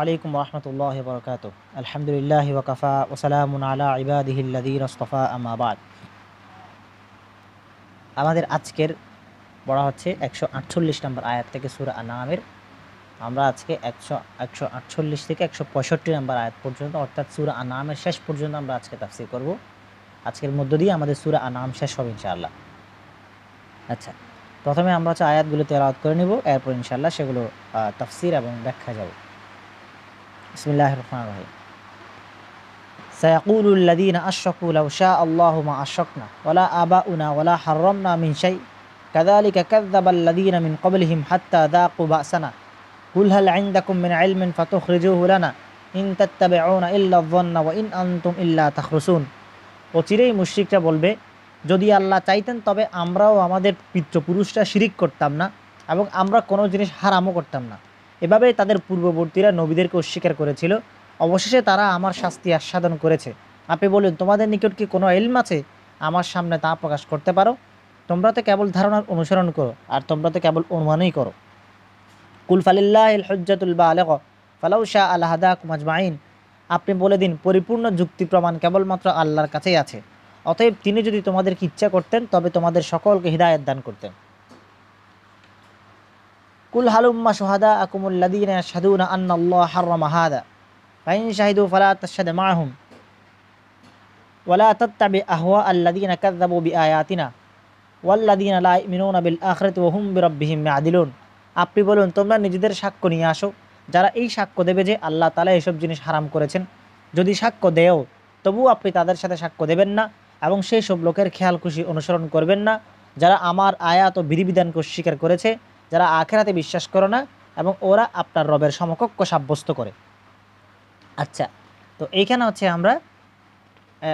আলাইকুম রহমতুল্লাহ বরকাত। আলহামদুলিল্লাহ ওয়াকাফা ওসালামুন আলা ইবাদিহিল্লাযীনা ইসতাফা, আম্মা বাদ। আমাদের আজকের পড়া হচ্ছে 148 নম্বর আয়াত থেকে সূরা আনআমের। আমরা আজকে 148 থেকে 165 নম্বর আয়াত পর্যন্ত, অর্থাৎ সূরা আনআমের শেষ পর্যন্ত আমরা আজকে তাফসীর করব। আজকের মধ্য দিয়ে আমাদের সূরা আনআম শেষ হবে ইনশাআল্লাহ। আচ্ছা, প্রথমে আমরা হচ্ছে আয়াতগুলো তেলাওয়াত করে নিব, এরপর ইনশাআল্লাহ সেগুলো তাফসীর এবং ব্যাখ্যা যাব। বিসমিল্লাহির রহমানির রহিম। سيقول الذين أشركوا لو شاء الله ما أشركنا ولا آباؤنا ولا حرمنا من شيء كذلك كذب الذين من قبلهم حتى ذاقوا بأسنا قل هل عندكم من علم فتخرجوه لنا إن تتبعون إلا الظن وإن أنتم إلا تخرسون। অচিরেই মুশরিকরা বলবে, যদি আল্লাহ চাইতেন তবে আমরাও আমাদের পিতৃপুরুষরা শিরিক করতাম না এবং আমরা কোনো জিনিস হারামও করতাম না। এভাবেই তাদের পূর্ববর্তীরা নবীদেরকে অস্বীকার করেছিল, অবশেষে তারা আমার শাস্তি আস্বাদন করেছে। আপনি বলুন, তোমাদের নিকট কি কোনো ইলম আছে আমার সামনে তা প্রকাশ করতে পারো? তোমরা তো কেবল ধারণার অনুসরণ করো আর তোমরা তো কেবল অনুমানই করো। কুল ফালিল্লাহিল হুজ্জাতুল বালিগা ফালাউ শাআ লাহাদাকুম আজমাইন। আপনি বলে দিন, পরিপূর্ণ যুক্তি প্রমাণ কেবলমাত্র আল্লাহর কাছেই আছে, অতএব তিনি যদি তোমাদেরকে ইচ্ছা করতেন তবে তোমাদের সকলকে হিদায়াত দান করতেন। কুল হালুম্মা শুহাদাআকুমুল্লাযীনা ইয়াশহাদুনা আন্নাল্লাহা হাররামা হাযা ফাইন শাহিদু ফালা তাশহাদ মা'হুম ওয়ালা তাত্তাবি আহওয়া আল্লাযীনা কাযযাবু বিআয়াতিনা ওয়াল্লাযীনা লা ইউমিনুনা বিল আখিরাতি ওয়া হুম বিরাব্বিহিম ইয়াদিলুন। আপনি বলুন, তোমরা নিজেদের সাক্ষ্য নিয়ে আসো, যারা এই সাক্ষ্য দেবে যে আল্লাহ তাআলা এসব জিনিস হারাম করেছেন। যদি সাক্ষ্য দেও তবুও আপনি তাদের সাথে সাক্ষ্য দেবেন না এবং সেই সব লোকের খেয়াল খুশি অনুসরণ করবেন না যারা আমার আয়াত ও বিধিবিধানকে অস্বীকার করেছে, যারা আখিরাতে বিশ্বাস করে না এবং ওরা আপনার রবের সমকক্ষ সাব্যস্ত করে। আচ্ছা, তো এইখানে হচ্ছে আমরা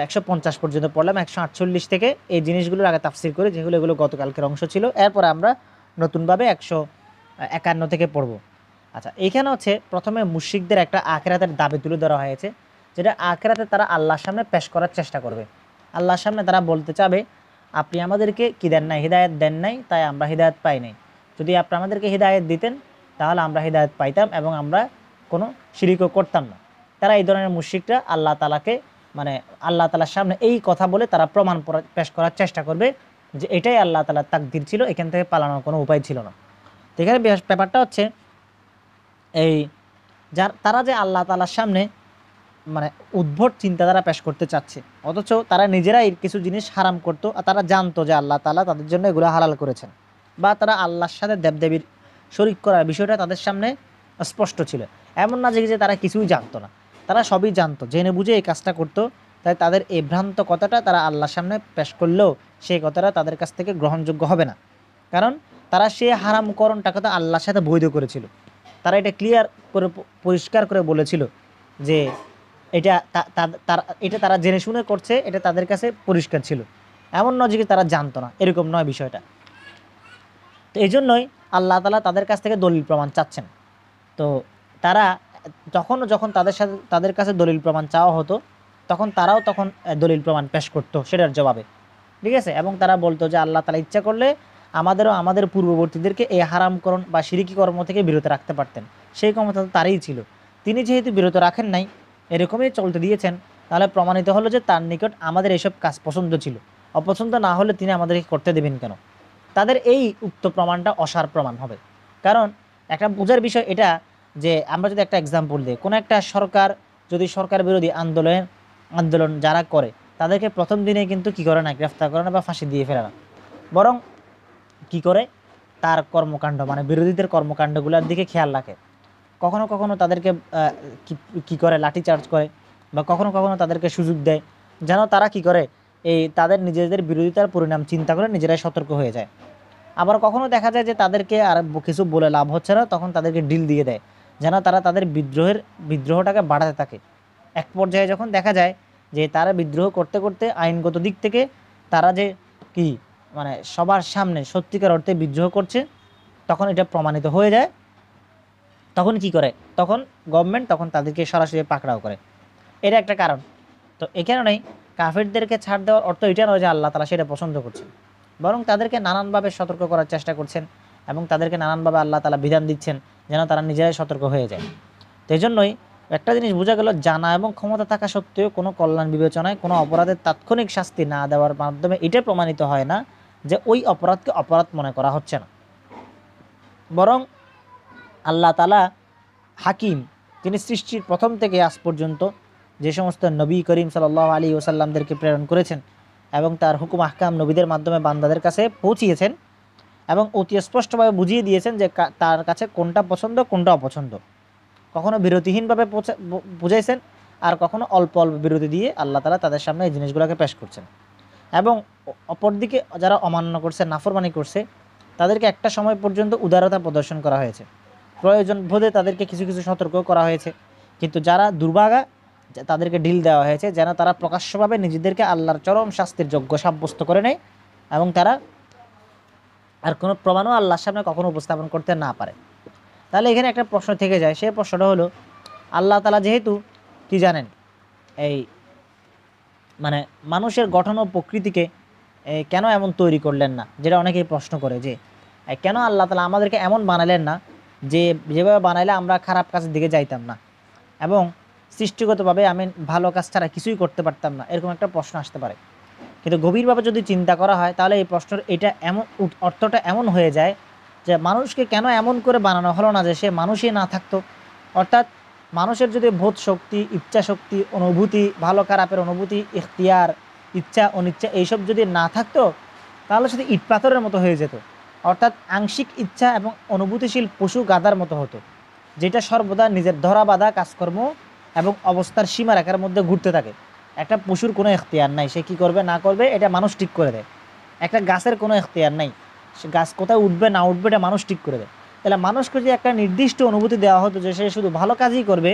150 পর্যন্ত পড়লাম। 148 থেকে এই জিনিসগুলোর আগে তাফসির করি, যেগুলো এগুলো গতকালকের অংশ ছিল। এরপরে আমরা নতুনভাবে 151 থেকে পড়ব। আচ্ছা, এইখানে হচ্ছে প্রথমে মুশরিকদের একটা আখিরাতের দাবি তুলে ধরা হয়েছে, যেটা আখিরাতে তারা আল্লাহর সামনে পেশ করার চেষ্টা করবে। আল্লাহর সামনে তারা বলতে চাবে, আপনি আমাদেরকে কি দেন নাই, হিদায়াত দেন নাই, তাই আমরা হিদায়াত পাই নাই। যদি আপনি আমাদেরকে হিদায়াত দিতেন তাহলে আমরা হিদায়াত পাইতাম এবং আমরা কোনো শিরিকও করতাম না। তারা এই ধরনের মুশরিকরা আল্লাহ তাআলাকে আল্লাহ তাআলার সামনে এই কথা বলে তারা প্রমাণ পেশ করার চেষ্টা করবে যে এটাই আল্লাহ তাআলার তাকদির ছিল, এখান থেকে পালানোর কোনো উপায় ছিল না। তো এখানে ব্যাপারটা হচ্ছে এই, তারা যে আল্লাহ তাআলার সামনে উদ্ভট চিন্তাধারা পেশ করতে চাচ্ছে, অথচ তারা নিজেরাই কিছু জিনিস হারাম করতো আর তারা জানতো যে আল্লাহ তাআলা তাদের জন্য এগুলো হালাল করেছেন, বা তারা আল্লাহর সাথে দেবদেবীর শরীক করার বিষয়টা তাদের সামনে স্পষ্ট ছিল। এমন না যে তারা কিছুই জানতো না, তারা সবই জানতো, জেনে বুঝে এই কাজটা করতো। তাই তাদের এই ভ্রান্ত কথাটা তারা আল্লাহর সামনে পেশ করলেও সেই কথাটা তাদের কাছ থেকে গ্রহণযোগ্য হবে না, কারণ তারা সে হারামকরণটাকে তো আল্লাহর সাথে বৈধ করেছিল। তারা এটা ক্লিয়ার করে পরিষ্কার করে বলেছিল যে এটা এটা তারা জেনে শুনে করছে, এটা তাদের কাছে পরিষ্কার ছিল। এমন নয় যে তারা জানতো না, এরকম নয় বিষয়টা। তো এই জন্যই আল্লাহ তাআলা তাদের কাছ থেকে দলিল প্রমাণ চাচ্ছেন। তো তারা যখন তাদের কাছে দলিল প্রমাণ চাওয়া হতো, তখন তারাও দলিল প্রমাণ পেশ করতো সেটার জবাবে, ঠিক আছে। এবং তারা বলতো যে আল্লাহ তাআলা ইচ্ছা করলে আমাদের পূর্ববর্তীদেরকে এই হারামকরণ বা শিরকি কর্ম থেকে বিরত রাখতে পারতেন, সেই ক্ষমতা তো তারই ছিল। তিনি যেহেতু বিরত রাখেন নাই, এরকমই চলতে দিয়েছেন, তাহলে প্রমাণিত হলো যে তার নিকট আমাদের এইসব কাজ পছন্দ ছিল। অপছন্দ না হলে তিনি আমাদেরকে করতে দেবেন কেন? তাদের এই উক্ত প্রমাণটা অসার প্রমাণ হবে। কারণ একটা বোঝার বিষয় এটা যে, আমরা যদি একটা এক্সাম্পল দিই, কোনো একটা সরকার যদি সরকার বিরোধী আন্দোলন যারা করে তাদেরকে প্রথম দিনে কিন্তু কি করে না, গ্রেফতার করে না বা ফাঁসি দিয়ে ফেলে না, বরং কি করে, তার কর্মকাণ্ড বিরোধীদের কর্মকাণ্ডগুলোর দিকে খেয়াল রাখে। কখনো কখনো তাদেরকে কি করে, লাঠিচার্জ করে, বা কখনো কখনো তাদেরকে সুযোগ দেয় যেন তারা কি করে, এই তাদের নিজেদের বিরোধিতার পরিণাম চিন্তা করে নিজেরাই সতর্ক হয়ে যায়। আবার কখনো দেখা যায় যে তাদেরকে আর কিছু বলে লাভ হচ্ছে না, তখন তাদেরকে ডিল দিয়ে দেয় যেন তারা তাদের বিদ্রোহটাকে বাড়াতে থাকে। এক পর্যায়ে যখন দেখা যায় যে তারা বিদ্রোহ করতে করতে আইনগত দিক থেকে তারা যে কি সবার সামনে সত্যিকার অর্থে বিদ্রোহ করছে, তখন এটা প্রমাণিত হয়ে যায়, তখন কি করে, তখন গভর্নমেন্ট তাদেরকে সরাসরি পাকড়াও করে। এটা একটা কারণ। তো এই কারণেই কাফেরদেরকে ছাড় দেওয়ার অর্থ এটা নয় যে আল্লাহ তাআলা সেটা পছন্দ করছেন, বরং তাদেরকে নানানভাবে সতর্ক করার চেষ্টা করছেন এবং তাদেরকে নানানভাবে আল্লাহ তাআলা বিধান দিচ্ছেন যেন তারা নিজেরাই সতর্ক হয়ে যায়। তো এই জন্যই একটা জিনিস বোঝা গেল, জানা এবং ক্ষমতা থাকা সত্ত্বেও কোনো কল্যাণ বিবেচনায় কোনো অপরাধের তাৎক্ষণিক শাস্তি না দেওয়ার মাধ্যমে এটা প্রমাণিত হয় না যে ওই অপরাধকে অপরাধ মনে করা হচ্ছে না, বরং আল্লাহ তাআলা হাকিম, তিনি সৃষ্টির প্রথম থেকে আজ পর্যন্ত যে সমস্ত নবী করিম সাল্লাল্লাহু আলাইহি ওয়াসাল্লামদেরকে প্রেরণ করেছেন এবং তার হুকুম আহকাম নবীদের মাধ্যমে বান্দাদের কাছে পৌঁছিয়েছেন এবং অতি স্পষ্টভাবে বুঝিয়ে দিয়েছেন যে তার কাছে কোনটা পছন্দ কোনটা অপছন্দ। কখনো বিরতিহীনভাবে বুঝাইছেন, আর কখনো অল্প অল্প বিরতি দিয়ে আল্লাহ তাআলা তাদের সামনে এই জিনিসগুলোকে পেশ করছেন। এবং অপরদিকে যারা অমান্য করছে, নাফরমানি করছে, তাদেরকে একটা সময় পর্যন্ত উদারতা প্রদর্শন করা হয়েছে, প্রয়োজন বোধে তাদেরকে কিছু কিছু সতর্ক করা হয়েছে। কিন্তু যারা দুর্ভাগা, তাদেরকে ঢিল দেওয়া হয়েছে যেন তারা প্রকাশ্যভাবে নিজেদেরকে আল্লাহর চরম শাস্তির যোগ্য সাব্যস্ত করে নেয় এবং তারা আর কোনো প্রমাণও আল্লাহর সামনে কখনো উপস্থাপন করতে না পারে। তাহলে এখানে একটা প্রশ্ন থেকে যায়, সেই প্রশ্নটা হলো, আল্লাহ তাআলা যেহেতু কি জানেন এই মানে মানুষের গঠন ও প্রকৃতিকে কেন এমন তৈরি করলেন না, যেটা অনেকেই প্রশ্ন করে যে কেন আল্লাহ তাআলা আমাদেরকে এমন বানালেন না যে যেভাবে বানাইলে আমরা খারাপ কাজের দিকে যাইতাম না এবং সৃষ্টিগতভাবে আমি ভালো কাজ ছাড়া কিছুই করতে পারতাম না, এরকম একটা প্রশ্ন আসতে পারে। কিন্তু গভীরভাবে যদি চিন্তা করা হয় তাহলে এই প্রশ্নের এটা এমন অর্থটা এমন হয়ে যায় যে মানুষকে কেন এমন করে বানানো হলো না যে সে মানুষই না থাকতো। অর্থাৎ মানুষের যদি বোধ শক্তি, ইচ্ছা শক্তি, অনুভূতি, ভালো খারাপের অনুভূতি, ইখতিয়ার, ইচ্ছা অনিচ্ছা এইসব যদি না থাকতো তাহলে শুধু ইট পাথরের মতো হয়ে যেত। অর্থাৎ আংশিক ইচ্ছা এবং অনুভূতিশীল পশু গাধার মতো হতো, যেটা সর্বদা নিজের ধরা বাঁধা কাজকর্ম এবং অবস্থার সীমারেখার মধ্যে ঘুরতে থাকে। একটা পশুর কোনো এখতিয়ার নাই, সে কী করবে না করবে এটা মানুষ ঠিক করে দেয়। একটা গাছের কোনো এখতিয়ার নাই, সে গাছ কোথায় উঠবে না উঠবে এটা মানুষ ঠিক করে দেয়। তাহলে মানুষকে যদি একটা নির্দিষ্ট অনুভূতি দেওয়া হতো যে সে শুধু ভালো কাজই করবে,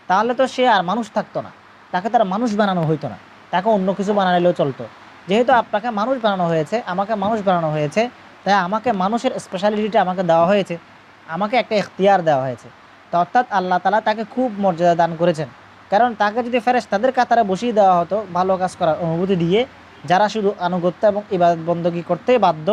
তাহলে তো সে আর মানুষ থাকতো না, তাকে তার মানুষ বানানো হইতো না, তাকে অন্য কিছু বানালেও চলতো। যেহেতু আপনাকে মানুষ বানানো হয়েছে, আমাকে মানুষ বানানো হয়েছে, তাই আমাকে মানুষের স্পেশালিটিটা আমাকে দেওয়া হয়েছে, আমাকে একটা এখতিয়ার দেওয়া হয়েছে। তো অর্থাৎ আল্লাহ তাআলা তাকে খুব মর্যাদা দান করেছেন, কারণ তাকে যদি ফেরেশতাদের কাতারে বসিয়ে দেওয়া হতো ভালো কাজ করার অনুভূতি দিয়ে, যারা শুধু আনুগত্য এবং ইবাদত বন্দী করতেই বাধ্য,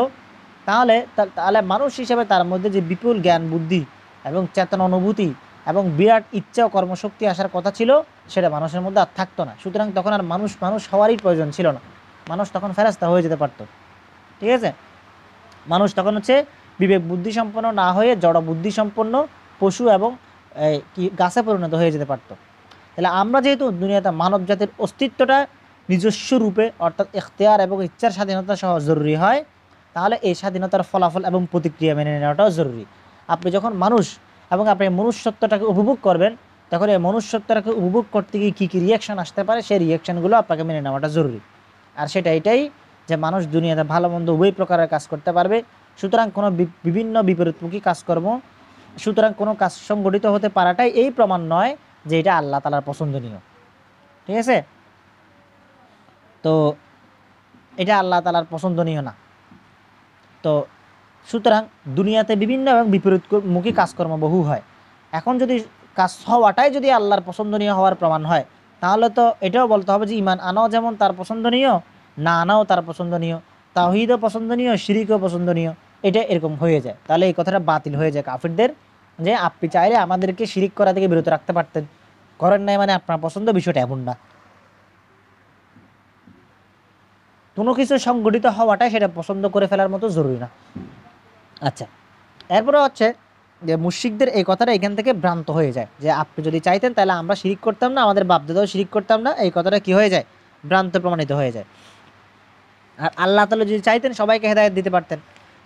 তাহলে তাহলে মানুষ হিসেবে তার মধ্যে যে বিপুল জ্ঞান বুদ্ধি এবং চেতনা অনুভূতি এবং বিরাট ইচ্ছা ও কর্মশক্তি আসার কথা ছিল সেটা মানুষের মধ্যে আর থাকতো না। সুতরাং তখন আর মানুষ হওয়ারই প্রয়োজন ছিল না, মানুষ তখন ফেরেশতা হয়ে যেতে পারতো। ঠিক আছে, মানুষ তখন হচ্ছে বিবেক বুদ্ধি সম্পন্ন না হয়ে জড় বুদ্ধি সম্পন্ন পশু এবং কি গাছে পরিণত হয়ে যেতে পারতো। তাহলে আমরা যেহেতু দুনিয়াতে মানব জাতির অস্তিত্বটা নিজস্ব রূপে অর্থাৎ এখতিয়ার এবং ইচ্ছার স্বাধীনতা সহ জরুরি হয়, তাহলে এই স্বাধীনতার ফলাফল এবং প্রতিক্রিয়া মেনে নেওয়াটাও জরুরি। আপনি যখন মানুষ এবং আপনি মনুষ্যত্বটাকে উপভোগ করবেন, তখন এই মনুষ্যত্বটাকে উপভোগ করতে গিয়ে কী কী রিয়াকশান আসতে পারে সেই রিয়াকশানগুলো আপনাকে মেনে নেওয়াটা জরুরি। আর সেটা এটাই যে মানুষ দুনিয়াতে ভালো মন্দ উভয় প্রকারের কাজ করতে পারবে। সুতরাং কোনো বিভিন্ন বিপরীতমুখী কাজকর্ম, সুতরাং কোনো কাজ সংগঠিত হতে পারাটাই এই প্রমাণ নয় যে এটা আল্লাহ তাআলার পছন্দনীয়। ঠিক আছে, তো এটা আল্লাহ তাআলার পছন্দনীয় না। তো সুতরাং দুনিয়াতে বিভিন্ন এবং বিপরীতমুখী কাজকর্ম বহু হয়। এখন যদি কাজ হওয়াটাই যদি আল্লাহর পছন্দনীয় হওয়ার প্রমাণ হয়, তাহলে তো এটাও বলতে হবে যে ঈমান আনাও যেমন তার পছন্দনীয়, না আনাও তার পছন্দনীয়, তাওহীদও পছন্দনীয়, শিরকও পছন্দনীয়, এটা এরকম হয়ে যায়। তাহলে এই কথাটা বাতিল হয়ে যায় কাফিরদের, যে আপনি চাইলে আমাদেরকে শিরিক করা থেকে বিরত রাখতে পারতেন, করেন নাই মানে আপনার পছন্দ, বিষয়টা এমন না। কোনো কিছু সংগঠিত হওয়াটাই সেটা পছন্দ করে ফেলার মতো জরুরি না। আচ্ছা, এরপরে হচ্ছে যে মুশরিকদের এই কথাটা এখান থেকে ভ্রান্ত হয়ে যায় যে আপনি যদি চাইতেন তাহলে আমরা শিরিক করতাম না, আমাদের বাপদাদাও শিরিক করতাম না, এই কথাটা কি হয়ে যায়, ভ্রান্ত প্রমাণিত হয়ে যায়। আর আল্লাহ তাআলা যদি চাইতেন সবাইকে হেদায়েত দিতে পারতেন।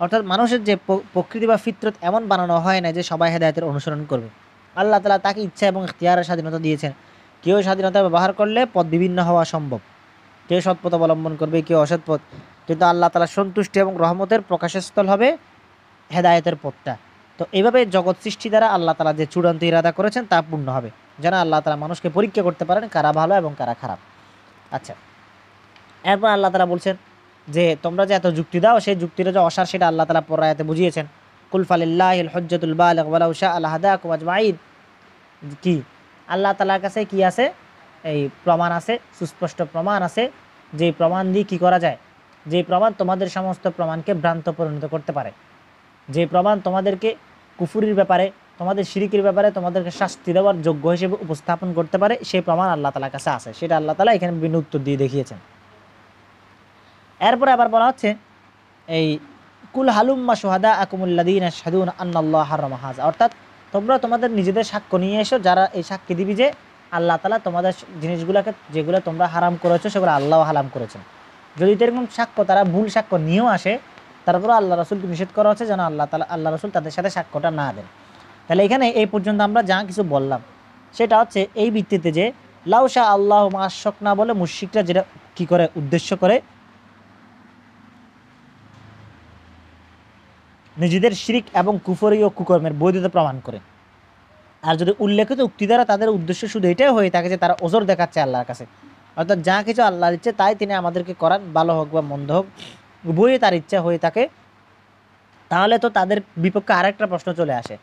অর্থাৎ মানুষের যে প্রকৃতি বা ফিতরত এমন বানানো হয় না যে সবাই হেদায়েতের অনুসরণ করবে। আল্লাহ তাআলা তাকে ইচ্ছা এবং ইখতিয়ারের স্বাধীনতা দিয়েছেন। কেউ স্বাধীনতা ব্যবহার করলে পথ বিভিন্ন হওয়া সম্ভব, কেউ সৎপথ অবলম্বন করবে, কেউ অসৎ পথ, কিন্তু আল্লাহ তাআলার সন্তুষ্টি এবং রহমতের প্রকাশস্থল হবে হেদায়েতের পথটা। তো এইভাবে জগৎ সৃষ্টি দ্বারা আল্লাহ তাআলা যে চূড়ান্ত ইরাদা করেছেন তা পূর্ণ হবে, যেন আল্লাহ তাআলা মানুষকে পরীক্ষা করতে পারেন কারা ভালো এবং কারা খারাপ। আচ্ছা, এরপর আল্লাহ তাআলা বলছেন যে তোমরা যে এত যুক্তি দাও সেই যুক্তিটা যে অসার সেটা আল্লাহ তাআলা পরের আয়াতে বুঝিয়েছেন। কুল ফালিল্লাহিল হুজ্জাতুল বালিগ ওয়ালাউ শাআ লাহাদাকুম আজমাইন। কি আল্লাহ তাআলার কাছে কি আছে, এই প্রমাণ আছে, সুস্পষ্ট প্রমাণ আছে, যে প্রমাণ দিয়ে কী করা যায়, যে প্রমাণ তোমাদের সমস্ত প্রমাণকে ভ্রান্ত পরিণত করতে পারে, যে প্রমাণ তোমাদেরকে কুফুরির ব্যাপারে তোমাদের শিরিকের ব্যাপারে তোমাদেরকে শাস্তি দেওয়ার যোগ্য হিসেবে উপস্থাপন করতে পারে, সেই প্রমাণ আল্লাহ তাআলার কাছে আছে। সেটা আল্লাহ তাআলা এখানে বিভিন্ন উত্তর দিয়ে দেখিয়েছেন। এরপরে আবার বলা হচ্ছে এই কুল হালুম্মা শুহাদা আকুমুল্লাযীনা ইয়াশহাদুনা আন্নাল্লাহা হারামা হাযা, অর্থাৎ তোমরা তোমাদের নিজেদের সাক্ষ্য নিয়ে এসো, যারা এই সাক্ষী দিবি যে আল্লাহ তাআলা তোমাদের জিনিসগুলোকে যেগুলো তোমরা হারাম করেছো সেগুলো আল্লাহও হারাম করেছেন। যদি এরকম সাক্ষ্য তারা ভুল সাক্ষ্য নিয়েও আসে, তারপরে আল্লাহ রাসূলকে নিষেধ করা হচ্ছে যেন আল্লাহ রাসূল তাদের সাথে সাক্ষ্যটা না দেন। তাহলে এখানে এই পর্যন্ত আমরা যা কিছু বললাম সেটা হচ্ছে এই ভিত্তিতে যে লাউ শা আল্লাহু মা আশরাকনা বলে মুশরিকরা যেটা কি করে উদ্দেশ্য করে নিজেদের শিরিক এবং কুফরি ও কুকর্মের বৈধতা প্রমাণ করে। আর যদি উল্লেখিত উক্তি দ্বারা তাদের উদ্দেশ্য শুধু এটাই হয়ে থাকে যে তারা ওজর দেখাচ্ছে আল্লাহর কাছে, অর্থাৎ যা কিছু আল্লাহর ইচ্ছে তাই তিনি আমাদেরকে করান, ভালো হোক বা মন্দ হোক উভয়ই তার ইচ্ছা হয়ে থাকে, তাহলে তো তাদের বিপক্ষে আরেকটা প্রশ্ন চলে আসে,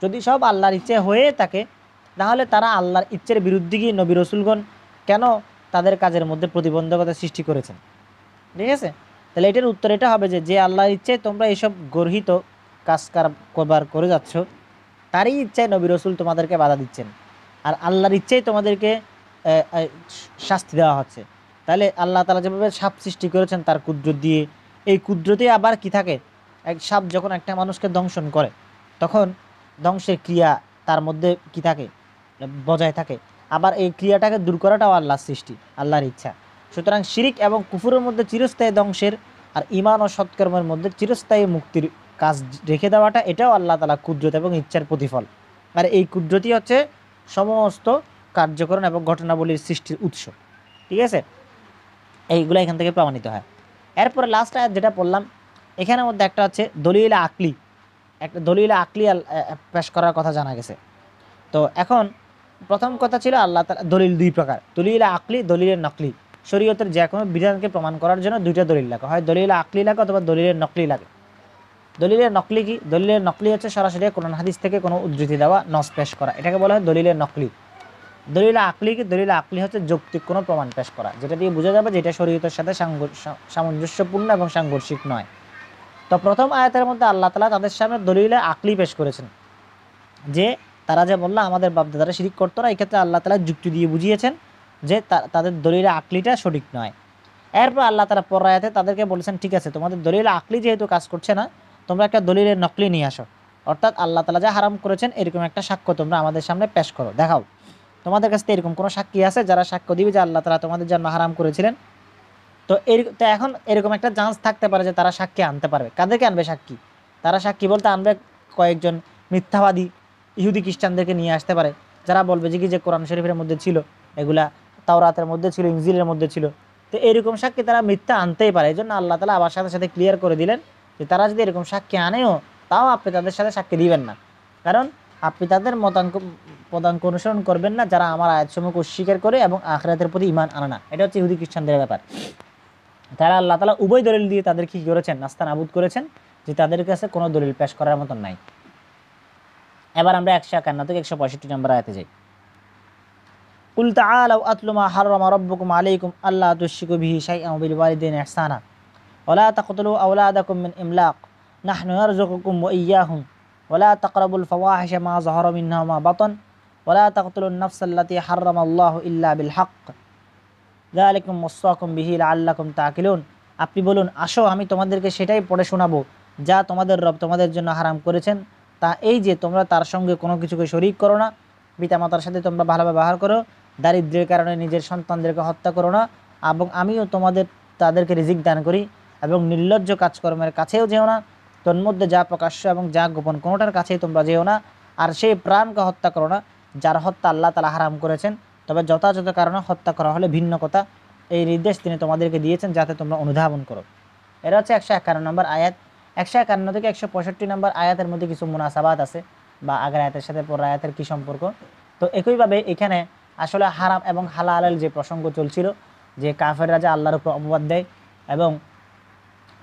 যদি সব আল্লাহর ইচ্ছে হয়ে থাকে তাহলে তারা আল্লাহর ইচ্ছের বিরুদ্ধে গিয়ে নবী রসুলগণ কেন তাদের কাজের মধ্যে প্রতিবন্ধকতা সৃষ্টি করেছেন? ঠিক আছে, তাহলে এটার উত্তর এটা হবে যে আল্লাহর ইচ্ছে তোমরা এইসব গর্হিত কাজ করবার করে যাচ্ছ, তারই ইচ্ছায় নবী রসুল তোমাদেরকে বাধা দিচ্ছেন, আর আল্লাহর ইচ্ছেই তোমাদেরকে শাস্তি দেওয়া হচ্ছে। তাহলে আল্লাহ তাআলা যেভাবে সাপ সৃষ্টি করেছেন তার কুদরত দিয়ে, এই কুদরতে আবার কি থাকে, এক সাপ যখন একটা মানুষকে দংশন করে তখন ধ্বংসের ক্রিয়া তার মধ্যে কি থাকে, বজায় থাকে, আবার এই ক্রিয়াটাকে দূর করাটাও আল্লাহর সৃষ্টি, আল্লাহর ইচ্ছা। সুতরাং শিরিক এবং কুফুরের মধ্যে চিরস্থায়ী ধ্বংসের আর ঈমান ও সৎকর্মের মধ্যে চিরস্থায়ী মুক্তির কাজ রেখে দেওয়াটা এটাও আল্লাহ তাআলা কুদরত এবং ইচ্ছার প্রতিফল। আর এই কুদরতই হচ্ছে সমস্ত কার্যকরণ এবং ঘটনাবলীর সৃষ্টির উৎস। ঠিক আছে, এইগুলো এখান থেকে প্রমাণিত হয়। এরপরে লাস্ট আয়াত যেটা পড়লাম এখানের মধ্যে একটা হচ্ছে দলিল আকলি, একটা দলিল আকলি পেশ করার কথা জানা গেছে। তো এখন প্রথম কথা ছিল আল্লাহ তাআলা দলিল দুই প্রকার, দলিল আকলি, দলিল নকলি। শরীয়তের যে কোনো বিধানকে প্রমাণ করার জন্য দুইটা দলিল লাগে, হয় দলিল আকলি লাগে অথবা দলিলের নকলি লাগে। দলিলের নকলি কি? দলিলের নকলি হচ্ছে সরাসরি কোরআন হাদিস থেকে কোনো উদ্ধৃতি দেওয়া, নস পেশ করা, এটাকে বলা হয় দলিলের নকলি। দলিল আকলি কি? দলিল আকলি হচ্ছে যৌক্তিক কোনো প্রমাণ পেশ করা, যেটা দিয়ে বোঝা যাবে যে এটা শরীয়তের সাথে সামঞ্জস্যপূর্ণ এবং সাংঘর্ষিক নয়। তো প্রথম আয়াতের মধ্যে আল্লাহ তাআলা তাদের সামনে দলিলে আকলি পেশ করেছেন, যে তারা যে বললো আমাদের বাপদাদারা শিরিক করতো না, এই ক্ষেত্রে আল্লাহ তাআলা যুক্তি দিয়ে বুঝিয়েছেন যে তাদের দলিলে আকলিটা সঠিক নয়। এরপর আল্লাহ তাআলা পরের আয়াতে তাদেরকে বলেছেন ঠিক আছে, তোমাদের দলিলে আকলি যেহেতু কাজ করছে না, তোমরা একটা দলিলের নকলি নিয়ে আসো, অর্থাৎ আল্লাহ তাআলা যা হারাম করেছেন এরকম একটা সাক্ষ্য তোমরা আমাদের সামনে পেশ করো, দেখাও তোমাদের কাছে এরকম কোনো সাক্ষী আছে যারা সাক্ষ্য দিবে যে আল্লাহ তাআলা তোমাদের জন্য হারাম করেছিলেন। তো এখন এরকম একটা চান্স থাকতে পারে যে তারা সাক্ষী আনতে পারবে। কাদেরকে আনবে সাক্ষী? তারা সাক্ষী বলতে আনবে কয়েকজন মিথ্যাবাদী ইহুদি খ্রিস্টানদেরকে নিয়ে আসতে পারে, যারা বলবে যে কি যে কোরআন শরীফের মধ্যে ছিল, এগুলা তাওরাতের মধ্যে ছিল, ইনজিলের মধ্যে ছিল। তো এরকম সাক্ষী তারা মিথ্যা আনতেই পারে। এই জন্য আল্লাহ তাআলা আবার সাথে সাথে ক্লিয়ার করে দিলেন যে তারা যদি এরকম সাক্ষী আনেও তাও আপনি তাদের সাথে সাক্ষী দিবেন না, কারণ আপনি তাদের পদাঙ্ক অনুসরণ করবেন না যারা আমার আয়াতসমূহকে অস্বীকার করে এবং আখিরাতের প্রতি ঈমান আনে না। এটা হচ্ছে ইহুদি খ্রিস্টানদের ব্যাপার। তারা আল্লাহ তাআলা উভয় দলিল দিয়ে তাদের কি করেছেন, নাস্তানাবুদ করেছেন, যে তাদের কাছে কোনো দলিল পেশ করার মতন নাই। এবার আমরা 151 থেকে 165 নম্বর আয়াতে যাই। কুল তাআলাউ আতলু মা হারামা রাব্বুকুম আলাইকুম আল্লা তুশরিকু বিহি শাইআন ওয়া বিল ওয়ালিদাইনি ইহসানা ওয়া লা তাকতুলু আওলাদাকুম মিন ইমলাক নাহনু নারযুকুকুম ওয়া ইয়্যাহুম ওয়া লা তাকরাবুল ফাওয়াহিশা মা যাহারা মিনহা ওয়া মা বাতান ওয়া লা তাকতুলুন নাফসা আল্লাতী হারামাল্লাহু ইল্লা বিল হক যালিকুম ওয়াসাকুম বিহি লাআল্লাকুম তাকিলুন। আপনি বলুন, আসো আমি তোমাদেরকে সেটাই পড়ে শোনাবো যা তোমাদের রব তোমাদের জন্য হারাম করেছেন, তা এই যে তোমরা তার সঙ্গে কোনো কিছুকে শরীক করো না, পিতামাতার সাথে তোমরা ভালো ব্যবহার করো, দারিদ্র্যের কারণে নিজের সন্তানদেরকে হত্যা করো না, এবং আমিও তাদেরকে রিজিক দান করি, এবং নির্লজ্জ কাজকর্মের কাছেও যেও না, তন্মধ্যে যা প্রকাশ্য এবং যা গোপন কোনোটার কাছেই তোমরা যেও না, আর সেই প্রাণকে হত্যা করো না যার হত্যা আল্লাহ তাআলা হারাম করেছেন, তবে যথাযথ কারণে হত্যা করা হলে ভিন্ন কথা। এই নির্দেশ তিনি তোমাদেরকে দিয়েছেন যাতে তোমরা অনুধাবন করো। এটা হচ্ছে 151 নম্বর আয়াত। 151 থেকে 165 নম্বর আয়াতের মধ্যে কিছু মুনাসাবাত আছে, বা আগের আয়াতের সাথে পরের আয়াতের কী সম্পর্ক। তো একইভাবে এখানে আসলে হারাম এবং হালালের যে প্রসঙ্গ চলছিল, যে কাফেররা যে আল্লাহর উপর অপবাদ দেয় এবং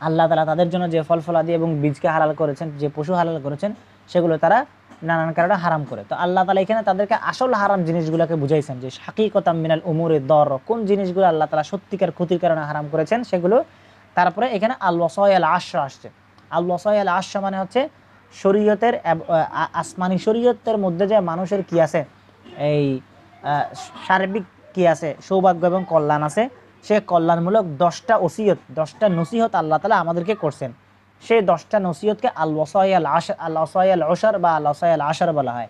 আল্লাহ তাআলা তাদের জন্য যে ফল ফলাদি এবং বীজকে হালাল করেছেন, যে পশু হালাল করেছেন, সেগুলো তারা নানান কারণে হারাম করে। তো আল্লাহ তাআলা এখানে তাদেরকে আসল হারাম জিনিসগুলোকে বুঝাইছেন, যে হাকিকতাম মিনাল উমুরে দর, কোন জিনিসগুলো আল্লাহ তাআলা সত্যিকার ক্ষতির কারণে হারাম করেছেন সেগুলো। তারপরে এখানে আল ওয়াসায়া আল আশরা আসছে। আল ওয়াসায়া আল আশরা মানে হচ্ছে শরীয়তের আসমানি শরীয়তের মধ্যে যে মানুষের কি আছে, এই সার্বিক কি আছে, সৌভাগ্য এবং কল্যাণ আছে, সে কল্যাণমূলক 10টা ওসিয়ত, 10টা নসিহত আল্লাহ তাআলা আমাদেরকে করছেন। সেই 10টা নসিহতকে আল ওয়াসায়াল আশর, আল ওয়াসায়াল আশর বা আল ওয়াসায়াল আশর বলা হয়।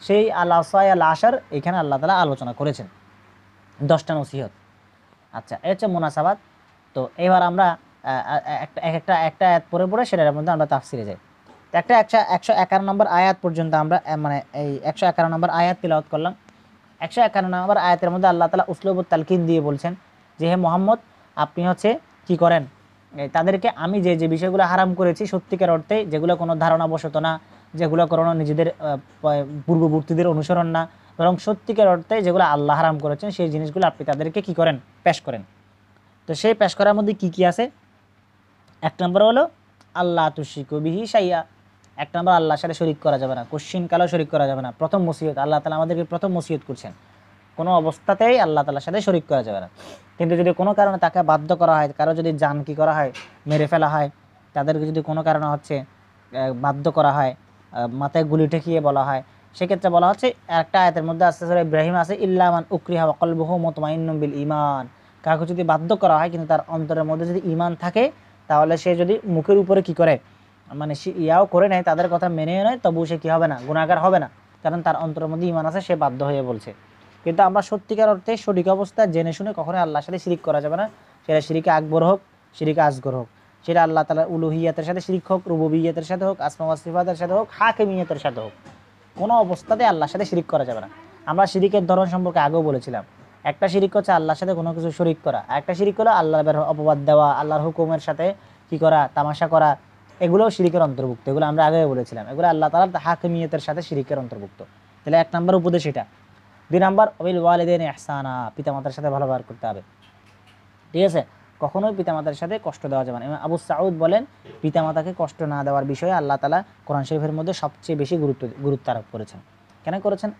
সেই আল ওয়াসায়াল আশর এখানে আল্লাহ তাআলা আলোচনা করেছেন, 10টা নসিহত। আচ্ছা, এই হচ্ছে মুনাসাবাত। তো এবার আমরা একটা আয়াত পড়ে পড়ে সেটার মধ্যে আমরা তাফসিরে যাই। একটা 151 নম্বর আয়াত পর্যন্ত আমরা মানে এই 151 নম্বর আয়াত তিলাওয়াত করলাম। 151 নম্বর আয়াতের মধ্যে আল্লাহ তাআলা উসলুবুত তালকিন দিয়ে বলছেন যে হে মুহাম্মদ, আপনি হচ্ছে কি করেন, তাদেরকে আমি যে যে বিষয়গুলো হারাম করেছি সত্যিকার অর্থে, যেগুলো কোনো ধারণাবশত না, যেগুলো কোনো নিজেদের পূর্ববর্তীদের অনুসরণ না, বরং সত্যিকার অর্থে যেগুলো আল্লাহ হারাম করেছেন সেই জিনিসগুলো আপনি তাদেরকে কি করেন, পেশ করেন। তো সেই পেশ করার মধ্যে কি কি আছে? 1 নম্বর হলো আল্লাহ তুশরিকু বিহি শাইয়া। 1 নম্বর আল্লাহর সাথে শরীক করা যাবে না, কোশ্চিন কালেও শরীক করা যাবে না। প্রথম ওসিয়ত আল্লাহ তাআলা আমাদেরকে প্রথম ওসিয়ত করছেন, কোনো অবস্থাতেই আল্লাহ তাআলার সাথে শরীক করা যাবে না। কিন্তু যদি কোনো কারণে তাকে বাধ্য করা হয়, কারো যদি জান কি করা হয়, মেরে ফেলা হয়, তাদেরকে যদি কোনো কারণে হচ্ছে বাধ্য করা হয়, মাথায় গুলি ঠেকিয়ে বলা হয়, সেক্ষেত্রে বলা হচ্ছে একটা আয়াতের মধ্যে আছে, সূরা ইব্রাহিম আছে, ইল্লা মান উকরিহা ওয়া কলবুহু মুতমাইন্নুম বিল ঈমান। কাউকে যদি বাধ্য করা হয় কিন্তু তার অন্তরের মধ্যে যদি ঈমান থাকে, তাহলে সে যদি মুখের উপরে কি করে, মানে ইয়াও করে নেয়, তাদের কথা মেনেও নেয়, তবু সে কি হবে না, গুনাহগার হবে না, কারণ তার অন্তরের মধ্যে ঈমান আছে, সে বাধ্য হয়ে বলছে। কিন্তু আমরা সত্যিকার অর্থে সঠিক অবস্থা জেনে শুনে কখনোই আল্লাহর সাথে শিরিক করা যাবে না। সেটা শিরিকে আকবর হোক, শিরিকে আসগর হোক, সেটা আল্লাহ তাআলার উলুহিয়াতের সাথে শিরিক হোক, রুবুবিয়্যাতের সাথে হোক, আসমা ওয়া সিফাতের সাথে হোক, হাকিমিয়তের সাথে হোক, কোনো অবস্থাতে আল্লাহর সাথে শিরিক করা যাবে না। আমরা শিরিকের ধরন সম্পর্কে আগেও বলেছিলাম। একটা শিরিক হচ্ছে আল্লাহর সাথে কোনো কিছু শরিক করা, একটা শিরিক হলো আল্লাহর অপবাদ দেওয়া, আল্লাহর হুকুমের সাথে কি করা, তামাশা করা, এগুলোও শিরিকের অন্তর্ভুক্ত। এগুলো আমরা আগেও বলেছিলাম, এগুলো আল্লাহ তাআলার হাকিমিয়তের সাথে শিরিকের অন্তর্ভুক্ত। তাহলে 1 নম্বর উপদেশ এটা। 2 নম্বর ওয়াবিল ওয়ালিদাইনি ইহসানা, পিতামাতার সাথে ভালো ব্যবহার করতে হবে। ঠিক আছে, কখনোই পিতামাতার সাথে কষ্ট দেওয়া যাবে না। ইমাম আবু সাউদ বলেন, পিতামাতাকে কষ্ট না দেওয়ার বিষয়ে আল্লাহ তাআলা কোরআন শরীফের মধ্যে সবচেয়ে বেশি গুরুত্ব আরোপ করেছেন। কেন করেছেন?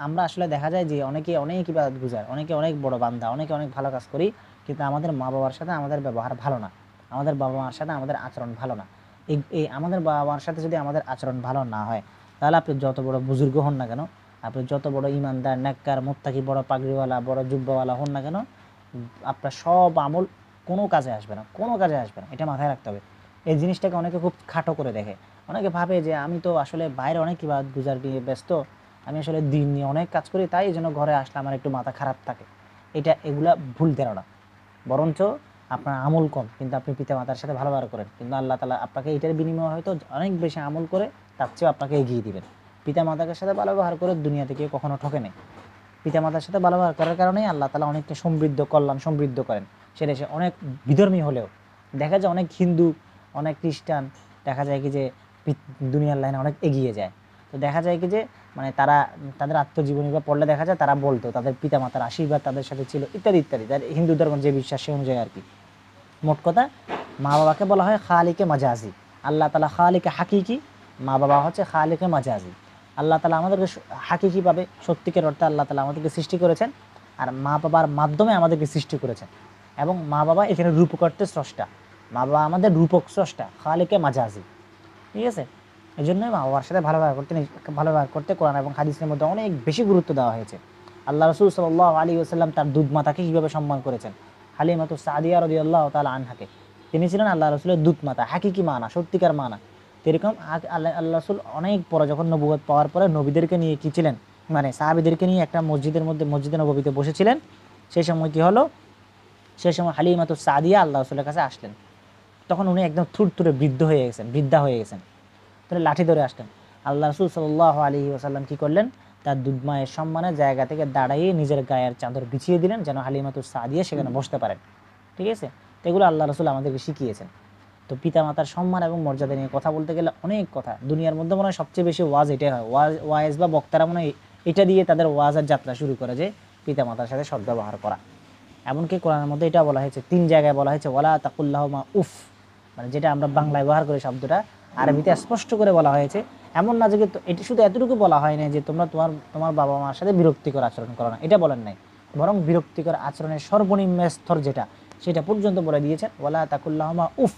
আমরা আসলে দেখা যায় যে অনেকে অনেক ইবাদত গুজার, অনেকে অনেক বড় বান্দা, অনেকে অনেক ভালো কাজ করি, কিন্তু আমাদের মা বাবার সাথে আমাদের ব্যবহার ভালো না, আমাদের বাবা মার সাথে আমাদের আচরণ ভালো না। এই আমাদের বাবা মার সাথে যদি আমাদের আচরণ ভালো না হয়, তাহলে আপনি যত বড় বুজুর্গ হন না কেন, আপনি যত বড় ইমানদার, নেককার, মুত্তাকি, বড় পাগড়িওয়ালা, বড় জুব্বাওয়ালা হন না কেন, আপনার সব আমল কোনো কাজে আসবে না, কোনো কাজে আসবে না। এটা মাথায় রাখতে হবে। এই জিনিসটাকে অনেকে খুব খাটো করে দেখে। অনেকে ভাবে যে আমি তো আসলে বাইরে অনেক ইবাদত গুজার নিয়ে ব্যস্ত, আমি আসলে দিন নিয়ে অনেক কাজ করি, তাই এই জন্য ঘরে আসলে আমার একটু মাথা খারাপ থাকে। এগুলা ভুল ধারণা। বরঞ্চ আপনার আমল কম, কিন্তু আপনি পিতা মাতার সাথে ভালো ব্যবহার করেন, কিন্তু আল্লাহ তাআলা আপনাকে এটার বিনিময়ে হয়তো অনেক বেশি আমল করে তার চেয়েও আপনাকে এগিয়ে দিবেন। পিতা মাতার সাথে ভালো ব্যবহার করে দুনিয়া থেকে কখনো ঠকে নেই। পিতামাতার সাথে ভালো ব্যবহার করার কারণেই আল্লাহ তাআলা অনেকটা কল্যাণ সমৃদ্ধ করেন। সেটা সে অনেক বিধর্মী হলেও দেখা যায়, অনেক হিন্দু, অনেক খ্রিস্টান দেখা যায় কি যে দুনিয়ার লাইনে অনেক এগিয়ে যায়। তো দেখা যায় কি যে মানে তারা তাদের আত্মজীবনী বা পড়লে দেখা যায় তারা বলতো তাদের পিতামাতার আশীর্বাদ তাদের সাথে ছিল, ইত্যাদি ইত্যাদি, তার হিন্দু ধর্মের যে বিশ্বাস সে অনুযায়ী আর কি। মোট কথা, মা বাবাকে বলা হয় খালিকে মাজাজি। আল্লাহ তাআলা খালিকে হাকিকি, মা বাবা হচ্ছে খালিকে মাজাজি। আল্লাহ তাআলা আমাদেরকে হাকিকিভাবে সত্যিকার অর্থে আল্লাহ তাআলা আমাদেরকে সৃষ্টি করেছেন, আর মা বাবার মাধ্যমে আমাদেরকে সৃষ্টি করেছেন। এবং মা বাবা এখানে রূপকর্তে স্রষ্টা, মা বাবা আমাদের রূপক স্রষ্টা, খালিকে মাজাজি। ঠিক আছে, এই জন্যই মা বাবার সাথে ভালো ব্যবহার করতে কোরআন এবং হাদিসের মধ্যে অনেক বেশি গুরুত্ব দেওয়া হয়েছে। আল্লাহ রাসূল সাল্লাল্লাহু আলাইহি ওয়াসাল্লাম তার দুধ মাতাকে কীভাবে সম্মান করেছেন, হালিমাতুস সাদিয়া রাদিয়াল্লাহু তাআলা আনহাকে। তিনি ছিলেন আল্লাহ রাসূলের দুধ মাতা, হাকিকি মা না, সত্যিকার মা না। এরকম আল্লাহ রাসূল অনেক পরে যখন নবুয়ত পাওয়ার পরে নবীদেরকে নিয়ে কি ছিলেন, মানে সাহাবীদেরকে নিয়ে একটা মসজিদে নববীতে বসেছিলেন। সেই সময় কি হলো, সেই সময় হালিমাতুস সাদিয়া আল্লাহ রাসূলের কাছে আসলেন। তখন উনি একদম থুরথুরে বৃদ্ধা হয়ে গেছেন। তাহলে লাঠি ধরে আসলেন। আল্লাহ রাসূল সাল্লাল্লাহু আলাইহি ওয়াসাল্লাম কি করলেন, তার দুধ মায়ের সম্মানে জায়গা থেকে দাঁড়িয়ে নিজের গায়ের চাদর বিছিয়ে দিলেন যেন হালিমাতুস সাদিয়া সেখানে বসতে পারেন। ঠিক আছে, তো এগুলো আল্লাহ রাসূল আমাদেরকে শিখিয়েছেন। তো পিতামাতার সম্মান এবং মর্যাদা নিয়ে কথা বলতে গেলে অনেক কথা, দুনিয়ার মধ্যে মনে হয় সবচেয়ে বেশি ওয়াজ এটাই হয়। ওয়াজ বা বক্তারা মনে হয় এটা দিয়ে তাদের ওয়াজের যাত্রা শুরু করে যে পিতামাতার সাথে সদ্ব্যবহার করা। এমনকি কোরআনের মধ্যে এটা বলা হয়েছে, 3 জায়গায় বলা হয়েছে ওয়ালা তাকুল্লাহুমা উফ, মানে যেটা আমরা বাংলায় ব্যবহার করি শব্দটা, আরবিতে স্পষ্ট করে বলা হয়েছে। এমন না যে এটি শুধু এতটুকু বলা হয় না যে তোমরা তোমার বাবা মার সাথে বিরক্তিকর আচরণ করো না, এটা বলেন নাই, বরং বিরক্তিকর আচরণের সর্বনিম্ন স্তর যেটা সেটা পর্যন্ত বলে দিয়েছেন। ওয়ালা তাকুল্লাহুমা উফ,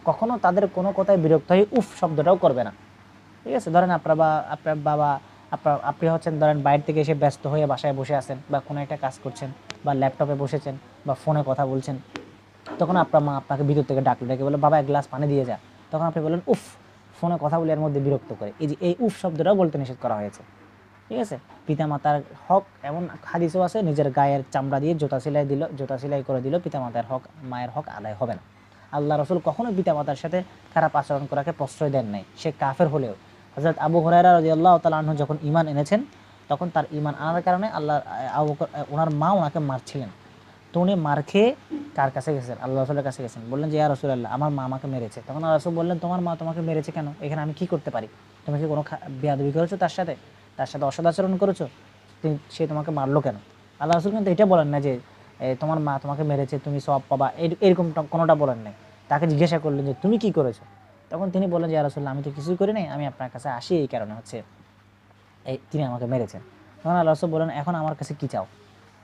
কখনো তাদের কোনো কথায় বিরক্ত হয়ে উফ শব্দটাও করবে না। ঠিক আছে? ধরেন আপনার বাবা আপনি হচ্ছেন ধরেন বাইরে থেকে এসে ব্যস্ত হয়ে বাসায় বসে আছেন বা কোনো একটা কাজ করছেন বা ল্যাপটপে বসেছেন বা ফোনে কথা বলছেন, তখন আপনার মা আপনাকে ভিতর থেকে ডাকলো, ডেকে বললো বাবা এক গ্লাস পানি দিয়ে যা। তখন আপনি বললেন উফ, ফোনে কথা বলে এর মধ্যে বিরক্ত করে। এই যে এই উফ শব্দটাও বলতে নিষেধ করা হয়েছে। ঠিক আছে? পিতামাতার হক, এমন হাদিসও আছে, নিজের গায়ের চামড়া দিয়ে জুতা সেলাই করে দিল, পিতামাতার হক, মায়ের হক আদায় হবে না। আল্লাহ রসুল কখনোই পিতামাতার সাথে খারাপ আচরণ করাকে প্রশ্রয় দেন নাই, সে কাফের হলেও। হযরত আবু হুরায়রা রাদিয়াল্লাহু তাআলা আনহু যখন ঈমান এনেছেন, তখন তার ঈমান আনার কারণে ওনার মা ওনাকে মারছিলেন। তো উনি মার খেয়ে কার কাছে গেছেন? আল্লাহ রসুলের কাছে গেছেন, বললেন যে ইয়া রাসূলুল্লাহ, আমার মা আমাকে মেরেছে। তখন আল্লাহ রসুল বললেন, তোমার মা তোমাকে মেরেছে কেন? এখানে আমি কি করতে পারি? তুমি কি কোনো বেয়াদবি করেছো তার সাথে অসদাচরণ করেছো? সে তোমাকে মারলো কেন? আল্লাহ রসুল কিন্তু এটা বলেন না যে তোমার মা তোমাকে মেরেছে, তুমি সওয়াব পাবা, এরকম কোনোটা বলেন নাই। তাকে জিজ্ঞাসা করলেন যে তুমি কি করেছো? তখন তিনি বললেন যে ইয়া রাসূলুল্লাহ, আমি তো কিছুই করি নাই, আমি আপনার কাছে আসি এই কারণে হচ্ছে তিনি আমাকে মেরেছেন। তখন আল্লাহ রসুল বললেন, এখন আমার কাছে কি চাও?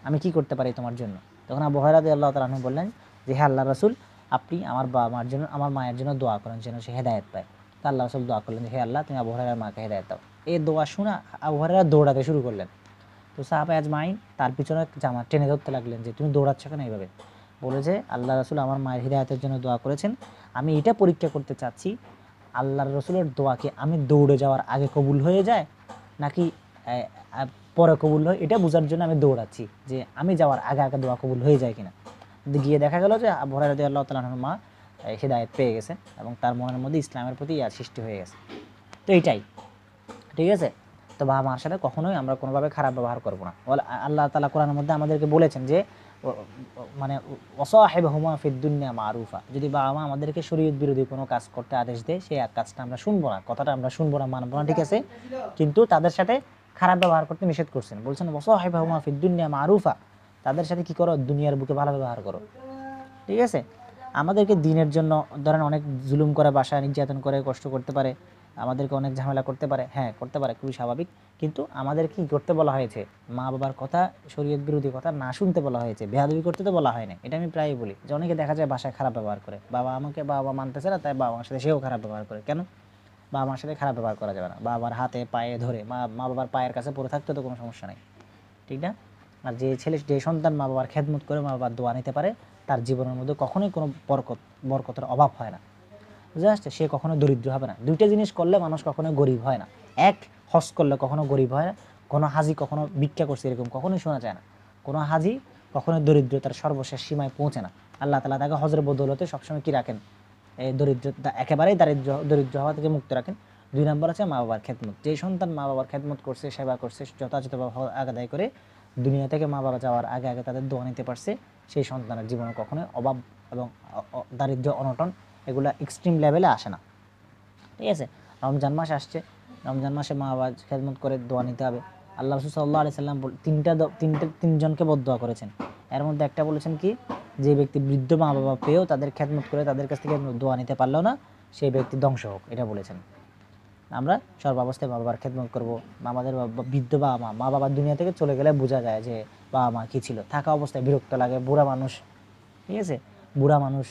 আমি কি করতে পারি তোমার জন্য? তখন আবু হুরায়রা রাদিয়াল্লাহু তাআলা আনহু বললেন যে হে আল্লাহর রাসূল, আপনি আমার বাবা মার জন্য, আমার মায়ের জন্য দোয়া করেন যেন সে হেদায়েত পায়। তো আল্লাহ রাসূল দোয়া করলেন যে হে আল্লাহ, তুমি আবু হুরায়রার মাকে হেদায়েত দাও। এই দোয়া শুনে আবু হুরায়রা দৌড়াতে শুরু করলেন। তো সাহাবা আজমাইন তার পিছনে জামা টেনে ধরতে লাগলেন যে তুমি দৌড়াচ্ছ কেন এইভাবে? বলে যে আল্লাহ রাসূল আমার মায়ের হিদায়াতের জন্য দোয়া করেছেন, আমি এটা পরীক্ষা করতে চাচ্ছি আল্লাহর রসুলের দোয়া কি আমি দৌড়ে যাওয়ার আগে কবুল হয়ে যায় নাকি পরে কবুল হয়, এটা বোঝার জন্য আমি দৌড়াচ্ছি যে আমি যাওয়ার আগে আগে দোয়া কবুল হয়ে যায় কিনা। গিয়ে দেখা গেল যে আবু হুরায়রা রাদিয়াল্লাহু তাআলা আনহুর মা হিদায়াত পেয়ে গেছে এবং তার মনের মধ্যে ইসলামের প্রতি ইয়ার সৃষ্টি হয়ে গেছে। তো এইটাই, ঠিক আছে? তো বাবা মার সাথে কখনোই আমরা কোনোভাবে খারাপ ব্যবহার করবো না। আল্লাহ তাআলা কোরআনের মধ্যে আমাদেরকে বলেছেন যে মানে ওয়াসাহিবহুমা ফিদ দুনিয়া মারুফা, যদি বাবা মা আমাদেরকে শরীয়ত বিরোধী কোনো কাজ করতে আদেশ দেয়, সেই কাজটা আমরা শুনবো না, কথাটা আমরা শুনবো না, মানবো না, ঠিক আছে? কিন্তু তাদের সাথে খারাপ ব্যবহার করতে নিষেধ করছেন, বলছেন ওয়াসাহিবহুমা ফিদ দুনিয়া মারুফা, তাদের সাথে কি করো? দুনিয়ার বুকে ভালো ব্যবহার করো। ঠিক আছে? আমাদেরকে দিনের জন্য ধরেন অনেক জুলুম করে, বাসায় নির্যাতন করে, কষ্ট করতে পারে, আমাদেরকে অনেক ঝামেলা করতে পারে, হ্যাঁ করতে পারে, খুবই স্বাভাবিক। কিন্তু আমাদের কি করতে বলা হয়েছে? মা বাবার কথা, শরীয়ত বিরোধী কথা না শুনতে বলা হয়েছে, বেয়াদবি করতে তো বলা হয় না। এটা আমি প্রায়ই বলি যে অনেকে দেখা যায় বাসায় খারাপ ব্যবহার করে, বাবা মানতেছে না, তাই বাবা মার সাথে সেও খারাপ ব্যবহার করে। কেন? বাবা মার সাথে খারাপ ব্যবহার করা যাবে না, বাবার হাতে পায়ে ধরে মা বাবার পায়ের কাছে পড়ে থাকতে তো কোনো সমস্যা নেই, ঠিক না? আর যে সন্তান মা বাবার খেদমত করে, মা বাবার দোয়া নিতে পারে, তার জীবনের মধ্যে কখনোই কোনো বরকতের অভাব হয় না। বুঝে আসছে? সে কখনো দরিদ্র হবে না। দুইটা জিনিস করলে মানুষ কখনো গরিব হয় না। এক, হজ করলে কখনো গরিব হয় না। কোনো হাজি কখনো ভিক্ষা করছে এরকম কখনোই শোনা যায় না। কোনো হাজি কখনো দরিদ্রতার সর্বশেষ সীমায় পৌঁছে না। আল্লাহ তাআলা তাকে হজের বদৌলতে সবসময় কি রাখেন? এই দরিদ্রতা, একেবারেই দরিদ্র হওয়া থেকে মুক্ত রাখেন। 2 নম্বর আছে মা বাবার খেদমত। যে সন্তান মা বাবার খেদমত করছে, সেবা করছে, যথাযথভাবে আদায় করে দুনিয়া থেকে মা বাবা যাওয়ার আগে আগে তাদের দোয়া নিতে পারছে, সেই সন্তানের জীবনে কখনোই অভাব এবং দারিদ্র্য, অনটন এগুলা এক্সট্রিম লেভেলে আসে না। ঠিক আছে? রমজান মাস আসছে, রমজান মাসে মা বাবার খেদমত করে দোয়া নিতে হবে। আল্লাহ রাসূল সাল্লাল্লাহু আলাইহি সাল্লাম তিনজনকে বদদোয়া করেছেন। এর মধ্যে একটা বলেছেন কি, যে ব্যক্তি বৃদ্ধ মা বাবা পেয়েও তাদের খেদমত করে তাদের কাছ থেকে দোয়া নিতে পারলো না, সেই ব্যক্তি ধ্বংস হোক, এটা বলেছেন। আমরা সর্বাবস্থায় মা বাবার খেদমত করবো। আমাদের বৃদ্ধ মা বাবা দুনিয়া থেকে চলে গেলে বোঝা যায় যে বাবা মা কী ছিল। থাকা অবস্থায় বিরক্ত লাগে, বুড়া মানুষ, ঠিক আছে? বুড়া মানুষ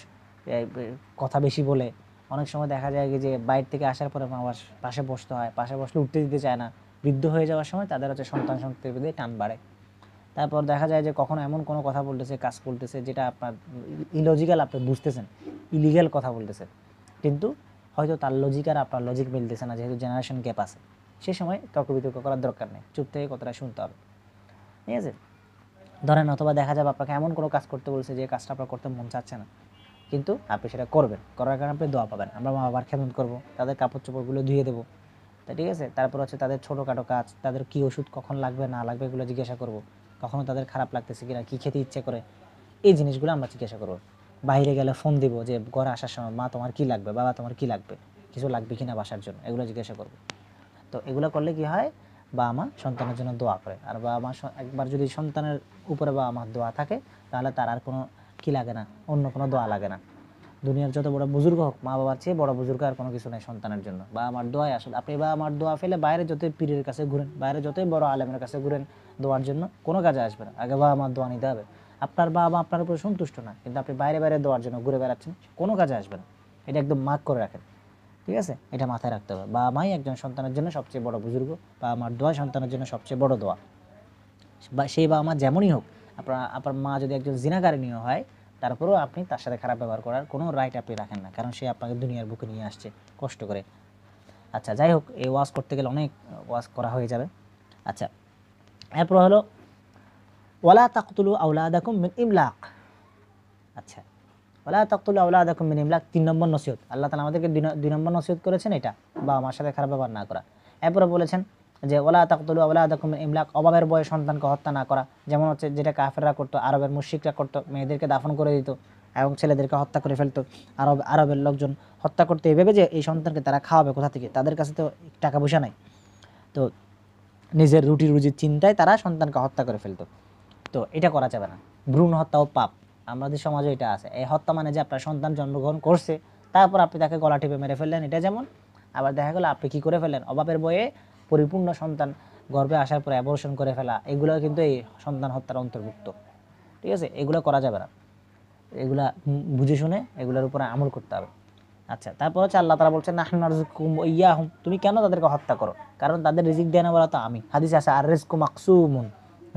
কথা বেশি বলে। অনেক সময় দেখা যায় যে বাইরে থেকে আসার পরে মা বাবার পাশে বসতে হয়, পাশে বসলে উঠতে দিতে চায় না। বৃদ্ধ হয়ে যাওয়ার সময় তাদের হচ্ছে সন্তান সন্ততির প্রতি টান বাড়ে। তারপর দেখা যায় যে কখনো এমন কোনো কথা বলতেছে, কাজ করতেছে যেটা আপনার ইলজিক্যাল, আপনি বুঝতেছেন ইলিগ্যাল কথা বলতেছে, কিন্তু হয়তো তার লজিক আর আপনার লজিক মিলতেছে না, যেহেতু জেনারেশন গ্যাপ আছে। সে সময় তর্ক বিতর্ক করার দরকার নেই, চুপ থেকে কথাটা শুনতে হবে। ঠিক আছে? ধরেন অথবা দেখা যাবে আপনাকে এমন কোনো কাজ করতে বলছে যে কাজটা আপনার করতে মন চাচ্ছে না, কিন্তু আপনি সেটা করবেন, করার কারণে আপনি দোয়া পাবেন। আমরা মা বাবার খেদমত করবো, তাদের কাপড় চোপড়গুলো ধুয়ে দেবো, তা ঠিক আছে? তারপর হচ্ছে তাদের ছোটোখাটো কাজ, তাদের কী ওষুধ কখন লাগবে না লাগবে এগুলো জিজ্ঞাসা করবো, কখনো তাদের খারাপ লাগতেছে কিনা, কী খেতে ইচ্ছে করে, এই জিনিসগুলো আমরা জিজ্ঞাসা করবো। বাইরে গেলে ফোন দিব যে ঘরে আসার সময় মা তোমার কী লাগবে, বাবা তোমার কী লাগবে, কিছু লাগবে কিনা বাসার জন্য, এগুলো জিজ্ঞাসা করবো। তো এগুলো করলে কি হয়, বাবা মা সন্তানের জন্য দোয়া করে। আর বাবা মা একবার যদি সন্তানের উপরে বাবা মার দোয়া থাকে, তাহলে তার আর কোনো কী লাগে না, অন্য কোনো দোয়া লাগে না। দুনিয়ার যত বড় বুজুর্গ হোক, মা বাবার চেয়ে বড় বুজুর্গ আর কোনো কিছু নেই সন্তানের জন্য। বাবা মার দোয়াই আসলে। আপনি বাবা মার দোয়া ফেলে বাইরে যতই পীরের কাছে ঘুরেন, বাইরে যতই বড় আলেমের কাছে ঘুরেন দোয়ার জন্য, কোনো কাজে আসবে না। আগে বাবা মার দোয়া নিতে হবে। আপনার বাবা মা আপনার উপরে সন্তুষ্ট না, কিন্তু আপনি বাইরে বাইরে দোয়ার জন্য ঘুরে বেড়াচ্ছেন, কোনো কাজে আসবে না। এটা একদম মার্ক করে রাখেন। ঠিক আছে, এটা মাথায় রাখতে হবে। বাবা মাই একজন সন্তানের জন্য সবচেয়ে বড় বুজুর্গ, বাবা মার দোয়া সন্তানের জন্য সবচেয়ে বড় দোয়া। বা সেই বাবা মা যেমনই হোক, আপনার মা যদি একজন জিনাকারিনীও হয়, তারপরেও আপনি তার সাথে খারাপ ব্যবহার করার কোনো রাইট আপনি রাখেন না, কারণ সে আপনাকে দুনিয়ার বুকে নিয়ে আসছে কষ্ট করে। আচ্ছা, যাই হোক, এই ওয়াজ করতে গেলে অনেক ওয়াজ করা হয়ে যাবে। আচ্ছা, এরপর হলো ওয়ালা তাকতুলু আওলাদাকুম মিন ইমলাক। আচ্ছা, ওয়ালা তাকতুলু আওলাদাকুম মিন ইমলাক 3 নম্বর নসিহত। আল্লাহ তাআলা আমাদেরকে 2 নম্বর নসিহত করেছেন, এটা বাবা মার সাথে খারাপ ব্যবহার না করা। এরপরে বলেছেন যে ওয়ালা তাকতুলু আওলাদাকুম মিন ইমলাক, অভাবের বয়ে সন্তানকে হত্যা না করা। যেমন হচ্ছে যেটা কাফেররা করতো, আরবের মুশরিকরা করতো, মেয়েদেরকে দাফন করে দিত এবং ছেলেদেরকে হত্যা করে ফেলতো। আরবের লোকজন হত্যা করতে ভেবে যে এই সন্তানকে তারা খাওয়াবে কোথা থেকে, তাদের কাছে তো টাকা পয়সা নাই, তো নিজের রুটি রুজির চিন্তায় তারা সন্তানকে হত্যা করে ফেলতো। তো এটা করা যাবে না, ভ্রূণ হত্যাও পাপ, আমাদের সমাজে এটা আছে। এই হত্যা মানে যে আপনার সন্তান জন্মগ্রহণ করছে, তারপর আপনি তাকে গলা টিপে মেরে ফেললেন, এটা যেমন। আবার দেখা গেলো আপনি কী করে ফেললেন, অভাবের বয়ে পরিপূর্ণ সন্তান গর্ভে আসার পরে অ্যাবর্শন করে ফেলা, এগুলো কিন্তু এই সন্তান হত্যার অন্তর্ভুক্ত। ঠিক আছে, এগুলো করা যাবে না, এগুলা বুঝে শুনে এগুলোর উপরে আমল করতে হবে। আচ্ছা, তারপর হচ্ছে আল্লাহ তাআলা বলছেন নাহনু নারযুকুহুম ওয়া ইয়্যাহুম, তুমি কেন তাদেরকে হত্যা করো, কারণ তাদের রিজিক দেওয়া বলা তো আমি। হাদিসে আছে আর রিজকু মাকসুমুন,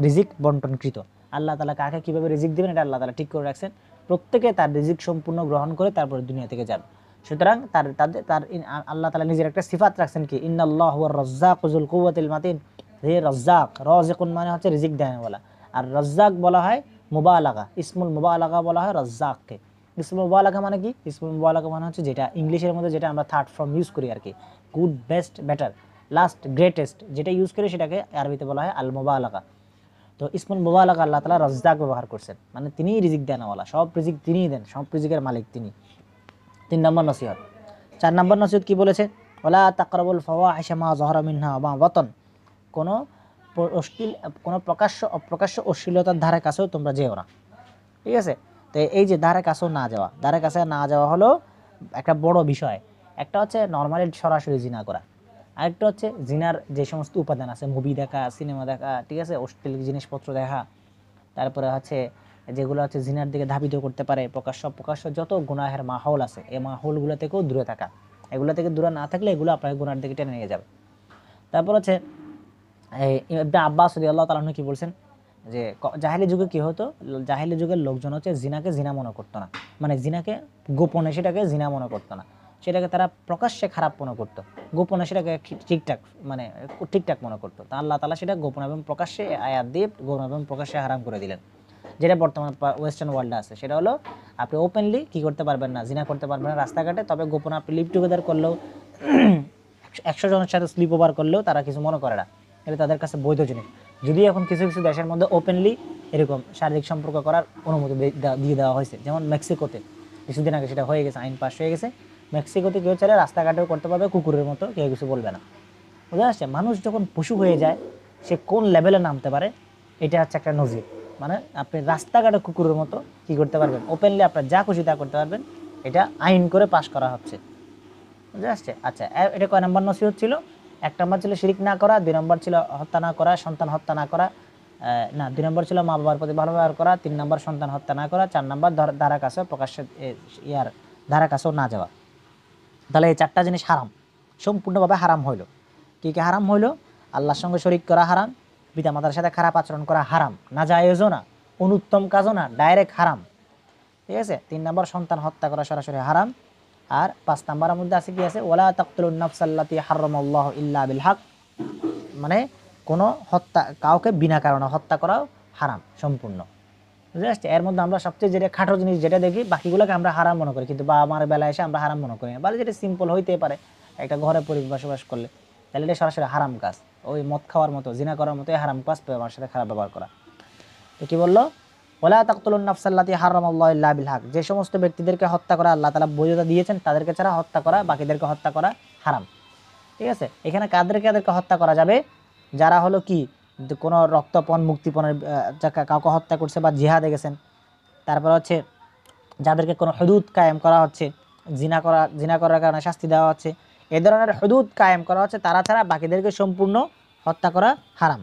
রিজিক বন্টনকৃত। আল্লাহ তাআলা কাকে কীভাবে রিজিক দেবেন এটা আল্লাহ তাআলা ঠিক করে রাখছেন। প্রত্যেকে তার রিজিক সম্পূর্ণ গ্রহণ করে তারপরে দুনিয়া থেকে যাবে। সুতরাং আল্লাহ তাআলা নিজের একটা সিফাত রাখছেন কি, ইন্নাল্লাহু হুয়ার রাজ্জাকু যুল কুওয়াতিল মাতিন। হে রাজ্জাক, রাযিকুন মানে হচ্ছে রিজিক দেওয়ালা, আর রাজ্জাক বলা হয় মুবালাগা, ইসমুল মুবালাগা বলা হয় রাজ্জাককে। ইসমুল মুবালাগা মানে কি, ইসমুল মুবালাগা মানে হচ্ছে যেটা ইংলিশের মধ্যে যেটা আমরা থার্ড ফর্ম ইউজ করি আর কি, good, best, better, last, greatest, যেটা ইউজ করি সেটাকে আরবিতে বলা হয় আল মুবালাগা। তো ইসমুল মুবালাগা আল্লাহ তাআলা রাজ্জাক ব্যবহার করছেন, মানে তিনিই রিজিক দেনওয়ালা, সব রিজিক তিনিই দেন, সব রিজিকের মালিক তিনি। 3 নম্বর নসিহত। 4 নম্বর নসিহত কি বলেছে, ওয়ালা তাকরাবুল ফাওয়াহিশা মা যাহারা মিনহা ওয়া বাতান, কোনো অপ্রকাশ্য অশ্লীলতার ধারে কাছেও তোমরা যেও না। ঠিক আছে, তো এই যে ধারে কাছেও না যাওয়া, ধারে কাছে না যাওয়া হলো একটা বড় বিষয়। একটা হচ্ছে নর্মালি সরাসরি জিনা করা, আরেকটা হচ্ছে জিনার যে সমস্ত উপাদান আছে, মুভি দেখা, সিনেমা দেখা, ঠিক আছে, অশ্লীল জিনিসপত্র দেখা, তারপরে হচ্ছে যেগুলো হচ্ছে জিনার দিকে ধাবিত করতে পারে, প্রকাশ্য যত গুনাহের মাহৌল আছে, এই মাহৌলগুলো থেকেও দূরে থাকা। এগুলো থেকে দূরে না থাকলে এগুলো আপনাকে গুনার দিকে টেনে নিয়ে যাবে। তারপর হচ্ছে ইবনে আব্বাস রাদিয়াল্লাহু তাআলা আনহু কি বলছেন যে জাহেলি যুগে কি হতো, জাহেলি যুগের লোকজন হচ্ছে জিনাকে জিনা মনে করতো না, মানে জিনাকে গোপনে সেটাকে জিনা মনে করতো না, সেটাকে তারা প্রকাশ্যে খারাপ মনে করতো, গোপনে সেটাকে ঠিকঠাক মনে করতো। তা আল্লাহ তাআলা সেটা গোপন এবং প্রকাশ্যে আয়াত দিয়ে গোপন এবং প্রকাশ্যে হারাম করে দিলেন। যেটা বর্তমান ওয়েস্টার্ন ওয়ার্ল্ডে আছে, সেটা হলো আপনি ওপেনলি কি করতে পারবেন না, জিনা করতে পারবেন না রাস্তাঘাটে, তবে গোপনে আপনি লিভ টুগেদার করলেও 100 জনের সাথে স্লিপ ওভার করলেও তারা কিছু মনে করে না, এটা তাদের কাছে বৈধ জিনিস। যদিও এখন কিছু কিছু দেশের মধ্যে ওপেনলি এরকম শারীরিক সম্পর্ক করার অনুমতি দিয়ে দেওয়া হয়েছে, যেমন মেক্সিকোতে কিছুদিন আগে সেটা হয়ে গেছে, আইন পাস হয়ে গেছে। মেক্সিকোতে কেউ চাইলে রাস্তাঘাটেও করতে পারবে, কুকুরের মতো, কেউ কিছু বলবে না। বুঝতে পারছে, মানুষ যখন পশু হয়ে যায় সে কোন লেভেলে নামতে পারে, এটা হচ্ছে একটা নজির। মানে আপনি রাস্তাঘাটে কুকুরের মতো কি করতে পারবেন, ওপেনলি আপনার যা খুশি তা করতে পারবেন, এটা আইন করে পাস করা হচ্ছে। বুঝতে আসছে। আচ্ছা, এটা কয় নম্বর নসিহত ছিল? 1 নম্বর ছিল শিরিক না করা, 2 নম্বর ছিল হত্যা না করা, সন্তান হত্যা না করা, 2 নম্বর ছিল মা বাবার প্রতি ভালো ব্যবহার করা, 3 নম্বর সন্তান হত্যা না করা, 4 নম্বর ধারা কাছে প্রকাশ্যে ধারা কাছেও না যাওয়া। তাহলে এই 4টা জিনিস হারাম, সম্পূর্ণভাবে হারাম হইল। কি কি হারাম হইল? আল্লাহর সঙ্গে শরিক করা হারাম, পিতা মাতার সাথে খারাপ আচরণ করা হারাম, না জায়েজও না, অনুত্তম কাজও না, ডাইরেক্ট হারাম। ঠিক আছে, 3 নম্বর সন্তান হত্যা করা সরাসরি হারাম। আর 5 নম্বরের মধ্যে আছে কি আছে, ওয়ালা তাকতুলুন নাফসাল্লাতী হারামাল্লাহু ইল্লা বিল হক, মানে কোনো হত্যা, কাউকে বিনা কারণে হত্যা করাও হারাম সম্পূর্ণ। বুঝতে পারছি? এর মধ্যে আমরা সবচেয়ে যেটা খাটো জিনিস যেটা দেখি, বাকিগুলোকে আমরা হারাম মনে করি, কিন্তু বাবা মার বেলায় এসে আমরা হারাম মনে করি না। বলে যেটা সিম্পল হইতে পারে, একটা ঘরে বসবাস করলে, তাহলে এটা সরাসরি হারাম কাজ, ওই মদ খাওয়ার মতো, জিনা করার মতো হারাম কাজ, আমার সাথে খারাপ ব্যবহার করা। তো কি বললো, ওয়ালা তাকতুলুন নাফসাল্লাতী হারামাল্লাহু ইল্লা বিল হক, যে সমস্ত ব্যক্তিদেরকে হত্যা করা আল্লাহ তাআলা বৈধতা দিয়েছেন তাদেরকে ছাড়া হত্যা করা, বাকিদেরকে হত্যা করা হারাম। ঠিক আছে, এখানে কাদেরকে হত্যা করা যাবে? যারা হলো কি কোনো রক্তপণ মুক্তিপণের কাউকে হত্যা করছে বা জিহাদে গেছেন, তারপর হচ্ছে যাদেরকে কোনো হুদুদ কায়েম করা হচ্ছে, জিনা করার কারণে শাস্তি দেওয়া হচ্ছে, এ ধরনের হুদুদ কায়েম করা হচ্ছে, তারা ছাড়া বাকিদেরকে সম্পূর্ণ হত্যা করা হারাম।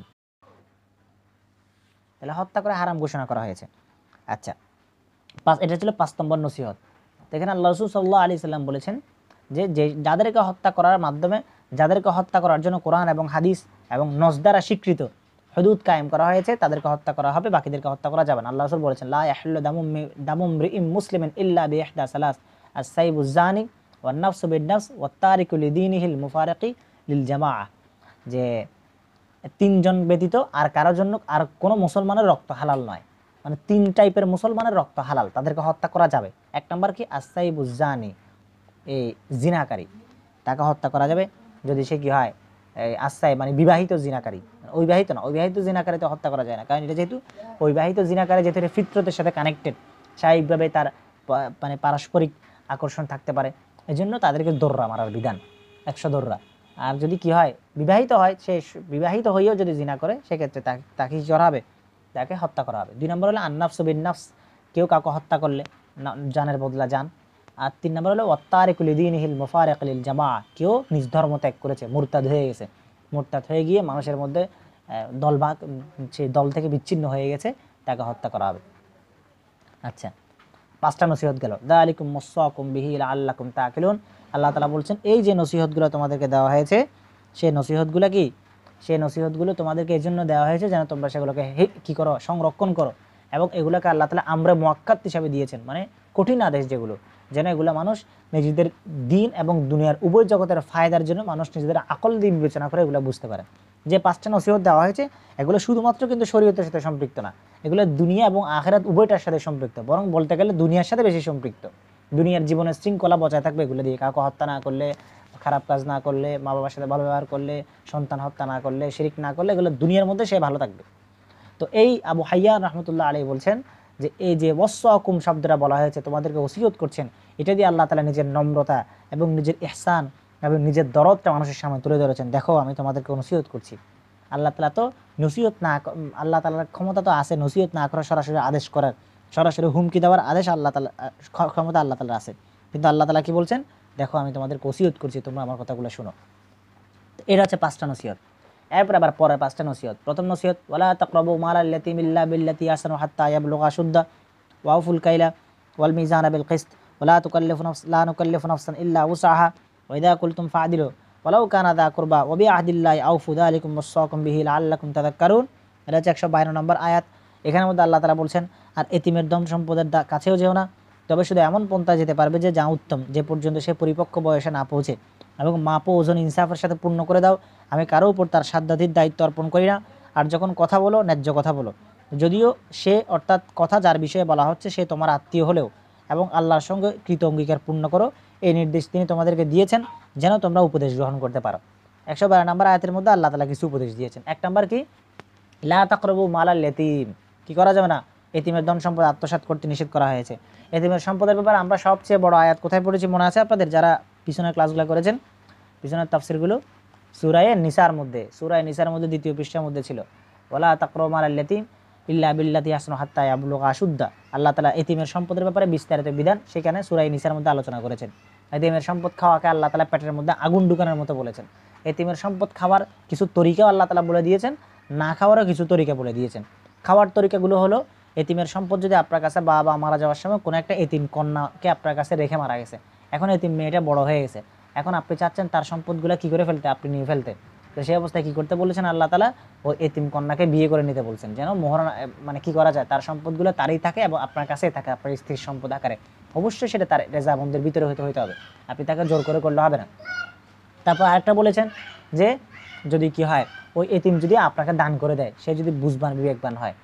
তাহলে হত্যা করে হারাম ঘোষণা করা হয়েছে। আচ্ছা, এটা ছিল 5 নম্বর নসিহত। এখানে আল্লাহ রাসূল সাল্লাল্লাহু আলাইহি সাল্লাম বলেছেন যে যাদেরকে হত্যা করার মাধ্যমে, যাদেরকে হত্যা করার জন্য কোরআন এবং হাদিস এবং নস দ্বারা স্বীকৃত হুদুদ কায়েম করা হয়েছে তাদেরকে হত্যা করা হবে, বাকিদেরকে হত্যা করা যাবে না। আল্লাহ রাসূল বলেছেন, লা ইয়াহিল্লু দামু ইমরিইম মুসলিমিন ইল্লা বিইহদা সালাস, আস-সাইবুজ জানি ওয়ান নাফসু বিন-নাফস ওয়াত তারিকু লিদীনিহিল মুফারিকি লিল জামাআহ, যে তিনজন ব্যতীত আর কারোর জন্য আর কোনো মুসলমানের রক্ত হালাল নয়। মানে তিন টাইপের মুসলমানের রক্ত হালাল, তাদেরকে হত্যা করা যাবে। এক নম্বর কি, আস-সাইবুজ জানি, এই জিনাকারী, তাকে হত্যা করা যাবে যদি সে কি হয়, এই আশ্রয় মানে বিবাহিত জিনাকারী, অবিবাহিত না, অবিবাহিত জিনাকারীতে হত্যা করা যায় না, কারণ এটা যেহেতু অবিবাহিত জিনাকারী, যেহেতু এটা ফিতরতের সাথে কানেক্টেড, স্বাভাবিকভাবে তার মানে পারস্পরিক আকর্ষণ থাকতে পারে, এই জন্য তাদেরকে দৌড়া মারার বিধান, 100 দৌড়া। আর যদি কি হয়, বিবাহিত হয়, সে বিবাহিত হয়েও যদি জিনা করে, সেক্ষেত্রে তাকে কি করা হবে, তাকে হত্যা করা হবে। 2 নম্বর হলো আন-নাফসু বিন-নাফস, কেউ কাউকে হত্যা করলে জানের বদলা জান। আর 3 নম্বর হলো ওয়াত-তারিকু লিদীনিহিল মুফারিকি লিল জামাআহ, কেউ নিজ ধর্ম ত্যাগ করেছে, মুরতাদ হয়ে গেছে, মুরতাদ হয়ে গিয়ে মানুষের মধ্যে দলভাগ, সেই দল থেকে বিচ্ছিন্ন হয়ে গেছে, তাকে হত্যা করা হবে। আচ্ছা, 5টা নসিহত গেল। যালিকুম ওয়াসাকুম বিহি লাআল্লাকুম তাআকিলুন। আল্লাহ তাআলা বলছেন, এই যে নসিহতগুলো তোমাদেরকে দেওয়া হয়েছে, সেই নসিহতগুলো কি, সেই নসিহতগুলো তোমাদেরকে এই জন্য দেওয়া হয়েছে যেন তোমরা সেগুলোকে কি করো, সংরক্ষণ করো, এবং এগুলোকে আল্লাহ তাআলা আমরে মুআক্কাদ হিসাবে দিয়েছেন, মানে কঠিন আদেশ যেগুলো, যেন এগুলো মানুষ নিজেদের দিন এবং দুনিয়ার উভয় জগতের ফায়দার জন্য মানুষ নিজেদের আকল দিয়ে বিবেচনা করে এগুলো বুঝতে পারে। যে 5টা নসিহত দেওয়া হয়েছে, এগুলো শুধুমাত্র কিন্তু শরীয়তের সাথে সম্পৃক্ত না, এগুলো দুনিয়া এবং আখিরাত উভয়টার সাথে সম্পৃক্ত, বরং বলতে গেলে দুনিয়ার সাথে বেশি সম্পৃক্ত। দুনিয়ার জীবনের শৃঙ্খলা বজায় থাকবে এগুলো দিয়ে, কাউকে হত্যা না করলে, খারাপ কাজ না করলে, মা বাবার সাথে ভালো ব্যবহার করলে, সন্তান হত্যা না করলে, শিরিক না করলে, এগুলো দুনিয়ার মধ্যে সে ভালো থাকবে। তো এই আবু হাইয়ান রাহমাতুল্লাহ আলাইহি বলছেন যে এই যে ওয়াসাকুম শব্দটা বলা হয়েছে, তোমাদেরকে ওসিয়ত করছেন, এটা দিয়ে আল্লাহ তাআলা নিজের নম্রতা এবং নিজের ইহসান এবং নিজের দরদটা মানুষের সামনে তুলে ধরেছেন। দেখো, আমি তোমাদেরকে নসিহত করছি। আল্লাহ তাআলা তো নসিহত না, আল্লাহ তাআলার ক্ষমতা তো আছে নসিহত না করার, সরাসরি আদেশ করার, সরাসরি হুমকি দেওয়ার আদেশ আল্লাহ তাআলা, ক্ষমতা আল্লাহ তাআলার আছে। কিন্তু আল্লাহ তাআলা কি বলছেন, দেখো আমি তোমাদেরকে ওসিয়ত করছি, তোমরা আমার কথাগুলো শোনো। এটা হচ্ছে 5টা নসিহত। এরপর আবার পরে 5টা নসিহত। প্রথম নসিহত, ওয়ালা তাকরাবু মালাল ইয়াতীমি ইল্লা বিল্লাতী আহসানু হাত্তা ইয়াবলুগা আশুদ্দা ওয়া আউফুল কাইলা ওয়াল মিজানা বিল কিসত ওয়ালা নুকাল্লিফু নাফসান ইল্লা উসআহা ওয়া ইযা কুলতুম ফা'দিলু ওয়ালাউ কানা যা কুরবা ওয়া বিআহদিল্লাহি আউফু যালিকুম ওয়াসাকুম বিহি লাআল্লাকুম তাযাক্কারুন। এটা হচ্ছে 152 নম্বর আয়াত। এখানের মধ্যে আল্লাহ তাআলা বলছেন, আর এতিমের ধন সম্পদের কাছেও যেও না, তবে শুধু এমন পন্থা যেতে পারবে যে যা উত্তম, যে পর্যন্ত সে পরিপক্ক বয়সে না পৌঁছে, এবং মাপো ওজন ইনসাফের সাথে পূর্ণ করে দাও। আমি কারো উপর তার সাধ্যাধীন দায়িত্ব অর্পণ করি না। আর যখন কথা বলো, ন্যায্য কথা বলো, যদিও সে, অর্থাৎ কথা যার বিষয়ে বলা হচ্ছে, সে তোমার আত্মীয় হলেও, এবং আল্লাহর সঙ্গে কৃত অঙ্গীকার পূর্ণ করো। এই নির্দেশ তিনি তোমাদেরকে দিয়েছেন যেন তোমরা উপদেশ গ্রহণ করতে পারো। 112 নম্বর আয়াতের মধ্যে আল্লাহ তাআলা কিছু উপদেশ দিয়েছেন। 1 নম্বর কি, লা তাকরাবু মালাল ইয়াতীম, কি করা যাবে না, এতিমের ধন সম্পদ আত্মসাৎ করতে নিষেধ করা হয়েছে। এতিমের সম্পদের ব্যাপারে আমরা সবচেয়ে বড় আয়াত কোথায় পড়েছি মনে আছে আপনাদের, যারা পিছনের ক্লাসগুলো করেছেন, পিছনের তাফসিরগুলো, সূরা নিসার মধ্যে, সূরা নিসার মধ্যে 2য় পৃষ্ঠার মধ্যে ছিল, ওয়ালা তাকরাবু মালাল ইয়াতীম ইল্লা বিল্লাতী আহসানু হাত্তা ইয়াবলুগা আশুদ্দা। আল্লাহ তাআলা এতিমের সম্পদের ব্যাপারে বিস্তারিত বিধান সেখানে সূরা নিসার মধ্যে আলোচনা করেছেন। এতিমের সম্পদ খাওয়াকে আল্লাহ তাআলা পেটের মধ্যে আগুন ঢুকানোর মতো বলেছেন। এতিমের সম্পদ খাওয়ার কিছু তরিকাও আল্লাহ তাআলা বলে দিয়েছেন, না খাওয়ারও কিছু তরিকা বলে দিয়েছেন। খাওয়ার তরিকাগুলো হলো, এতিমের সম্পদ যদি আপনার কাছে, বাবা মারা যাওয়ার সময় কোনো একটা এতিম কন্যাকে আপনার কাছে রেখে মারা গেছে, এখন এতিম মেয়েটা বড় হয়ে গেছে, এখন আপনি চাচ্ছেন তার সম্পদগুলো কী করে ফেলতে, আপনি নিয়ে ফেলতে, তো সেই অবস্থায় কী করতে বলেছেন আল্লাহ তাআলা, ওই এতিম কন্যাকে বিয়ে করে নিতে বলছেন, যেন মোহরানা, মানে কী করা যায়, তার সম্পদগুলো তারই থাকে এবং আপনার কাছেই থাকে, আপনার স্ত্রীর সম্পদ আকারে। অবশ্যই সেটা তার রেজাবন্দের ভিতরে হতে হবে, আপনি তাকে জোর করে করলে হবে না। তারপর আরেকটা বলেছেন যে যদি কি হয়, ওই এতিম যদি আপনাকে দান করে দেয়, সে যদি বুঝবান বিবেকবান হয়,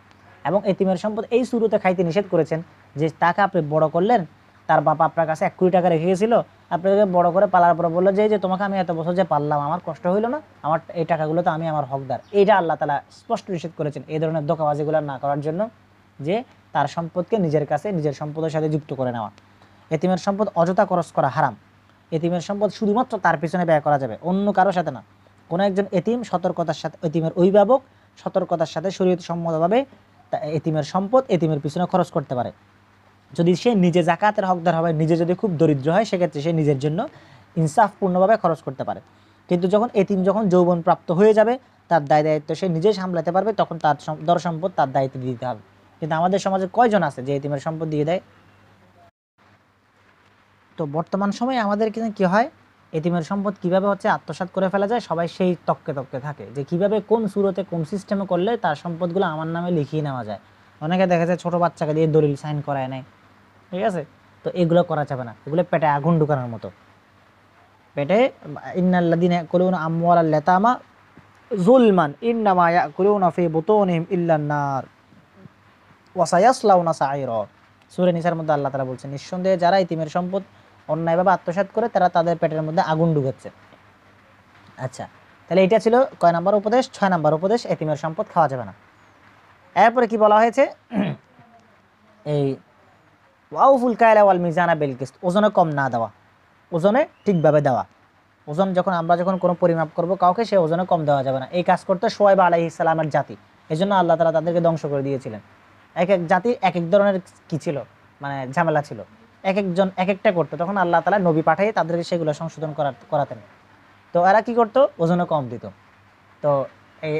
এবং এতিমের সম্পদ এই শুরুতে খাইতে নিষেধ করেছেন, যে তাকে আপনি বড় করলেন, তার বাবা আপনার কাছে 1 কোটি টাকা রেখে গেছিল, আপনাকে বড় করে পালার পর বললো যে তোমাকে আমি এত বছর যে পাললাম, আমার কষ্ট হইলো না, আমার এই টাকাগুলো তো আমি আমার হকদার। এইটা আল্লাহ তাআলা স্পষ্ট নিষেধ করেছেন এই ধরনের ধোঁকাবাজিগুলো না করার জন্য, যে তার সম্পদকে নিজের কাছে, নিজের সম্পদের সাথে যুক্ত করে নেওয়া। এতিমের সম্পদ অযথা খরচ করা হারাম। এতিমের সম্পদ শুধুমাত্র তার পিছনে ব্যয় করা যাবে, অন্য কারোর সাথে না। কোনো একজন এতিম সতর্কতার সাথে, এতিমের অভিভাবক সতর্কতার সাথে শরীয়তসম্মতভাবে এতিমের সম্পদ এতিমের পিছনে খরচ করতে পারে। যদি সে নিজে যাকাতের হকদার হবে, নিজে যদি খুব দরিদ্র হয়, সেক্ষেত্রে সে নিজের জন্য ইনসাফপূর্ণভাবে খরচ করতে পারে। কিন্তু যখন এতিম যখন যৌবন প্রাপ্ত হয়ে যাবে, তার দায়িত্ব সে নিজে সামলাতে পারবে, তখন তার দর সম্পদ তার দায়িত্বে দিতে হবে। কিন্তু আমাদের সমাজে কয়জন আছে যে এতিমের সম্পদ দিয়ে দেয়? তো বর্তমান সময়ে আমাদের কিন্তু কী হয়, এতিমের সম্পদ কীভাবে হচ্ছে আত্মসাৎ করে ফেলা যায়, সবাই সেই তককে তককে থাকে যে কীভাবে কোন সুরতে কোন সিস্টেমে করলে তার সম্পদগুলো আমার নামে লিখিয়ে নেওয়া যায়। অনেকে দেখা যায় ছোটো বাচ্চাকে দিয়ে দলিল সাইন করায় নেয়, ঠিক আছে। তো এগুলো করা যাবে না, এগুলো পেটে আগুন ঢুকানোর মতো। পেটে ইন্নাল্লাযীনা ইয়াকুলুনা আমওয়ালাল ইয়াতামা যুলমান ইন্নামা ইয়াকুলুনা ফি বুতুনিহিম ইল্লান নার ওয়া সায়াসলাউনা সাঈরা। সূরা নিসার মধ্যে আল্লাহ তাআলা বলছেন, নিঃসন্দেহে যারা ইতিমের সম্পদ অন্যায়ভাবে আত্মসাৎ করে তারা তাদের পেটের মধ্যে আগুন ঢুকাচ্ছে। আচ্ছা, তাহলে এটা ছিল কয় নাম্বার উপদেশ? 6 নাম্বার উপদেশ, এতিমের সম্পদ খাওয়া যাবে না। এরপরে কি বলা হয়েছে? এই ওয়াউফুল কায়লা ওয়াল মিজানা বিল কিসত, ওজনে কম না দেওয়া, ওজনে ঠিকভাবে দেওয়া। ওজন যখন আমরা কোনো পরিমাপ করব কাউকে, সে ওজনে কম দেওয়া যাবে না। এই কাজ করতে শুআয়ব আলাইহিস সালামের জাতি, এই জন্য আল্লাহ তাআলা তাদেরকে ধ্বংস করে দিয়েছিলেন। এক এক জাতি এক এক ধরনের কি ছিল, মানে ঝামেলা ছিল, এক একজন এক একটা করতো। তখন আল্লাহ তাআলা নবী পাঠিয়ে তাদেরকে সেগুলো সংশোধন করাতেন। তো এরা কি করতো? ওজনে কম দিত। তো এই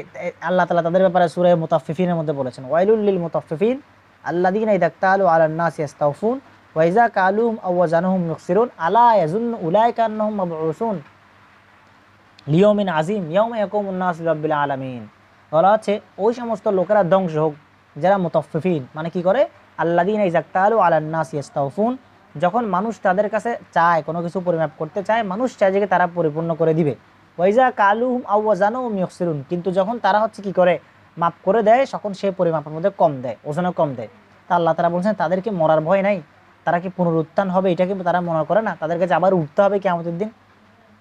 আল্লাহ তাআলা তাদের ব্যাপারে সূরা মুতাফফিফিনের মধ্যে বলেছেন, ওয়াইলুল লিল মুতাফফিফিন আল্লাযীনা ইযা ইকতালু আলান নাসি ইস্তাওফুন ওয়া ইযা কালুহুম আও ওয়াজানুহুম ইউখসিরুন আলা ইয়াযুন্নু উলাইকা আন্নাহুম মাবউসুন লিয়াউমিন আযীম ইয়াউমা ইয়াকুমুন নাসু লিরাব্বিল আলামিন। বলা হচ্ছে ওই সমস্ত লোকেরা ধ্বংস হোক যারা মুতাফফিফিন, মানে কি করে, আল্লাযীনা ইযা ইকতালু আলান নাসি ইস্তাওফুন, যখন মানুষ তাদের কাছে চায়, কোনো কিছু পরিমাপ করতে চায়, মানুষ চায় যে তারা পরিপূর্ণ করে দিবে। ওয়া ইযা কালুহুম আও ওয়াজানুহুম ইউখসিরুন, কিন্তু যখন তারা হচ্ছে কি করে, মাপ করে দেয়, তখন সেই পরিমাপের মধ্যে কম দেয়, ওজনে কম দেয়। তা আল্লাহ তাআলা বলছেন তাদেরকে মরার ভয় নাই? তারা কি পুনরুত্থান হবে এটা কি তারা মনে করে না? তাদের কাছে আবার উঠতে হবে কিয়ামতের দিন।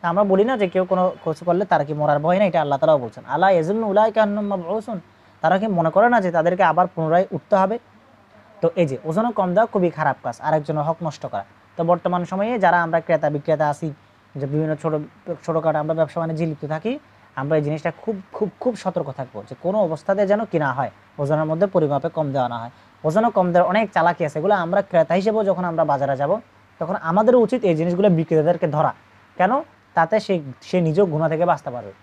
আমরা বলি না যে কেউ কোনো কিছু করলে তারা কি মরার ভয় না? এটা আল্লাহ তাআলাও বলছেন, আলা ইয়াযুন্নু উলাইকা আন্নাহুম মাবউসুন, তারা কি মনে করে না যে তাদেরকে আবার পুনরায় উঠতে হবে? তো এই যে ওজনে কম দেওয়া খুবই খারাপ কাজ, আরেকজনের হক নষ্ট করা। তো বর্তমান সময়ে যারা আমরা ক্রেতা বিক্রেতা আছি, যে বিভিন্ন ছোটোখাটো আমরা ব্যবসা বাণিজ্যে লিপ্ত থাকি, আমরা এই জিনিসটা খুব খুব খুব সতর্ক থাকবো যে কোনো অবস্থাতে যেন কিনা হয় ওজনের মধ্যে পরিমাপে কম দেওয়া না হয়। ওজনে কম দেওয়ার অনেক চালাকি আছে, এগুলো আমরা ক্রেতা হিসেবেও যখন আমরা বাজারে যাব, তখন আমাদেরও উচিত এই জিনিসগুলো বিক্রেতাদেরকে ধরা। কেন? তাতে সে নিজেও গুনাহ থেকে বাঁচতে পারবে।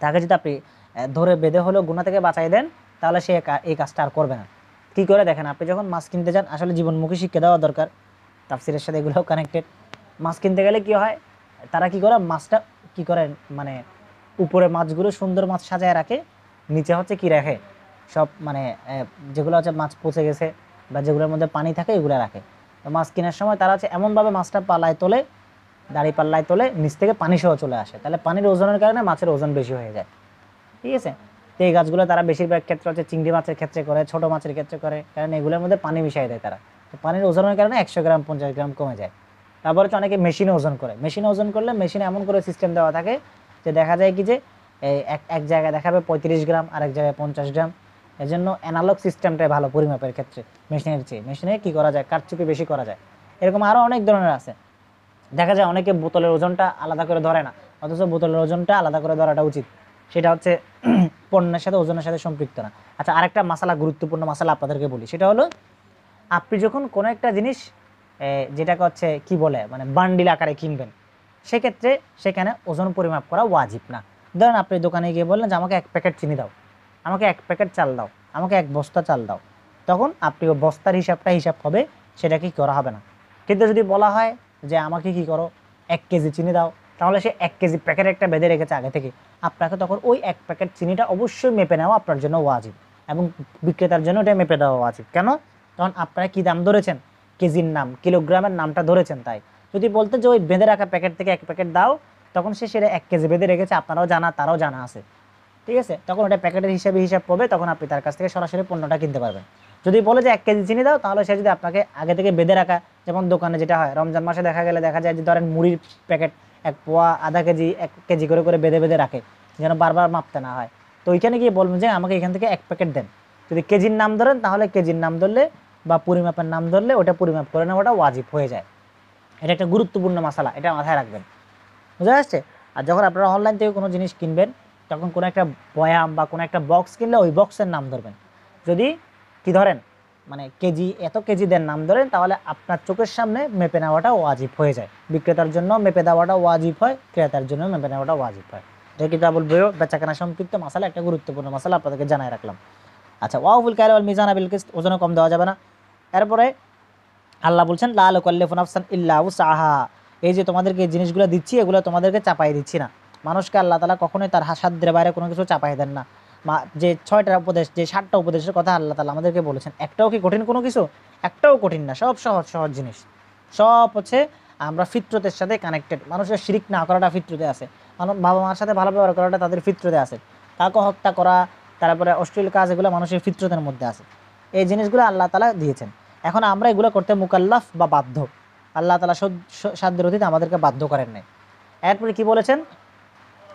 তাকে যদি আপনি ধরে বেঁধে হলেও গুনাহ থেকে বাঁচাই দেন, তাহলে সে এই কাজটা আর করবে না। কী করে দেখেন, আপনি যখন মাছ কিনতে যান, আসলে জীবনমুখী শিক্ষা দেওয়া দরকার, তাফসিরের সাথে এগুলোও কানেক্টেড। মাছ কিনতে গেলে কি হয়, তারা কি করে, মাছটা কি করে, মানে উপরে মাছগুলো সুন্দর মাছ সাজায় রাখে, নিচে হচ্ছে কি রাখে, সব মানে যেগুলো হচ্ছে মাছ পচে গেছে বা যেগুলোর মধ্যে পানি থাকে এগুলো রাখে। তো মাছ কেনার সময় তারা হচ্ছে এমনভাবে মাছটা পাল্লায় তোলে, দাড়ি পাল্লায় তোলে, নিচ থেকে পানি সহ চলে আসে, তাহলে পানির ওজনের কারণে মাছের ওজন বেশি হয়ে যায়, ঠিক আছে। তো এই গাছগুলো তারা বেশিরভাগ ক্ষেত্রে হচ্ছে চিংড়ি মাছের ক্ষেত্রে করে, ছোটো মাছের ক্ষেত্রে করে, কারণ এগুলোর মধ্যে পানি মিশিয়ে দেয় তারা। তো পানির ওজনের কারণে 100 গ্রাম 50 গ্রাম কমে যায়। তারপর হচ্ছে অনেকে মেশিনে ওজন করে, মেশিনে ওজন করলে মেশিনে এমন করে সিস্টেম দেওয়া থাকে যে দেখা যায় কি যে এক জায়গায় দেখাবে 35 গ্রাম, আরেক জায়গায় 50 গ্রাম। এই জন্য অ্যানালগ সিস্টেমটাই ভালো পরিমাপের ক্ষেত্রে মেশিনের চেয়ে। মেশিনে কী করা যায়, কারচুপি বেশি করা যায়। এরকম আরও অনেক ধরনের আছে। দেখা যায় অনেকে বোতলের ওজনটা আলাদা করে ধরে না, অথচ বোতলের ওজনটা আলাদা করে ধরাটা উচিত। সেটা হচ্ছে পণ্যের সাথে ওজনের সাথে সম্পৃক্ত না। আচ্ছা, আরেকটা মশালা, গুরুত্বপূর্ণ মশালা আপনাদেরকে বলি, সেটা হলো আপনি যখন কোনো একটা জিনিস যেটাকে হচ্ছে কি বলে, মানে বান্ডিল আকারে কিনবেন, সেক্ষেত্রে সেখানে ওজন পরিমাপ করা ওয়াজিব না। ধরেন আপনি দোকানে গিয়ে বললেন যে আমাকে 1 প্যাকেট চিনি দাও, আমাকে 1 প্যাকেট চাল দাও, আমাকে 1 বস্তা চাল দাও, তখন আপনি ও বস্তার হিসাব হবে, সেটা কি করা হবে না। কিন্তু যদি বলা হয় যে আমাকে কি করো 1 কেজি চিনি দাও, তাহলে সে 1 কেজি প্যাকেট একটা বেঁধে রেখেছে আগে থেকে, আপনাকে তখন ওই 1 প্যাকেট চিনিটা অবশ্যই মেপে নেওয়া আপনার জন্য ওয়াজিব, এবং বিক্রেতার জন্য এটা মেপে দেওয়া ওয়াজিব। কেন? তখন আপনারা কি দাম ধরেছেন, কেজির নাম, কিলোগ্রামের নামটা ধরেছেন। তাই যদি বলতে যে ওই বেঁধে রাখা প্যাকেট থেকে 1 প্যাকেট দাও, তখন সেটা 1 কেজি বেঁধে রেখেছে, আপনারাও জানা, তারাও জানা আছে, ঠিক আছে। তখন ওটা প্যাকেটের হিসাব পড়বে, তখন আপনি তার কাছ থেকে সরাসরি পণ্যটা কিনতে পারবেন। যদি বলে যে 1 কেজি চিনি দাও, তাহলে সে যদি আপনাকে আগে থেকে বেঁধে রাখা, যেমন দোকানে যেটা হয় রমজান মাসে দেখা যায় যে ধরেন মুড়ির প্যাকেট 1 পোয়া, আধা কেজি, 1 কেজি করে বেঁধে রাখে, যেন বারবার মাপতে না হয়। তো ওইখানে গিয়ে বলবেন যে আমাকে এখান থেকে 1 প্যাকেট দেন। যদি কেজির নাম ধরেন, তাহলে কেজির নাম ধরলে বা পরিমাপের নাম ধরলে ওটা পরিমাপ করে নেওয়াটা ওয়াজিব হয়ে যায়। এটা একটা গুরুত্বপূর্ণ মশালা, এটা মাথায় রাখবেন, বুঝা যাচ্ছে। আর যখন আপনারা অনলাইন থেকে কোনো জিনিস কিনবেন, তখন কোনো একটা বয়াম বা কোনো একটা বক্স কিনলে ওই বক্সের নাম ধরবেন। যদি কি ধরেন, মানে কেজি, এত কেজি দেন নাম ধরেন, তাহলে আপনার চোখের সামনে মেপে নেওয়াটা ওয়াজিব হয়ে যায়। বিক্রেতার জন্য মেপে দেওয়াটা ওয়াজিব হয়, ক্রেতার জন্য মেপে নেওয়াটা ওয়াজিব হয়। এটা কিতাবুল বুয়ু বেচাকেনা সম্পৃক্ত মশালা, একটা গুরুত্বপূর্ণ মশালা আপনাদেরকে জানাই রাখলাম। আচ্ছা, ওয়াউফুল কায়লা ওয়াল মিজানা বিল কিসত, ওজনে কম দেওয়া যাবে না। এরপরে আল্লাহ বলছেন লা নুকাল্লিফু নাফসান ইল্লা উসআহা, এই যে তোমাদেরকে এই জিনিসগুলো দিচ্ছি এগুলো তোমাদেরকে চাপাই দিচ্ছি না। মানুষকে আল্লাহ তাআলা কখনোই তার সাধ্যের বাইরে কোনো কিছু চাপাই দেন না। যে 6টা উপদেশ, যে 7টা উপদেশের কথা আল্লাহ তাআলা আমাদেরকে বলেছেন, একটাও কি কঠিন কোনো কিছু? একটাও কঠিন না, সব সহজ সহজ জিনিস। সব হচ্ছে আমরা ফিতরতের সাথে কানেক্টেড। মানুষের শিরিক না করাটা ফিতরতে আছে, বাবা মার সাথে ভালো ব্যবহার করাটা তাদের ফিতরতে আছে, কাউকে হত্যা করা, তারপরে অশ্লীল কাজ, এগুলো মানুষের ফিতরতের মধ্যে আছে। এই জিনিসগুলো আল্লাহ তাআলা দিয়েছেন। এখন আমরা এগুলো করতে মুকাল্লাফ বা বাধ্য। আল্লাহ তাআলা সাধ্যের অধীনে আমাদেরকে বাধ্য করেন নাই। এরপরে কি বলেছেন?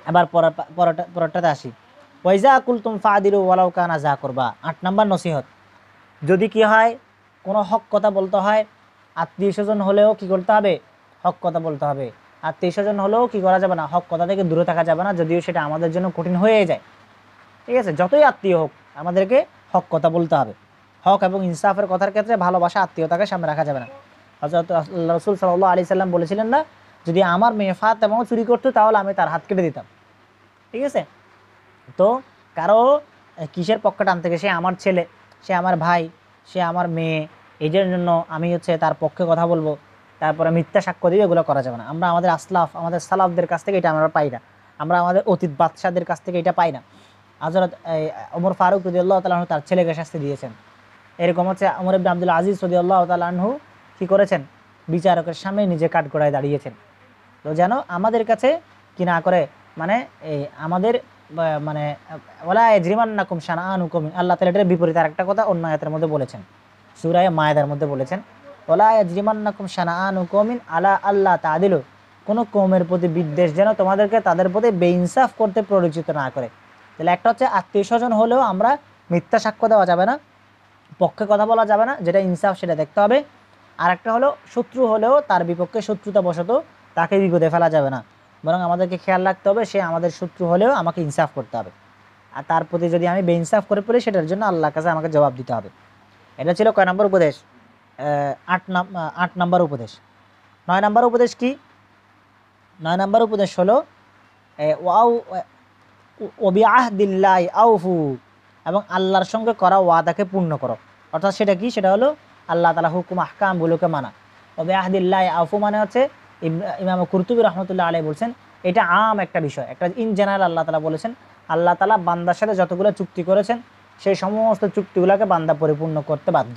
এবার পরেরটাতে আসি। ওয়াইজা কুলতুম ফাদিলু ওয়ালাউ কানা যা করবা। 8 নম্বর নসিহত, যদি কি হয় কোনো হক কথা বলতে হয়, আত্মীয় স্বজন হলেও কি করতে হবে? হক কথা বলতে হবে। আত্মীয় স্বজন হলেও কি করা যাবে না? হক কথা থেকে দূরে থাকা যাবে না, যদিও সেটা আমাদের জন্য কঠিন হয়ে যায়। ঠিক আছে, যতই আত্মীয় হোক আমাদেরকে হক কথা বলতে হবে। হক এবং ইনসাফের কথার ক্ষেত্রে ভালোবাসা, আত্মীয়তাকে সামনে রাখা যাবে না। হযরত আল্লাহ রাসূল সাল্লাল্লাহু আলাইহি সাল্লাম বলেছিলেন না, যদি আমার মেয়ে ফাতেমাও চুরি করতো তাহলে আমি তার হাত কেটে দিতাম। ঠিক আছে, তো কারো কিসের পক্ষে টানতে গেছে? সে আমার ছেলে, সে আমার ভাই, সে আমার মেয়ে, এই জন্য আমি হচ্ছে তার পক্ষে কথা বলবো, তারপরে মিথ্যা সাক্ষ্য দিয়ে এগুলো করা যাবে না। আমরা আমাদের আসলাফ, আমাদের সালাফদের কাছ থেকে এটা আমরা পাই না, আমরা আমাদের অতীত বাদশাদের কাছ থেকে এটা পাই না। হযরত ওমর ফারুক রাদিয়াল্লাহু তাআলা আনহু তার ছেলেকে শাস্তি দিয়েছেন। এরকম হচ্ছে ওমর ইবনে আব্দুল আজিজ রাদিয়াল্লাহু তাআলা আনহু কী করেছেন? বিচারকের সামনে নিজে কাঠগড়ায় দাঁড়িয়েছেন। তো যেন আমাদের কাছে কি না করে, মানে এই আমাদের মানে ওয়ালা ইয়াজরিমান্নাকুম শানাআনু কওমিন, আল্লাহ তাআলা এটার বিপরীতে আরেকটা কথা অন্য আয়াতের মধ্যে বলেছেন, সূরা মায়েদার মধ্যে বলেছেন, ওয়ালা ইয়াজরিমান্নাকুম শানাআনু কওমিন আলা আল্লাহ তা'দিলু, কোনো কওমের প্রতি বিদ্বেষ যেন তোমাদেরকে তাদের প্রতি বেইনসাফ করতে প্ররোচিত না করে। তাহলে একটা হচ্ছে আত্মীয় স্বজন হলেও আমরা মিথ্যা সাক্ষ্য দেওয়া যাবে না, পক্ষে কথা বলা যাবে না, যেটা ইনসাফ সেটা দেখতে হবে। আর একটা হলো শত্রু হলেও তার বিপক্ষে শত্রুতা বশত তাকে বিপদে ফেলা যাবে না, বরং আমাদেরকে খেয়াল রাখতে হবে সে আমাদের শত্রু হলেও আমাকে ইনসাফ করতে হবে। আর তার প্রতি যদি আমি বেইনসাফ করে পড়ি সেটার জন্য আল্লাহর কাছে আমাকে জবাব দিতে হবে। এটা ছিল কয় নম্বর উপদেশ? 8 নম্বর উপদেশ। 9 নম্বর উপদেশ কি? 9 নম্বর উপদেশ হলো ওয়াও ওবিআহদিল্লাহি আউফু, এবং আল্লাহর সঙ্গে করা ওয়াদাকে পূর্ণ করো। অর্থাৎ সেটা কি? সেটা হলো আল্লাহ তাআলা হুকুম আহকামগুলোকে মানা। ওবিআহদিল্লাহি আউফু মানে হচ্ছে ইমাম কুরতুবী রহমতুল্লাহ আলাইহি বলছেন এটা আম একটা বিষয়, একটা ইন জেনারেল আল্লাহ তাআলা বলেছেন। আল্লাহ তাআলা বান্দার সাথে যতগুলো চুক্তি করেছেন সেই সমস্ত চুক্তিগুলোকে বান্দা পরিপূর্ণ করতে বাধ্য।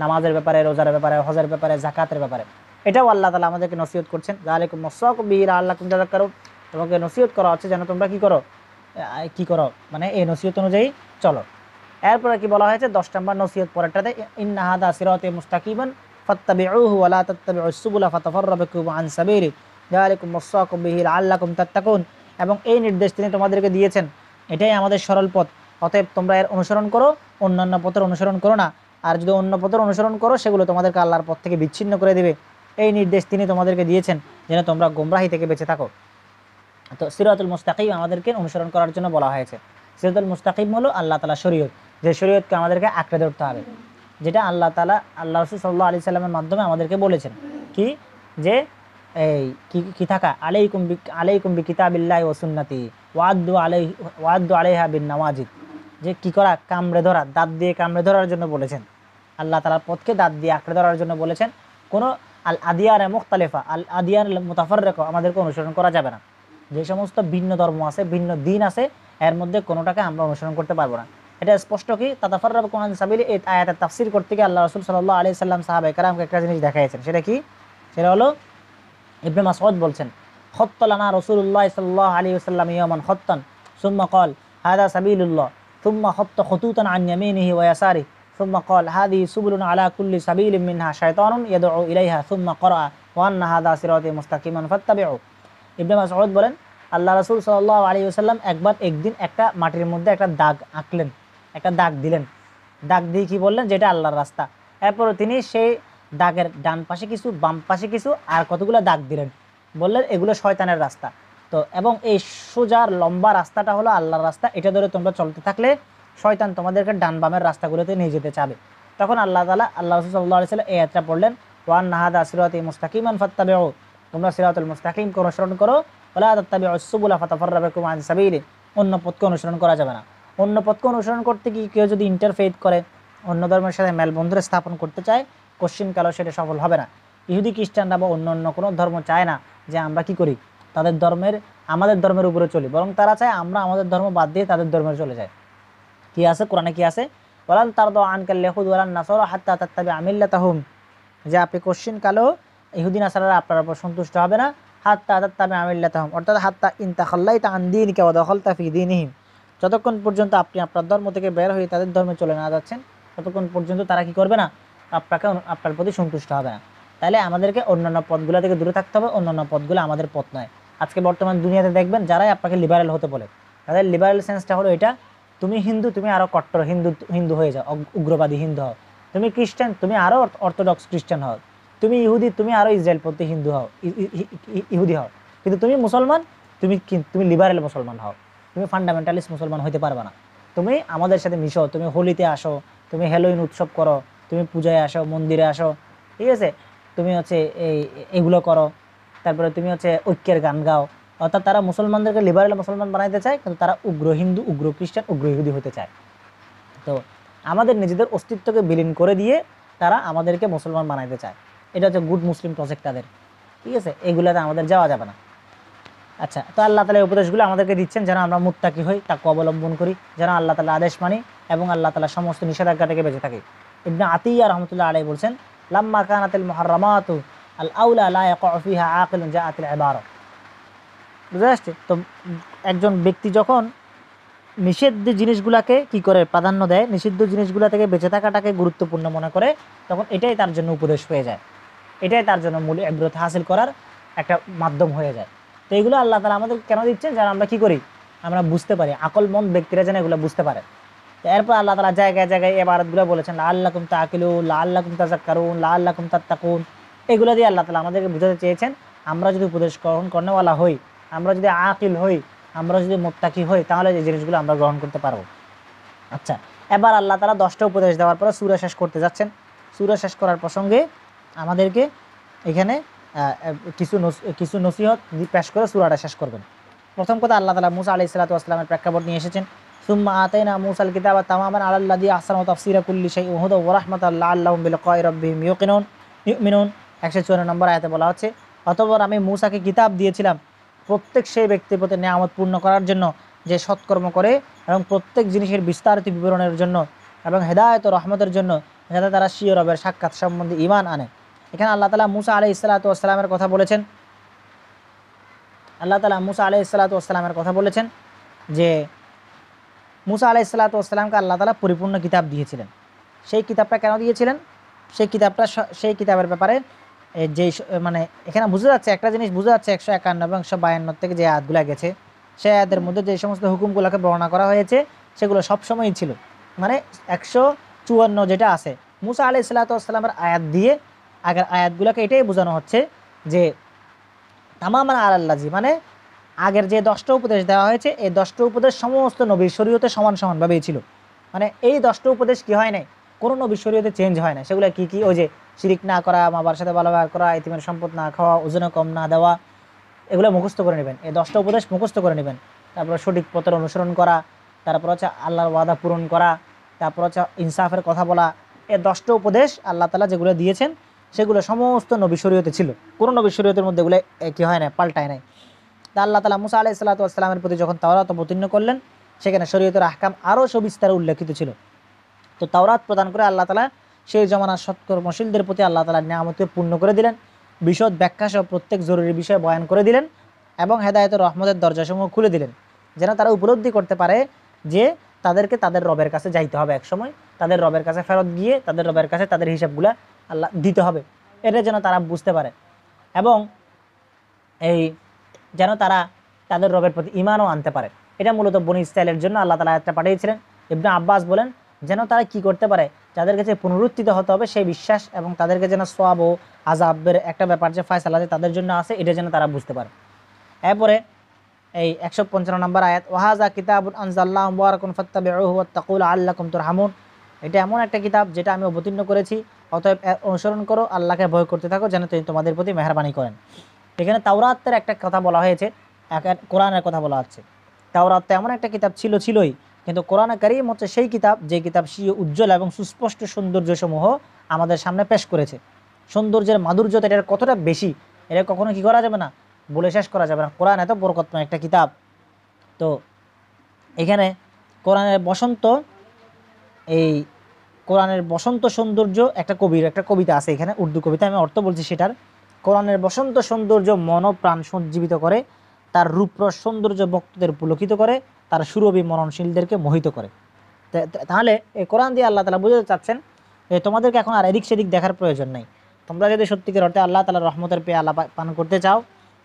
নামাজের ব্যাপারে, রোজার ব্যাপারে, হজের ব্যাপারে, যাকাতের ব্যাপারে, এটাও আল্লাহ তাআলা আমাদেরকে নসিহত করছেন। যালিকুম ওয়াসাকুম বিহি লাআল্লাকুম তাযাক্কারুন, তোমাকে নসিহত করা হচ্ছে যেন তোমরা কি করো, মানে এই নসিহত অনুযায়ী চলো। এরপরে কি বলা হয়েছে? 10 নম্বর নসিহত পরেরটাতে, ইন্না হাদা সিরাতি মুস্তাকিমান ফাত্তাবিউহু ওয়া লা তাত্তাবিউস সুবুলা ফাতাফাররাকা বিকুম আন সাবিলি যালিকুম ওয়াসাকুম বিহি লাআল্লাকুম তাত্তাকুন, এবং এই নির্দেশ তিনি তোমাদেরকে দিয়েছেন, এটাই আমাদের সরল পথ, অতএব তোমরা এর অনুসরণ করো, অন্যান্য পথের অনুসরণ করো না। আর যদি অন্য পথের অনুসরণ করো সেগুলো তোমাদেরকে আল্লাহর পথ থেকে বিচ্ছিন্ন করে দেবে। এই নির্দেশ তিনি তোমাদেরকে দিয়েছেন যেন তোমরা গোমরাহি থেকে বেঁচে থাকো। তো সিরাতুল মুস্তাকিম আমাদেরকে অনুসরণ করার জন্য বলা হয়েছে। সিরাতুল মুস্তাকিম হলো আল্লাহ তাআলা শরীয়ত, যে শরীয়তকে আমাদেরকে আঁকড়ে ধরতে হবে, যেটা আল্লাহ তাআলা আল্লাহ রাসূল সাল্লাল্লাহু আলাইহি সাল্লামের মাধ্যমে আমাদেরকে বলেছেন। কি? যে এই কি থাকা, আলাইকুম বিকিতাবিল্লাহি ওয়া সুন্নতি ওয়াদ্দু আলাইহা বিন নাওয়াজিদ, যে কি করা? কামড়ে ধরা, দাঁত দিয়ে কামড়ে ধরার জন্য বলেছেন। আল্লাহ তাআলার পথকে দাঁত দিয়ে আঁকড়ে ধরার জন্য বলেছেন। কোনো আল আদিয়ার মুখতালিফা, আল আদিয়ার মুতাফাররিকা আমাদেরকে অনুসরণ করা যাবে না। যে সমস্ত ভিন্ন ধর্ম আছে, ভিন্ন দিন আছে, এর মধ্যে কোনোটাকে আমরা অনুসরণ করতে পারবো না। এটা স্পষ্ট কি? তাতাফাররাকু আন সাবিলি, এই আয়াতের তাফসীর করতে গিয়ে আল্লাহ রাসূল সাল্লাল্লাহু আলাইহি সাল্লাম সাহাবায়ে কেরামকে একটা জিনিস দেখাইছেন। সেটা কি? সেটা হলো ইবনে মাসউদ বলছেন, খাত্তা লানা রাসূলুল্লাহ সাল্লাল্লাহু আলাইহি ওয়াসাল্লাম ইয়ামান খাত্তান সুম্মা ক্বাল হাদা সাবিলুল্লাহ সুম্মা খাত্তা খুতুতান আন ইয়ামিনিহি ওয়া ইয়াসারিহি সুম্মা ক্বাল হাযিহি সুবুলুন আলা কুল্লি সাবিলিন মিনহা শায়তানুন ইয়াদউ ইলাইহা সুম্মা ক্বারা ওয়া আন্না হাযা সিরাতি মুস্তাকিমান ফাত্তাবিউ। ইবনে মাসউদ বলেন, আল্লাহ রাসূল সাল্লাল্লাহু আলাইহি ওয়াসাল্লাম একদিন একটা মাটির মধ্যে একটা দাগ আঁকলেন, একটা দাগ দিলেন। দাগ দিয়ে কি বললেন? যেটা আল্লাহর রাস্তা। এরপর তিনি সেই দাগের ডান পাশে কিছু, বাম পাশে কিছু, আর কতগুলো দাগ দিলেন। বললেন এগুলো শয়তানের রাস্তা। তো এবং এই সোজা লম্বা রাস্তাটা হলো আল্লাহর রাস্তা, এটা ধরে তোমরা চলতে থাকলে শয়তান তোমাদেরকে ডান বামের রাস্তাগুলোতে নিয়ে যেতে চাবে। তখন আল্লাহ রাসূল সাল্লাল্লাহু আলাইহি ওয়াসাল্লাম এই আয়াতটা পড়লেন, ওয়া আন্না হাযা সিরাতি মুস্তাকিমান ফাত্তাবিউ, তোমরা সিরাতুল মুস্তাকিমকে অনুসরণ করো, ওয়া লা তাত্তাবিউস সুবুলা ফাতাফাররাকা বিকুম আন সাবিলি, অন্য পথকে অনুসরণ করা যাবে না। অন্য পথকে অনুসরণ করতে গিয়ে কেউ যদি ইন্টারফেথ করে, অন্য ধর্মের সাথে মেলবন্ধন স্থাপন করতে চায়, কোশ্চিন কালো সেটা সফল হবে না। ইহুদি খ্রিস্টানরা বা অন্য অন্য কোনো ধর্ম চায় না যে আমরা কি করি, তাদের ধর্মের আমাদের ধর্মের উপরে চলি, বরং তারা চায় আমরা আমাদের ধর্ম বাদ দিয়ে তাদের ধর্মে চলে যাই। কি আছে কোরআনে, কি আছে, ওয়ালান তারদা আনকাল ইয়াহুদ ওয়ালান নাসারা হাত্তা তাত্তাবিআ মিল্লাতাহুম, যে আপনি কোশ্চিন কালো ইহুদি নাসারারা আপনার উপর সন্তুষ্ট হবে না, হাত্তা তাত্তাবিআ মিল্লাতাহুম, অর্থাৎ হাত্তা ইন তাখাল্লাইতা আন দীনিকা ওয়া দাখালতা ফি দীনিহিম, যতক্ষণ পর্যন্ত আপনি আপনার ধর্ম থেকে বের হয়ে তাদের ধর্মে চলে না যাচ্ছেন ততক্ষণ পর্যন্ত তারা কি করবে না, আপনাকে আপনার প্রতি সন্তুষ্ট হবে না। তাহলে আমাদেরকে অন্যান্য পথগুলো থেকে দূরে থাকতে হবে, অন্যান্য পথগুলো আমাদের পথ নয়। আজকে বর্তমান দুনিয়াতে দেখবেন যারাই আপনাকে লিবারেল হতে বলে, তাদের লিবারেল সেন্সটা হলো এটা, তুমি হিন্দু, তুমি আরও কট্টর হিন্দু হিন্দু হয়ে যাও, উগ্রবাদী হিন্দু হও, তুমি খ্রিস্টান, তুমি আরও অর্থোডক্স খ্রিস্টান হও, তুমি ইহুদি, তুমি আরও ইসরায়েলপন্থী হিন্দু হও, ইহুদি হও, কিন্তু তুমি মুসলমান, তুমি লিবারেল মুসলমান হও, তুমি ফান্ডামেন্টালিস্ট মুসলমান হতে পারবে না। তুমি আমাদের সাথে মিশো, তুমি হোলিতে আসো, তুমি হ্যালোইন উৎসব করো, তুমি পূজায় আসো, মন্দিরে আসো, ঠিক আছে, তুমি হচ্ছে এইগুলো করো, তারপরে তুমি হচ্ছে ঐক্যের গান গাও। অর্থাৎ তারা মুসলমানদেরকে লিবারেল মুসলমান বানাইতে চায়, কিন্তু তারা উগ্র হিন্দু, উগ্র খ্রিস্টান, উগ্র ইহুদি হতে চায়। তো আমাদের নিজেদের অস্তিত্বকে বিলীন করে দিয়ে তারা আমাদেরকে মুসলমান বানাইতে চায়। এটা হচ্ছে গুড মুসলিম প্রজেক্ট তাদের, ঠিক আছে, এগুলোতে আমাদের যাওয়া যাবে না। আচ্ছা, তো আল্লাহ তাআলা উপদেশগুলো আমাদেরকে দিচ্ছেন যেন আমরা মুত্তাকি হই, তাকওয়া অবলম্বন করি, যেন আল্লাহ তাআলা আদেশ মানি এবং আল্লাহ তাআলা সমস্ত নিষেধাজ্ঞা থেকে বেঁচে থাকি। ইবনে আতিয়া রাহমাতুল্লাহ আলাইহি বলছেন, লাম্মা কানাতিল মুহাররামাতু আল আউলা লা ইয়াকাউ ফিহা আকিলুন জাআতিল ইবারা। বুঝা আসছে? তো একজন ব্যক্তি যখন নিষিদ্ধ জিনিসগুলোকে কি করে প্রাধান্য দেয়, নিষিদ্ধ জিনিসগুলো থেকে বেঁচে থাকাটাকে গুরুত্বপূর্ণ মনে করে, তখন এটাই তার জন্য উপদেশ হয়ে যায়, এটাই তার জন্য মূল ইবরত হাসিল করার একটা মাধ্যম হয়ে যায়। তো এগুলো আল্লাহ তাআলা আমাদের কেন দিচ্ছেন, যেন আমরা কি করি, আমরা বুঝতে পারি, আকলমন্দ ব্যক্তিরা যেন এগুলো বুঝতে পারে। তো এরপর আল্লাহ তাআলা জায়গায় জায়গায় ইবারতগুলো বলেছেন, লাআল্লাকুম তাআকিলুন, লাআল্লাকুম তাযাক্কারুন, লাআল্লাকুম তাত্তাকুন। এগুলো দিয়ে আল্লাহ তাআলা আমাদেরকে বুঝাতে চেয়েছেন আমরা যদি উপদেশ গ্রহণ করেওয়ালা হই, আমরা যদি আকিল হই, আমরা যদি মুত্তাকি হই, তাহলে এই জিনিসগুলো আমরা গ্রহণ করতে পারবো। আচ্ছা, এবার আল্লাহ তাআলা 10টা উপদেশ দেওয়ার পরে সূরা শেষ করতে যাচ্ছেন। সূরা শেষ করার প্রসঙ্গে আমাদেরকে এখানে কিছু নসিহত পেশ করে সূরাটা শেষ করবেন। প্রথম কথা, আল্লাহ তাআলা মুসা আলাইহিস সালাতু ওয়াস সালামের প্রেক্ষাপট নিয়ে এসেছেন। সুম্মা আতাইনা মুসাল কিতাবা তামামান আলাল্লাযী আহসানা ওয়া তাফসীরা কুল্লি শাইইন ওয়া হুদাও ওয়া রাহমাতাল লাআল্লাহুম বিলিকাই রাব্বিহিম ইউমিনুন। 154 নম্বর আয়াতে বলা হচ্ছে, অতঃপর আমি মুসাকে কিতাব দিয়েছিলাম প্রত্যেক সেই ব্যক্তির প্রতি নিয়ামত পূর্ণ করার জন্য যে সৎকর্ম করে, এবং প্রত্যেক জিনিসের বিস্তারিত বিবরণের জন্য, এবং হেদায়েত ও রহমতের জন্য, যাতে তারা স্বীয় রবের সাক্ষাৎ সম্বন্ধে ঈমান আনে। এখানে আল্লাহ তাআলা মুসা আলাইহিস সালাতু ওয়াস সালামের কথা বলেছেন, আল্লাহ তাআলা মুসা আলাইহিস সালাতু ওয়াস সালামের কথা বলেছেন যে মুসা আলাইহিস সালাতু ওয়াস সালামকে আল্লাহ তাআলা পরিপূর্ণ কিতাব দিয়েছিলেন। সেই কিতাবটা কেন দিয়েছিলেন, সেই কিতাবের ব্যাপারে যেই মানে এখানে বোঝা যাচ্ছে, একটা জিনিস বোঝা যাচ্ছে, 151 এবং 152 থেকে যে আয়াতগুলো গেছে, সেই আয়াতের মধ্যে যে সমস্ত হুকুমগুলোকে বর্ণনা করা হয়েছে সেগুলো সবসময়ই ছিল, মানে 154 যেটা আছে মুসা আলাইহিস সালাতু ওয়াস সালামের আয়াত দিয়ে আগের আয়াতগুলোকে এটাই বোঝানো হচ্ছে যে তামামান আলাল্লাযী, মানে আগের যে 10টা উপদেশ দেওয়া হয়েছে, এই 10টা উপদেশ সমস্ত নবীর শরীয়তে সমান সমানভাবেই ছিল। মানে এই 10টা উপদেশ কি হয় নাই, কোনো নবীর শরীয়তে চেঞ্জ হয় না। সেগুলো কি কি, ওই যে শিরিক না করা, মা বাবার সাথে ভালো ব্যবহার করা, এতিমের সম্পদ না খাওয়া, ওজনে কম না দেওয়া, এগুলো মুখস্থ করে নেবেন, এই 10টা উপদেশ মুখস্থ করে নেবেন। তারপর সঠিক পথের অনুসরণ করা, তারপর হচ্ছে আল্লাহর ওয়াদা পূরণ করা, তারপর হচ্ছে ইনসাফের কথা বলা। এই 10টা উপদেশ আল্লাহ তাআলা যেগুলো দিয়েছেন সেগুলো সমস্ত নবী শরীয়তে ছিল, কোনো নবী শরীয়তের মধ্যে এগুলো কি হয় না, পাল্টায় নাই। তা আল্লাহ তাআলা মুসা আলাইহিস সালাতু ওয়াস সালামের প্রতি যখন তাওরাত অবতীর্ণ করলেন, সেখানে শরীয়তের আহকাম আরও সবিস্তারে উল্লেখিত ছিল। তো তাওরাত প্রদান করে আল্লাহ তাআলা সেই জমানার সৎকর্মশীলদের প্রতি আল্লাহ তাআলা নিয়ামতকে পূর্ণ করে দিলেন, বিশদ ব্যাখ্যা সহ প্রত্যেক জরুরি বিষয় বয়ান করে দিলেন, এবং হেদায়েতের রহমতের দরজাসমূহ খুলে দিলেন, যেন তারা উপলব্ধি করতে পারে যে তাদেরকে তাদের রবের কাছে যাইতে হবে, একসময় তাদের রবের কাছে ফেরত গিয়ে তাদের রবের কাছে তাদের হিসাবগুলা আল্লাহ দিতে হবে, এটা যেন তারা বুঝতে পারে, এবং এই যেন তারা তাদের রবের প্রতি ঈমানও আনতে পারে। এটা মূলত বনী ইসরাঈলের জন্য আল্লাহ তাআলা আয়াতটা পাঠিয়েছিলেন। ইবনে আব্বাস বলেন, যেন তারা কি করতে পারে, যাদের কাছে পুনরুত্থিত হতে হবে সেই বিশ্বাস, এবং তাদেরকে যেন সওয়াব ও আযাবের একটা ব্যাপার যে ফয়সালা তাদের জন্য আছে, এটা যেন তারা বুঝতে পারে। এরপরে এই 155 নম্বর আয়াত, ওয়াহাযা কিতাবুন আনজালনাহু মুবারাকুন ফাত্তাবিউহু ওয়াত্তাকু লাআল্লাকুম তুরহামুন। এটা এমন একটা কিতাব যেটা আমি অবতীর্ণ করেছি, অতএব অনুসরণ করো, আল্লাহকে ভয় করতে থাকো, যেন তিনি তোমাদের প্রতি মেহেরবানি করেন। এখানে তাওরাতের একটা কথা বলা হয়েছে, কোরআনের কথা বলা হচ্ছে। তাওরাত এমন একটা কিতাব ছিলই, কিন্তু কোরআনে কারীম হচ্ছে সেই কিতাব যে কিতাব স্বীয় উজ্জ্বল এবং সুস্পষ্ট সৌন্দর্যসমূহ আমাদের সামনে পেশ করেছে। সৌন্দর্যের মাধুর্যতা এটার কতটা বেশি, এটা কখনো কি করা যাবে না, বলে শেষ করা যাবে না। কোরআন এত বরকতময় একটা কিতাব। তো এখানে কোরআনের বসন্ত, এই কোরআনের বসন্ত সৌন্দর্য, একটা কবির একটা কবিতা আছে এখানে, উর্দু কবিতা, আমি অর্থ বলছি সেটার। কোরআনের বসন্ত সৌন্দর্য মন প্রাণ সঞ্জীবিত করে, তার রূপরস সৌন্দর্য ভক্তদের পুলকিত করে, তার সুরভি মননশীলদেরকে মোহিত করে। তাহলে এই কোরআন দিয়ে আল্লাহ তাআলা বুঝাতে চাচ্ছেন যে তোমাদেরকে এখন আর এদিক সেদিক দেখার প্রয়োজন নেই। তোমরা যদি সত্যিকার অর্থে আল্লাহ তাআলার রহমতের পেয়ে আল্লাহ পান করতে চাও,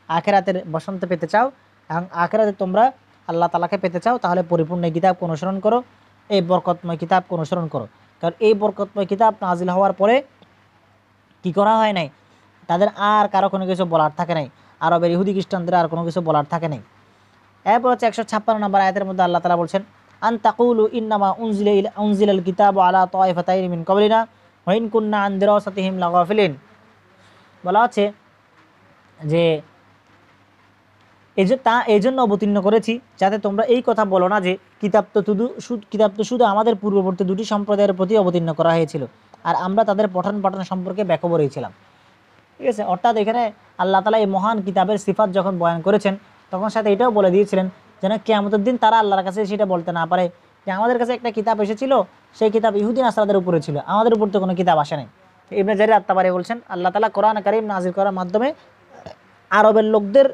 আখেরাতের বসন্ত পেতে চাও, এবং আখেরাতে তোমরা আল্লাহ তাআলাকে পেতে চাও, তাহলে পরিপূর্ণ এই কিতাবকে অনুসরণ করো, এই বরকতময় কিতাবকে অনুসরণ করো। কারণ এই বরকতময় কিতাব নাজিল হওয়ার পরে কি করা হয় নাই, তাদের আর কারো কোনো কিছু বলার থাকে নাই, আরবের ইহুদি খ্রিস্টানদের আর কোনো কিছু বলার থাকে নাই। এরপর হচ্ছে 156 নম্বর আয়াতের মধ্যে আল্লাহ তাআলা বলছেন, আন তাকুলু ইন্নামা উনজিলাল কিতাবু আলা তাইফাতাইন মিন ক্বাবলিনা ওয়া ইন কুননা আন দিরাসাতিহিম লাগাফিলিন। বলা হচ্ছে যে এই জন্য অবতীর্ণ করেছি যাতে তোমরা এই কথা বলো না যে কিতাব তো শুধু আমাদের পূর্ববর্তী দুটি সম্প্রদায়ের প্রতি অবতীর্ণ করা হয়েছিল, আর আমরা তাদের পঠন পাঠন সম্পর্কে বেখবরই ছিলাম। ঠিক আছে, অর্থাৎ এখানে আল্লাহ তাআলা এই মহান কিতাবের সিফাত যখন বয়ান করেছেন, তখন সাথে এটাও বলে দিয়েছিলেন যেন কিয়ামতের দিন তারা আল্লাহর কাছে সেটা বলতে না পারে যে আমাদের কাছে একটা কিতাব এসেছিল, সেই কিতাব ইহুদি নাসারাদের উপরে ছিল, আমাদের উপর তো কোনো কিতাব আসে নাই। ইবনে জারির আত-তাবারি বলছেন আল্লাহ তাআলা কোরআন কারীম নাযিল করার মাধ্যমে আরবের লোকদের,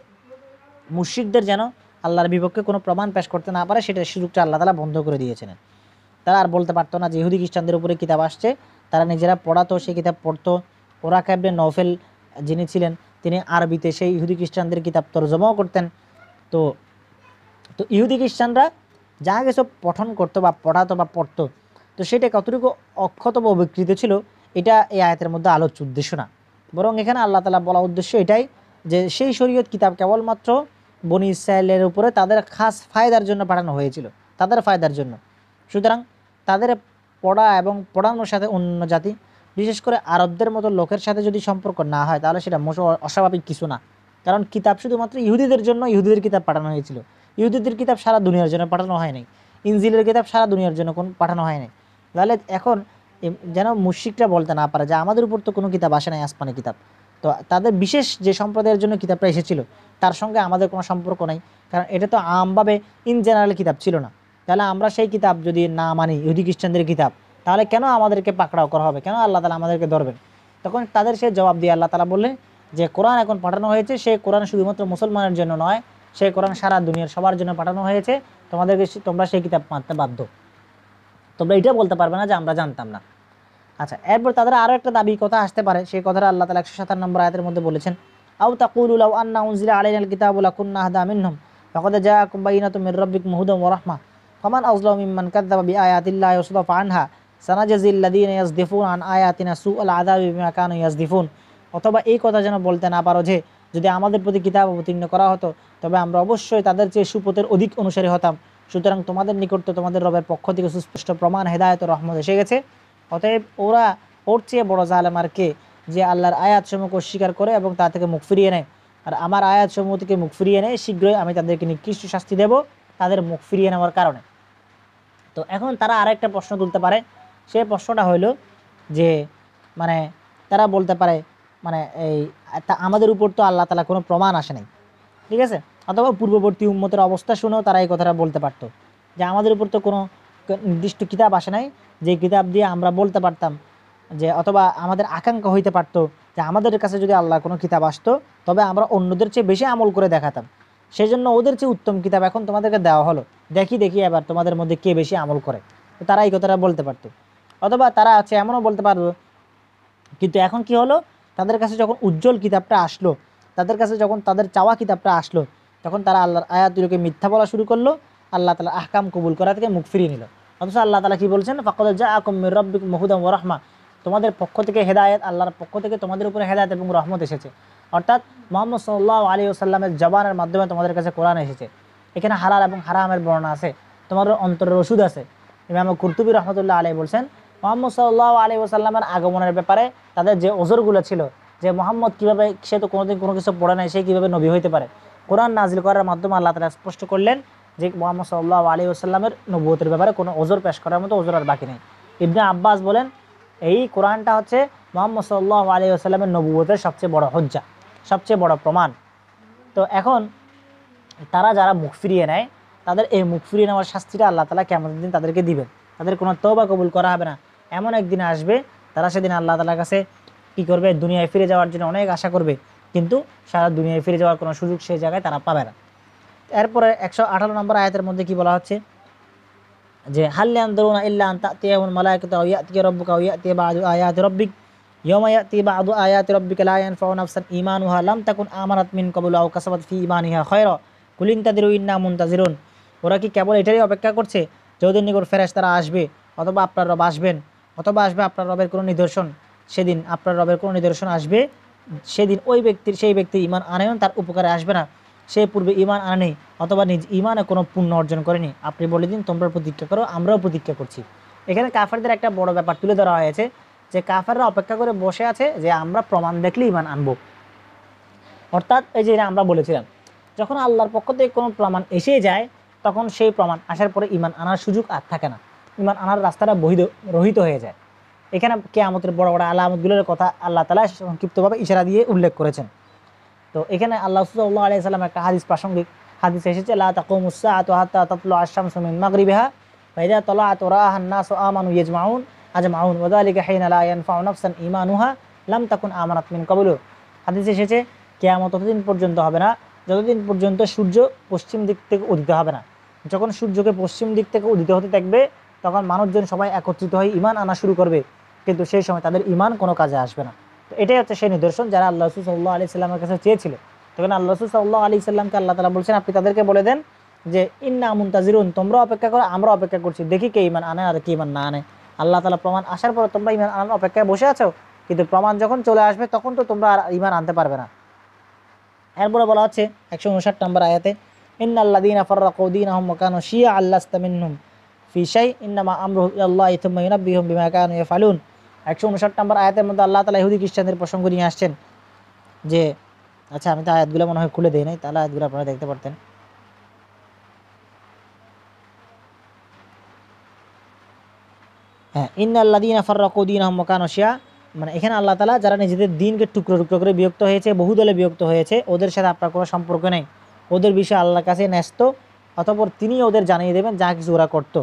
মুশরিকদের যেন আল্লাহর বিপক্ষে কোনো প্রমাণ পেশ করতে না পারে, সেটার সুযোগটা আল্লাহ তাআলা বন্ধ করে দিয়েছিলেন। তারা আর বলতে পারতো না যে ইহুদি খ্রিস্টানদের উপরে কিতাব আসছে, তারা নিজেরা পড়াতো, সেই কিতাব পড়তো। ওরাকা ইবনে নওফেল যিনি ছিলেন, তিনি আরবিতে সেই ইহুদি খ্রিস্টানদের কিতাব তরজমাও করতেন। তো তো ইহুদি খ্রিস্টানরা যা কিছু পঠন করতো বা পড়াতো বা পড়তো, তো সেটা কতটুকু অক্ষত বা অবিকৃত ছিল, এটা এই আয়াতের মধ্যে আলোচ্য উদ্দেশ্য না। বরং এখানে আল্লাহ তাআলা বলা উদ্দেশ্য এটাই যে সেই শরীয়ত কিতাব কেবলমাত্র বনি ইসরায়েলের উপরে তাদের খাস ফায়দার জন্য পাঠানো হয়েছিল, তাদের ফায়দার জন্য। সুতরাং তাদের পড়া এবং পড়ানোর সাথে অন্য জাতি, বিশেষ করে আরবদের মতো লোকের সাথে যদি সম্পর্ক না হয়, তাহলে সেটা অস্বাভাবিক কিছু না। কারণ কিতাব শুধুমাত্র ইহুদিদের জন্য ইহুদিদের কিতাব পাঠানো হয়েছিল, ইহুদিদের কিতাব সারা দুনিয়ার জন্য পাঠানো হয় নাই, ইনজিলের কিতাব সারা দুনিয়ার জন্য পাঠানো হয় নাই। তাহলে এখন যেন মুশরিকরা বলতে না পারে যে আমাদের উপর তো কোনো কিতাব আসে নাই, আসমানি কিতাব, তো তাদের বিশেষ যে সম্প্রদায়ের জন্য কিতাবটা এসেছিল তার সঙ্গে আমাদের কোনো সম্পর্ক নাই, কারণ এটা তো আমভাবে ইন জেনারেল কিতাব ছিল না। তাহলে আমরা সেই কিতাব যদি না মানি, ইহুদি খ্রিস্টানদের কিতাব, তাহলে কেন আমাদেরকে পাকড়াও করা হবে, কেন আল্লাহ তাআলা আমাদেরকে ধরবেন? তখন তাদের সে জবাব দিয়ে আল্লাহ তাআলা বললেন যে কোরআন এখন পাঠানো হয়েছে, সেই কোরআন শুধুমাত্র মুসলমানের জন্য নয়, সেই কোরআন সারা দুনিয়ার সবার জন্য পাঠানো হয়েছে, তোমরা সেই কিতাব মানতে বাধ্য। তোমরা এটা বলতে পারবে না যে আমরা জানতাম না। আচ্ছা, এরপর তাদের আরও একটা দাবি কথা আসতে পারে, সেই কথাটা আল্লাহ তাআলা 157 নম্বর আয়াতের মধ্যে বলেছেন, আও তাকুলু লাউ আন্না উনজিলা আলাইনাল কিতাবু লাকুন্না আহদা মিনহুম ফাকাদ জাআকুম বায়িনাতুম মির রাব্বিকুম হুদাম ওয়া রাহমাহ ফামান আযলামু মিম্মান কাযযাবা বিআয়াতিল্লাহি ওয়া সাদাফা আনহা সানাজাজিল লাযীনা ইয়াসদিফুনা আন আয়াতিনা সুআল আযাবি বিমা কানু ইয়াসদিফুন। অথবা এই কথা যেন বলতে না পারো যে যদি আমাদের প্রতি কিতাব অবতীর্ণ করা হতো, তবে আমরা অবশ্যই তাদের চেয়ে সুপথের অধিক অনুসারী হতাম। সুতরাং তোমাদের নিকট তো তোমাদের রবের পক্ষ থেকে সুস্পষ্ট প্রমাণ, হেদায়েত ও রহমত এসে গেছে। অতএব ওর চেয়ে বড় জালেম আর কে, যে আল্লাহর আয়াতসমূহকে অস্বীকার করে এবং তা থেকে মুখ ফিরিয়ে নেয়। আর আমার আয়াতসমূহ থেকে মুখ ফিরিয়ে নেয়, শীঘ্রই আমি তাদেরকে নিকৃষ্ট শাস্তি দেব তাদের মুখ ফিরিয়ে নেওয়ার কারণে। তো এখন তারা আরেকটা প্রশ্ন তুলতে পারে, সেই প্রশ্নটা হইল যে মানে তারা বলতে পারে মানে আমাদের উপর তো আল্লাহ তাআলা কোনো প্রমাণ আসে নাই, ঠিক আছে, অথবা পূর্ববর্তী উম্মতের অবস্থা শুনেও তারা এই কথাটা বলতে পারতো যে আমাদের উপর তো কোনো নির্দিষ্ট কিতাব আসে নাই, যে কিতাব দিয়ে আমরা বলতে পারতাম যে, অথবা আমাদের আকাঙ্ক্ষা হইতে পারতো যে আমাদের কাছে যদি আল্লাহর কোনো কিতাব আসতো, তবে আমরা অন্যদের চেয়ে বেশি আমল করে দেখাতাম। সেই জন্য ওদের চেয়ে উত্তম কিতাব এখন তোমাদেরকে দেওয়া হলো, দেখি এবার তোমাদের মধ্যে কে বেশি আমল করে। তো তারা এই কথাটা বলতে পারতো। অথবা তারা আছে এমনও বলতে পারবো, কিন্তু এখন কি হলো, তাদের কাছে যখন উজ্জ্বল কিতাবটা আসলো, তাদের কাছে যখন তাদের চাওয়া কিতাবটা আসলো, তখন তারা আল্লাহর আয়াতগুলোকে মিথ্যা বলা শুরু করলো, আল্লাহ তাআলা আহকাম কবুল করা থেকে মুখ ফিরিয়ে নিল। অথচ আল্লাহ তাআলা কি বলছেন, ফাকাদ জাআকুম মির রাব্বিকুম হুদাম ওয়া রাহমা, তোমাদের পক্ষ থেকে হেদায়েত, আল্লাহর পক্ষ থেকে তোমাদের উপরে হেদায়েত এবং রহমত এসেছে। অর্থাৎ মুহাম্মদ সাল্লাল্লাহু আলাইহি ওয়াসাল্লামের জবানের মাধ্যমে তোমাদের কাছে কোরআন এসেছে। এখানে হালাল এবং হারামের বর্ণনা আছে, তোমাদের অন্তরের ওষুধ আছে। ইমাম কুরতুবী রাহমাতুল্লাহ আলাইহি বলছেন, মুহাম্মদ সাল্লাল্লাহু আলাইহি ওয়াসাল্লামের আগমনের ব্যাপারে তাদের যে ওজরগুলো ছিল, যে মুহাম্মদ কীভাবে, সে তো কোনোদিন কোনো কিছু পড়ে নাই, সে কীভাবে নবী হইতে পারে, কোরআন নাজিল করার মাধ্যমে আল্লাহ তাআলা স্পষ্ট করলেন যে মুহাম্মদ সাল্লাল্লাহু আলাইহি ওয়াসাল্লামের নবুয়তের ব্যাপারে কোনো ওজর পেশ করার মতো ওজর আর বাকি নেই। ইবনে আব্বাস বলেন এই কোরআনটা হচ্ছে মুহাম্মদ সাল্লাল্লাহু আলাইহি ওয়াসাল্লামের নবুয়তের সবচেয়ে বড় হজ্জা, সবচেয়ে বড় প্রমাণ। তো এখন তারা যারা মুখ ফিরিয়ে নেয়, তাদের এই মুখ ফিরিয়ে নেওয়ার শাস্তিটা আল্লাহ তাআলা কিয়ামতের দিন তাদেরকে দিবেন। তাদের কোনো তওবা কবুল করা হবে না। এমন একদিন আসবে তারা সেদিন আল্লাহ তাআলার কাছে কী করবে, দুনিয়ায় ফিরে যাওয়ার জন্য অনেক আশা করবে, কিন্তু সারা দুনিয়ায় ফিরে যাওয়ার কোনো সুযোগ সেই জায়গায় তারা পাবে না। এরপরে 118 নম্বর আয়াতের মধ্যে কি বলা হচ্ছে যে হাল ইয়ানজুরুনা ইল্লা আন তা'তিয়াহুমুল মালায়েকাতু আও ইয়াতিয়া রাব্বুকা আও ইয়াতিয়া বা'দু আয়াতি রাব্বিক ইয়াওমা ইয়াতি বা'দু আয়াতি রাব্বিকা লা ইয়ানফা'ু নাফসান ঈমানুহা লাম তাকুন আমানাত মিন ক্বাবলু আও কাসাবাত ফি ঈমানিহা খায়রা কুল ইনতাযিরু ইন্না মুনতাযিরুন। ওরা কি কেবল এটারই অপেক্ষা করছে যে ওদের নিকট ফেরেশতারা আসবে, অথবা আপনার রব আসবেন, অথবা আসবে আপনার রবের কোনো নিদর্শন? সেদিন আপনার রবের কোনো নিদর্শন আসবে, সেদিন সেই ব্যক্তির ঈমান আনয়ন তার উপকারে আসবে না। সে পূর্বে ঈমান আনেনি অথবা নিজ ঈমানে কোনো পুণ্য অর্জন করেনি। আপনি বলে দিন তোমরা প্রতিজ্ঞা করো, আমরাও প্রতিজ্ঞা করছি। এখানে কাফেরদের একটা বড় ব্যাপার তুলে ধরা হয়েছে যে কাফেররা অপেক্ষা করে বসে আছে যে আমরা প্রমাণ দেখলে ঈমান আনবো। অর্থাৎ এই যে আমরা বলেছিলাম, যখন আল্লাহর পক্ষ থেকে কোনো প্রমাণ এসে যায় তখন সেই প্রমাণ আসার পরে ঈমান আনার সুযোগ আর থাকে না, ঈমান আনার রাস্তাটা রহিত হয়ে যায়। এখানে কিয়ামতের বড় বড় আলামতগুলোর কথা আল্লাহ তাআলা সংক্ষিপ্তভাবে ইশারা দিয়ে উল্লেখ করেছেন। তো এখানে আল্লাহ সাল্লাল্লাহু আলাইহি সাল্লাম একটা হাদিস, প্রাসঙ্গিক হাদিস এসেছে, লা তাকুমুস সাআতু হাত্তা তাতলুআ আশ-শামসু মিন মাগরিবিহা ফাইদা তালাআত রাআহান নাসু আমানু আজমাউন ওয়া যালিকা হিনা লা ইয়ানফা'ু নাফসান ঈমানুহা লাম তাকুন আমানাত মিন ক্বাবলু। হাদিস এসেছে কিয়ামত ততদিন পর্যন্ত হবে না যতদিন পর্যন্ত সূর্য পশ্চিম দিক থেকে উদিত হবে না। যখন সূর্যকে পশ্চিম দিক থেকে উদিত হতে দেখবে তখন মানুষজন সবাই একত্রিত হয়ে ঈমান আনা শুরু করবে, কিন্তু সেই সময় তাদের ঈমান কোনো কাজে আসবে না। তো এটাই হচ্ছে সেই নিদর্শন যারা আল্লাহ রাসূল সাল্লাল্লাহু আলাইহি সাল্লামের কাছে চেয়েছিল। তখন আল্লাহ রাসূল সাল্লাল্লাহু আলাইহি সাল্লামকে আল্লাহ তাআলা বলছেন আপনি তাদেরকে বলে দেন যে ইন্না মুনতাজিরুন, তোমরা অপেক্ষা করো, আমরা অপেক্ষা করছি, দেখি কে ঈমান আনে আর কে ঈমান না আনে। আল্লাহ তাআলা প্রমাণ আসার পর তোমরা ঈমান আনার অপেক্ষায় বসে আছো, কিন্তু প্রমাণ যখন চলে আসবে তখন তো তোমরা আর ঈমান আনতে পারবে না। এরপরে বলা হচ্ছে 159 নম্বর আয়াতে, ইন্নাল্লাযীনা ফাররাকু দীনাহুম ওয়া কানু শিয়া'আন লাস্তা মিনহুম ফি শাই ইন্নামা আমরুহু ইলাল্লাহি থুম্মা ইউনাব্বিহুম বিমা কানু ইয়াফআলুন। 159 নম্বর আয়াতের মধ্যে আল্লাহ তাআলা ইহুদি খ্রিস্টানদের প্রসঙ্গ নিয়ে আসছেন যে, আচ্ছা আমি তো আয়াতগুলো মনে হয় খুলে দেই নাই, তাহলে আয়াতগুলো আপনারা দেখতে পারতেন। হ্যাঁ, ইন্নাল্লাযীনা ফাররাকু দীনাহুম ওয়া কানু শিয়া, মানে এখানে আল্লাহ তাআলা যারা নিজেদের দ্বীনকে টুকরো টুকরো করে বিভক্ত হয়েছে, বহু দলে বিভক্ত হয়েছে, ওদের সাথে আপনার কোনো সম্পর্ক নেই, ওদের বিষয়ে আল্লাহর কাছে ন্যস্ত, অতঃপর তিনি ওদের জানিয়ে দেবেন যা কিছু ওরা করতো।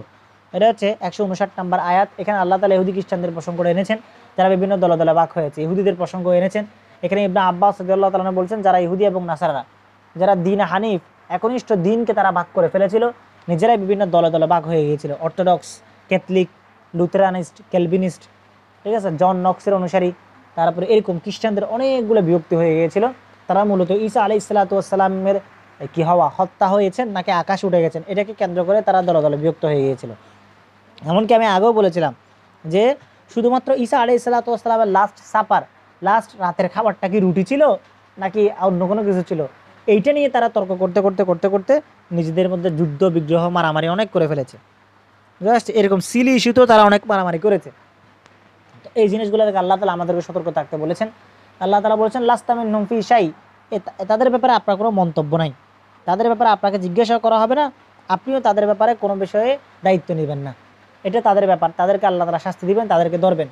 এটা হচ্ছে 159 নম্বর আয়াত। এখানে আল্লাহ তাআলা ইহুদি খ্রিস্টানদের প্রসঙ্গ এনেছেন যারা বিভিন্ন দলে দলে ভাগ হয়েছে, ইহুদিদের প্রসঙ্গ এনেছেন। এখানে ইবনে আব্বাস রাদিয়াল্লাহু তাআলা বলছেন যারা ইহুদি এবং নাসারা, যারা দ্বীন হানিফ একনিষ্ঠ দ্বীনকে তারা ভাগ করে ফেলেছিল, নিজেরাই বিভিন্ন দলে দলে ভাগ হয়ে গিয়েছিল, অর্থোডক্স, ক্যাথলিক, লুথেরানিস্ট, ক্যালভিনিস্ট, ঠিক আছে, জন নক্সের অনুসারী, তারপরে এরকম খ্রিস্টানদের অনেকগুলো বিভক্তি হয়ে গিয়েছিল। তারা মূলত ঈসা আলাইহিস সালাতু ওয়াস সালামের কি হওয়া, হত্যা হয়েছেন নাকি আকাশ উঠে গেছেন, এটাকে কেন্দ্র করে তারা দলে দলে বিভক্ত হয়ে গিয়েছিল। এমনকি আমি আগেও বলেছিলাম যে শুধুমাত্র ঈসা আলাইহিস সালাতু ওয়াস সালামের লাস্ট সাপার, লাস্ট রাতের খাবারটা কি রুটি ছিল নাকি অন্য কোনো কিছু ছিল, এইটা নিয়ে তারা তর্ক করতে করতে করতে করতে নিজেদের মধ্যে যুদ্ধ বিগ্রহ মারামারি অনেক করে ফেলেছে। জাস্ট এরকম সিলি ইস্যুতেও তারা অনেক মারামারি করেছে। তো এই জিনিসগুলো থেকে আল্লাহ তাআলা আমাদেরকে সতর্ক থাকতে বলেছেন। আল্লাহ তাআলা বলেছেন লাস্তা মিনহুম ফি শাই, তাদের ব্যাপারে আপনার কোনো মন্তব্য নাই, তাদের ব্যাপারে আপনাকে জিজ্ঞাসা করা হবে না, আপনিও তাদের ব্যাপারে কোনো বিষয়ে দায়িত্ব নেবেন না, এটা তাদের ব্যাপার, তাদেরকে আল্লাহ তাআলা শাস্তি দিবেন, তাদেরকে ধরবেন।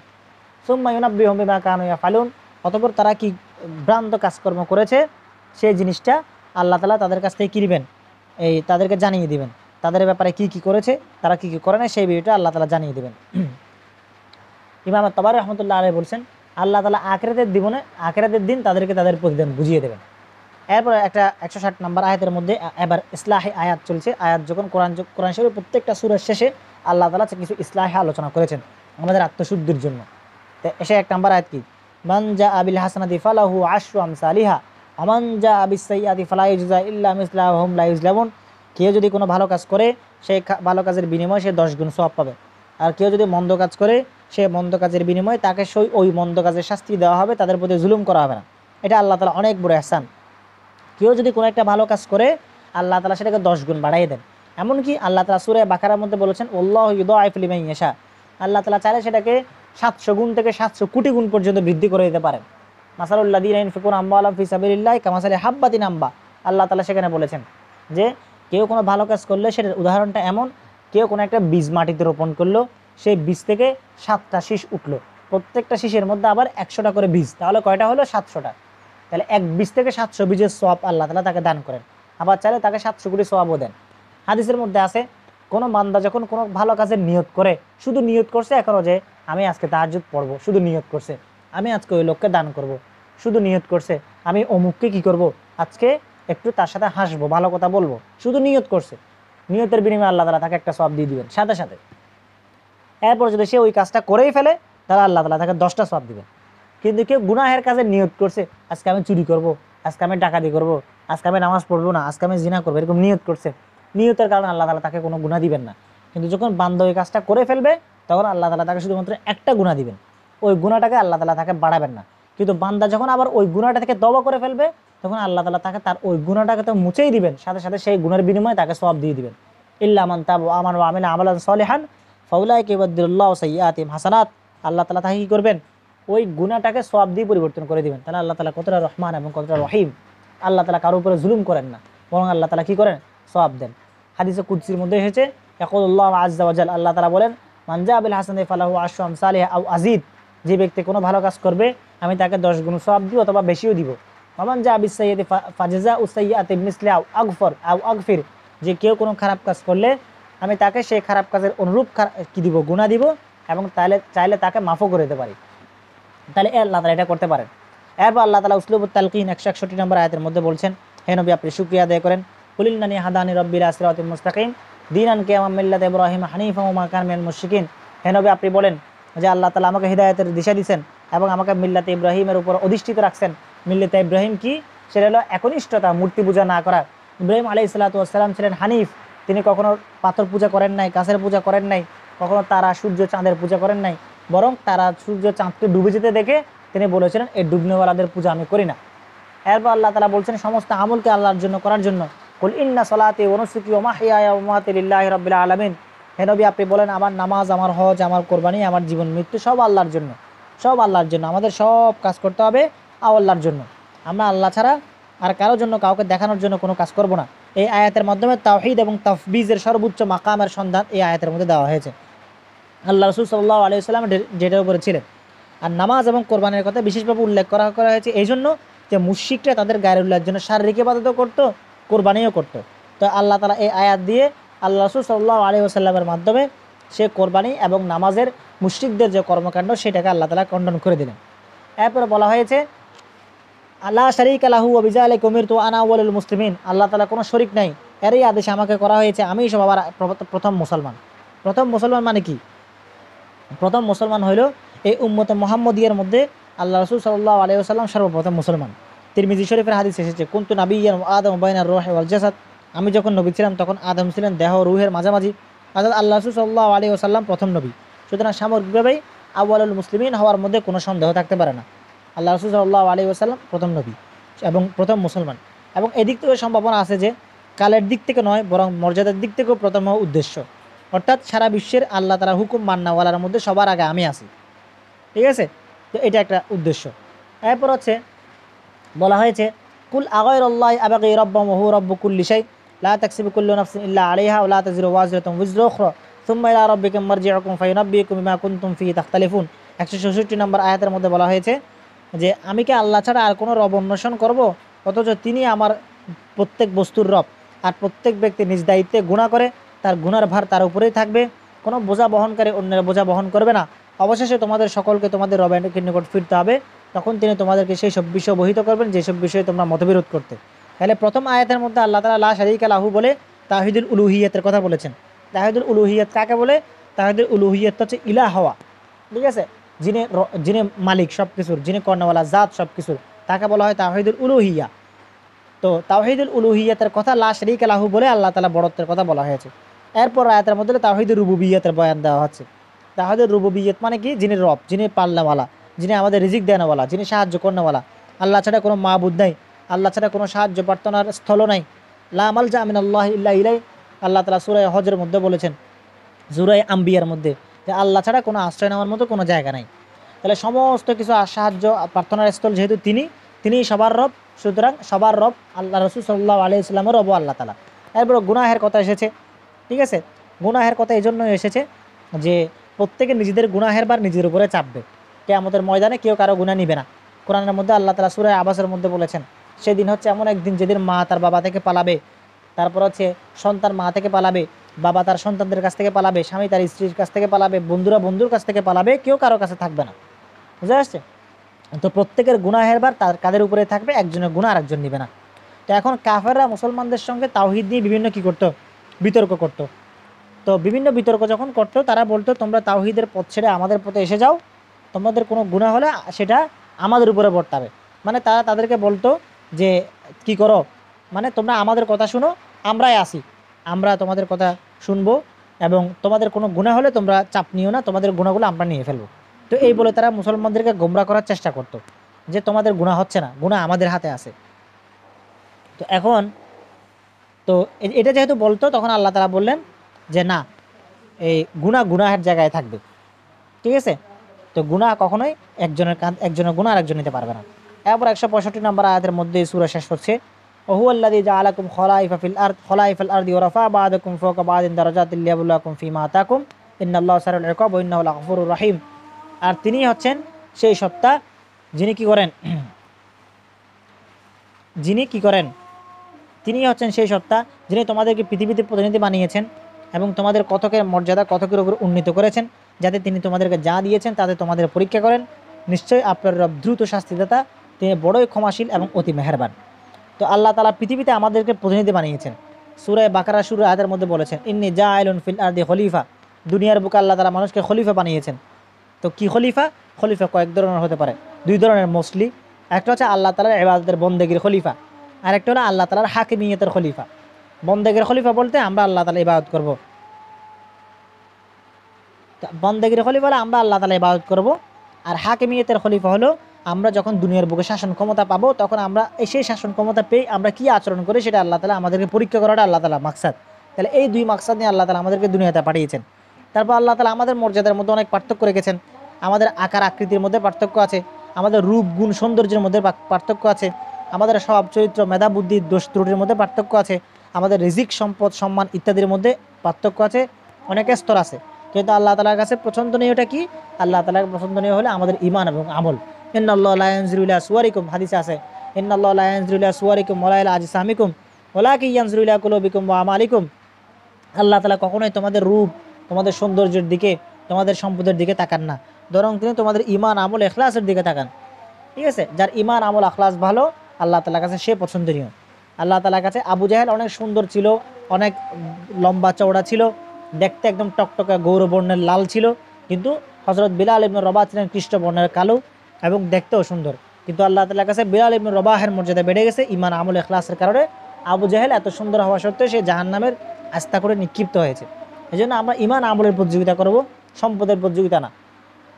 সুম্মা ইউনাব্বিহুম বিমা কানু ইয়াফআলুন, অতঃপর তারা কি ভ্রান্ত কাজকর্ম করেছে সেই জিনিসটা আল্লাহ তাআলা তাদের কাছ থেকে কী দিবেন, এই তাদেরকে জানিয়ে দিবেন, তাদের ব্যাপারে কি কি করেছে তারা কি কি করে না সেই বিষয়টা আল্লাহ তাআলা জানিয়ে দিবেন। ইমাম তাবারী রাহমাতুল্লাহ আলাইহি বলছেন আল্লাহ তাআলা আখিরাতের দিন তাদেরকে তাদের প্রতিদান বুঝিয়ে দেবেন। এরপর একটা 160 নম্বর আয়াতের মধ্যে এবার ইসলাহি আয়াত চলছে। আয়াত যখন কোরআন শরীফের প্রত্যেকটা সূরার শেষে আল্লাহ তাআলা কিছু ইসলাহি আলোচনা করেছেন আমাদের আত্মশুদ্ধির জন্য। তো এসে 1 নম্বর আয়াত কি, মান জাআ বিল হাসানাতি ফালাহু আশরু আমসালিহা ওয়া মান জাআ বিস সাইয়্যাতি ফালা ইউজজা ইল্লা মিসলাহা ওয়া হুম লা ইউজলামুন। কেউ যদি কোনো ভালো কাজ করে সেই ভালো কাজের বিনিময়ে সে 10 গুণ সওয়াব পাবে, আর কেউ যদি মন্দ কাজ করে সে মন্দ কাজের বিনিময়ে তাকে ওই মন্দ কাজের শাস্তি দেওয়া হবে, তাদের প্রতি জুলুম করা হবে না। এটা আল্লাহ তাআলা অনেক বড় ইহসান। কেউ যদি কোনো একটা ভালো কাজ করে আল্লাহ তাআলা সেটাকে 10 গুণ বাড়াইয়ে দেন। এমনকি আল্লাহ তাআলা সূরা বাকারার মধ্যে বলেছেন আল্লাহু ইউদাইফু লিমান ইয়াশা, আল্লাহ তাআলা চাইলে সেটাকে 700 গুণ থেকে 700 কোটি গুণ পর্যন্ত বৃদ্ধি করে দিতে পারেন। মাসালুল লাযীনা ইউনফিকুনা আমওয়ালাহুম ফি সাবিলিল্লাহি কামাসালি হাব্বাতিন আম্বা, আল্লাহ তাআলা সেখানে বলেছেন যে কেউ কোনো ভালো কাজ করলে সেটার উদাহরণটা এমন, কেউ কোনো একটা বীজ মাটিতে রোপণ করলো, সেই বীজ থেকে 7টা শীষ উঠলো, প্রত্যেকটা শীষের মধ্যে আবার 100টা করে বীজ, তাহলে কয়টা হলো? 700টা। তাহলে এক বীজ থেকে 700 বীজের সওয়াব আল্লাহ তাআলা তাকে দান করেন। আবার চাইলে তাকে 700 কোটি সওয়াবও দেন। হাদিসের মধ্যে আছে, কোনো বান্দা যখন কোনো ভালো কাজের নিয়ত করে, শুধু নিয়ত করছে এখনো যে আমি আজকে তাহাজ্জুদ পড়বো, শুধু নিয়ত করছে আমি আজকে ওই লোককে দান করব, শুধু নিয়ত করছে আমি অমুককে কি করব, আজকে একটু তার সাথে হাসবো, ভালো কথা বলবো, শুধু নিয়ত করছে, নিয়তের বিনিময়ে আল্লাহ তাআলা তাকে একটা সওয়াব দিয়ে দিবেন সাথে সাথে। এরপর যদি সে ওই কাজটা করেই ফেলে তাহলে আল্লাহ তাআলা তাকে 10টা সওয়াব দিবেন। কিন্তু কেউ গুনাহের কাজে নিয়ত করছে, আজকে আমি চুরি করব, আজকে আমি ডাকাতি করব, আজকে আমি নামাজ পড়বো না, আজকে আমি জিনা করবো, এরকম নিয়ত করছে, নিয়তের কারণে আল্লাহ তাআলা তাকে কোনো গুনাহ দিবেন না। কিন্তু যখন বান্দা ওই কাজটা করে ফেলবে তখন আল্লাহ তাআলা তাকে শুধুমাত্র একটা গুনাহ দিবেন, ওই গুনাহটাকে আল্লাহ তাআলা তাকে বাড়াবেন না। কিন্তু বান্দা যখন আবার ওই গুনাহটা থেকে তওবা করে ফেলবে তখন আল্লাহ তাআলা তাকে তার ওই গুনাহটাকে তো মুছেই দিবেন, সাথে সাথে সেই গুনাহের বিনিময়ে তাকে সওয়াব দিয়ে দিবেন। ইল্লা মান তাবা ওয়া আমানা ওয়া আমিলা আমালান সলিহান ফাউলাইকা ইউবাদদিলুল্লাহু সাইয়্যাতিহিম হাসানাত, আল্লাহ তাআলা তাকে কি করবেন? ওই গুনাহটাকে সওয়াব দিয়ে পরিবর্তন করে দিবেন। তাহলে আল্লাহ তাআলা কতটা রহমান এবং কতটা রহিম। আল্লাহ তাআলা কারোর উপরে জুলুম করেন না, বরং আল্লাহ তাআলা কি করেন? সওয়াব দেন। হাদিসে কুদসির মধ্যে এসেছে, ইয়াকুলুল্লাহু আযজা ওয়া জাল, আল্লাহ তাআলা বলেন, মান জা বিল হাসানাতি ফালাহু আশরু আমসালিহা আও আযীদ, যে ব্যক্তি কোনো ভালো কাজ করবে আমি তাকে 10 গুণ সওয়াব দিব অথবা বেশিও দিব। ওয়া মান জা বিস সাইয়্যাতি ফাজাযাউ সাইয়্যাতি বিমিসলি আও আগফির, যে কেউ কোনো খারাপ কাজ করলে আমি তাকে সেই খারাপ কাজের অনুরূপ কি দিব? গুনাহ দিব, এবং তাহলে চাইলে তাকে মাফও করে দিতে পারি। তাহলে আল্লাহ তাআলা এটা করতে পারেন। এরপর আল্লাহ তাআলা উসলুবুত তালকিন 161 নম্বর আয়াতের মধ্যে বলছেন, হে নবী আপনি শুকরিয়া আদায় করেন, কুল ইন্নানি হাদানি রাব্বি ইলা সিরাতিন মুস্তাকিম দীনান কিয়ামান মিল্লাত ইব্রাহিম হানিফা ওয়া মা কানা মিনাল মুশরিকিন। হে নবী আপনি বলেন যে আল্লাহ তাআলা আমাকে হিদায়াতের দিশা দিয়েছেন এবং আমাকে মিল্লাতে ইব্রাহিমের উপর অধিষ্ঠিত রাখছেন। মিল্লাতে ইব্রাহিম কি? সেটা হলো একনিষ্ঠতা, মূর্তি পূজা না করা। ইব্রাহিম আলাইহিস সালাতু ওয়াস সালাম ছিলেন হানিফ, তিনি কখনো পাথর পূজা করেন নাই, গাছের পূজা করেন নাই, কখনো তারা সূর্য চাঁদের পূজা করেন নাই, বরং তারা সূর্য চাঁদকে ডুবে যেতে দেখে তিনি বলেছিলেন এই ডুবনেওয়ালাদের পূজা আমি করি না। এরপর আল্লাহ তাআলা বলছেন সমস্ত আমলকে আল্লাহর জন্য করার জন্য, কুল ইন্না সলাতি ওয়া নুসুকি ওয়া মাহইয়ায়া ওয়া মামাতি লিল্লাহি রাব্বিল আলামিন। হে নবী আপনি বলেন আমার নামাজ, আমার হজ, আমার কোরবানি, আমার জীবন মৃত্যু সব আল্লাহর জন্য, সব আল্লাহর জন্য। আমাদের সব কাজ করতে হবে আল্লাহর জন্য, আমরা আল্লাহ ছাড়া আর কারোর জন্য, কাউকে দেখানোর জন্য কোনো কাজ করব না। এই আয়াতের মাধ্যমে তাওহীদ এবং তাফবিজের সর্বোচ্চ মাকামের সন্ধান এই আয়াতের মধ্যে দেওয়া হয়েছে। আল্লাহ রাসূল সাল্লাল্লাহু আলাইহি ওয়াসাল্লাম যেটার উপরে ছিলেন। আর নামাজ এবং কোরবানির কথা বিশেষভাবে উল্লেখ করা হয়েছে এই জন্য যে মুশরিকরা তাদের গায়রুল্লাহর জন্য শারীরিক ইবাদতও করতো, কোরবানিও করতো। তো আল্লাহ তাআলা এই আয়াত দিয়ে আল্লাহ রাসূল সাল্লাল্লাহু আলাইহি ওয়াসাল্লামের মাধ্যমে সে কোরবানি এবং নামাজের মুশরিকদের যে কর্মকাণ্ড সেটাকে আল্লাহ তাআলা খণ্ডন করে দিলেন। এরপরে বলা হয়েছে আল্লাহ শারীকা লাহু ওয়া বিযালিকা উমিরতু আনা আউয়ালুল মুসলিমিন, আল্লাহ তাআলা কোনো শরীক নাই, এরই আদেশে আমাকে করা হয়েছে, আমিই সবার প্রথম মুসলমান। প্রথম মুসলমান মানে কি? প্রথম মুসলমান হইল এই উম্মতে মুহাম্মদিয়ার মধ্যে আল্লাহ রাসূল সাল্লাল্লাহু আলাইহি ওয়াসাল্লাম সর্বপ্রথম মুসলমান। তিরমিজি শরীফের হাদিস এসেছে, কুনতু নাবিয়্যান ওয়া আদম বাইনার রূহি ওয়াল জাসাদ, আমি যখন নবী ছিলাম তখন আদম ছিলেন দেহ ও রূহের মাঝামাঝি। অর্থাৎ আল্লাহ রাসূল সাল্লাল্লাহু আলাইহি ওয়াসাল্লাম প্রথম নবী। সুতরাং সামগ্রিকভাবেই আউয়ালুল মুসলিমিন হওয়ার মধ্যে কোনো সন্দেহ থাকতে পারে না। আল্লাহ রাসূল সাল্লাল্লাহু আলাইহি ওয়াসাল্লাম প্রথম নবী এবং প্রথম মুসলমান। এবং এদিক থেকে সম্ভাবনা আছে যে কালের দিক থেকে নয় বরং মর্যাদার দিক থেকেও প্রথম হওয়া উদ্দেশ্য, অর্থাৎ সারা বিশ্বের আল্লাহ তাআলার হুকুম মান্নাওয়ালার মধ্যে সবার আগে আমি আছি। ঠিক আছে, তো এটা একটা উদ্দেশ্য। এরপর হচ্ছে বলা হয়েছে কুল আগাইরাল্লাহি আবগি রাব্বান ওয়া হুয়া রাব্বু কুল্লি শাই লা তাকসিবু কুল্লু নাফসিন ইল্লা আলাইহা ওয়া লা তাজিরু ওয়াজিরাতুন উযরা উখরা সুম্মা ইলা রাব্বিকুম মারজিউকুম ফায়ুনাব্বিউকুম বিমা কুনতুম ফিহি তাখতালিফুন। 166 নম্বর আয়াতের মধ্যে বলা হয়েছে যে আমি কি আল্লাহ ছাড়া আর কোনো রব অন্বেষণ করব, অথচ তিনি আমার প্রত্যেক বস্তুর রব। আর প্রত্যেক ব্যক্তি নিজ দায়িত্বে গুনাহ করে তার গুনার ভার তার উপরেই থাকবে, কোনো বোঝা বহনকারী অন্যের বোঝা বহন করবে না। অবশেষে তোমাদের সকলকে তোমাদের রবের নিকট ফিরতে হবে, তখন তিনি তোমাদেরকে সেই সব বিষয় অবহিত করবেন যেসব বিষয়ে তোমরা মতবিরোধ করতে। তাহলে প্রথম আয়াতের মধ্যে আল্লাহ তাআলা লা শারীকা লাহু বলে তাওহীদুল উলুহিয়্যাতের কথা বলেছেন। তাওহীদুল উলুহিয়্যাত কাকে বলে? তাওহীদুল উলুহিয়্যাত হচ্ছে ইলাহ হওয়া, ঠিক আছে, যিনি মালিক সব কিছুর, যিনি কর্ণওয়ালা জাত সব কিছুর, তাকে বলা হয় তাওহীদুল উলুহিয়্যা। তো তাওহীদুল উলুহিয়্যাতের কথা লা শারীকা লাহু বলে আল্লাহ তাআলা বড়ত্বের কথা বলা হয়েছে। এরপর আয়াতের মধ্যে তাওহীদুর রুবুবিয়্যাতের বয়ান দেওয়া হচ্ছে। তাওহীদুর রুবুবিয়্যাত মানে কি? যিনি রব, যিনি পালনেওয়ালা, যিনি আমাদের রিজিক দেওয়ালা, যিনি সাহায্য করেনওয়ালা। আল্লাহ ছাড়া কোনো মাবুদ নাই, আল্লাহ ছাড়া কোনো সাহায্য প্রার্থনার স্থলও নাই। লা মালজা মিনাল্লাহি ইল্লা ইলাইহি, আল্লাহ তাআলা সূরা হজের মধ্যে বলেছেন, সূরা আম্বিয়ার মধ্যে, যে আল্লাহ ছাড়া কোনো আশ্রয় নেওয়ার মতো কোনো জায়গা নাই। তাহলে সমস্ত কিছু সাহায্য প্রার্থনার স্থল যেহেতু তিনিই সবার রব, সুতরাং সবার রব আল্লাহ রাসূল সাল্লাল্লাহু আলাইহি ওয়াসাল্লামের রব আল্লাহ তাআলা। এরপর গুনাহের কথা এসেছে, ঠিক আছে। গুনাহের কথা এই জন্যই এসেছে যে প্রত্যেকে নিজেদের গুনাহের বার নিজের উপরে চাপবে। কিয়ামতের ময়দানে কেউ কারো গুনাহ নিবে না। কোরআনের মধ্যে আল্লাহ তাআলা সূরা আবাসের মধ্যে বলেছেন, সেদিন হচ্ছে এমন একদিন যেদিন মা তার বাবা থেকে পালাবে, তারপর হচ্ছে সন্তান মা থেকে পালাবে, বাবা তার সন্তানদের কাছ থেকে পালাবে, স্বামী তার স্ত্রীর কাছ থেকে পালাবে, বন্ধুরা বন্ধুর কাছ থেকে পালাবে, কেউ কারো কাছে থাকবে না। বুঝতে আসছে? তো প্রত্যেকের গুনাহের ভার তার কাদের উপরে থাকবে, একজনের গুনাহ আরেকজন নিবে না। তো এখন কাফেররা মুসলমানদের সঙ্গে তাওহীদ নিয়ে বিভিন্ন কী করতো, বিতর্ক করতো। তো বিভিন্ন বিতর্ক যখন করতো, তারা বলতো তোমরা তাওহীদের পথ ছেড়ে আমাদের পথে এসে যাও, তোমাদের কোনো গুনাহ হলে সেটা আমাদের উপরে বর্তাবে। মানে তারা তাদেরকে বলতো যে কি করো, মানে তোমরা আমাদের কথা শুনো, আমরাই আসি, আমরা তোমাদের কথা শুনবো, এবং তোমাদের কোনো গুনাহ হলে তোমরা চাপ নিও না, তোমাদের গুনাহগুলো আমরা নিয়ে ফেলবো। তো এই বলে তারা মুসলমানদেরকে গোমরাহ করার চেষ্টা করতো যে তোমাদের গুনাহ হচ্ছে না, গুনাহ আমাদের হাতে আছে। তো এখন তো এটা যেহেতু বলতো, তখন আল্লাহ তাআলা বললেন যে না, এই গুনাহের জায়গায় থাকবে। ঠিক আছে? তো গুনাহ কখনোই একজনের গুনাহ আরেকজন নিতে পারবে না। এরপর 165 নম্বর আয়াতের মধ্যে সূরা শেষ হচ্ছে, ওহুয়াল্লাযী জাআলাকুম খলাইফাল আরদি ওয়া রাফা বা'দাকুম ফাওকা বা'দিন দারাজাতিল লিয়াবলুয়াকুম ফীমা আতাকুম ইন্নাল্লাহা সারিউল ইকাব ওয়া ইন্নাহু লাগফুরুর রহিম। আর তিনি হচ্ছেন সেই সত্তা যিনি কি করেন তিনি হচ্ছেন সেই সত্তা যিনি তোমাদেরকে পৃথিবীতে প্রতিনিধি বানিয়েছেন এবং তোমাদের কতকের মর্যাদা কতকের উপর উন্নীত করেছেন, যাতে তিনি তোমাদেরকে যা দিয়েছেন তাতে তোমাদের পরীক্ষা করেন। নিশ্চয়ই আপনার রব দ্রুত শাস্তিদাতা, তিনি বড়ই ক্ষমাশীল এবং অতি মেহেরবান। তো আল্লাহ তাআলা পৃথিবীতে আমাদেরকে প্রতিনিধি বানিয়েছেন। সূরা বাকারা শুরু আয়াতের মধ্যে বলেছেন, ইন্নী জাইলুন ফিল আরদি খলিফা, দুনিয়ার বুকে আল্লাহ তাআলা মানুষকে খলিফা বানিয়েছেন। তো কি খলিফা? খলিফা কয়েক ধরনের হতে পারে, দুই ধরনের মোস্টলি। একটা হচ্ছে আল্লাহ তাআলার ইবাদতের বন্দেগীর খলিফা, আর একটা হলো আল্লাহ তাআলার হাকিমিয়তের খলিফা। বন্দেগীর খলিফা বলতে আমরা আল্লাহ তাআলা ইবাদত করব, বন্দেগীর খলিফা হলো আমরা আল্লাহ তাআলা ইবাদত করব। আর হাকিমিয়তের খলিফা হলো আমরা যখন দুনিয়ার বুকে শাসন ক্ষমতা পাবো, তখন আমরা সেই শাসন ক্ষমতা পেয়ে আমরা কি আচরণ করি সেটা আল্লাহ তাআলা আমাদেরকে পরীক্ষা করাটা আল্লাহ তাআলা মাকসাদ। তাহলে এই দুই মাকসাদ নিয়ে আল্লাহ তাআলা আমাদেরকে দুনিয়াতে পাঠিয়েছেন। তারপর আল্লাহ তাআলা আমাদের মর্যাদার মধ্যে অনেক পার্থক্য রেখেছেন। আমাদের আকার আকৃতির মধ্যে পার্থক্য আছে, আমাদের রূপ গুণ সৌন্দর্যের মধ্যে পার্থক্য আছে, আমাদের স্বভাব চরিত্র মেধা বুদ্ধি দোষ ত্রুটির মধ্যে পার্থক্য আছে, আমাদের রিজিক সম্পদ সম্মান ইত্যাদির মধ্যে পার্থক্য আছে, অনেক স্তর আছে। কিন্তু আল্লাহ তাআলার কাছে পছন্দনীয়টা কি? আল্লাহ তাআলার পছন্দনীয় হলো আমাদের ঈমান এবং আমল। ইন্নাল্লাহা লা ইয়ানজুরু ইলা সুওয়ারিকুম, হাদিসে আছে, ইন্নাল্লাহা লা ইয়ানজুরু ইলা সুওয়ারিকুম ওয়া লা ইলা আজসামিকুম ওয়ালাকিন ইয়ানজুরু ইলা কুলুবিকুম ওয়া আমালিকুম। আল্লাহ তাআলা কখনোই তোমাদের রূপ, তোমাদের সৌন্দর্যের দিকে, তোমাদের সম্পদের দিকে তাকান না, বরং তিনি তোমাদের ঈমান আমল ইখলাসের দিকে তাকান। ঠিক আছে? যার ঈমান আমল আখলাস ভালো, আল্লাহ তাআলার কাছে সে পছন্দনীয়। আল্লাহ তাআলার কাছে আবু জাহেল অনেক সুন্দর ছিল, অনেক লম্বা চওড়া ছিল, দেখতে একদম টকটকে গৌরবর্ণের লাল ছিল, কিন্তু হযরত বিলাল ইবনে রবাহ ছিলেন কৃষ্ণবর্ণের কালো এবং দেখতেও সুন্দর। কিন্তু আল্লাহ তাআলার কাছে বিলাল ইবনে রবাহের মর্যাদা বেড়ে গেছে ঈমান আমল ইখলাসের কারণে। আবু জাহেল এত সুন্দর হওয়া সত্ত্বেও সে জাহান্নামের আস্থা করে নিক্ষিপ্ত হয়েছে। এই জন্য আমরা ঈমান আমলের প্রতিযোগিতা করব, সম্পদের প্রতিযোগিতা না।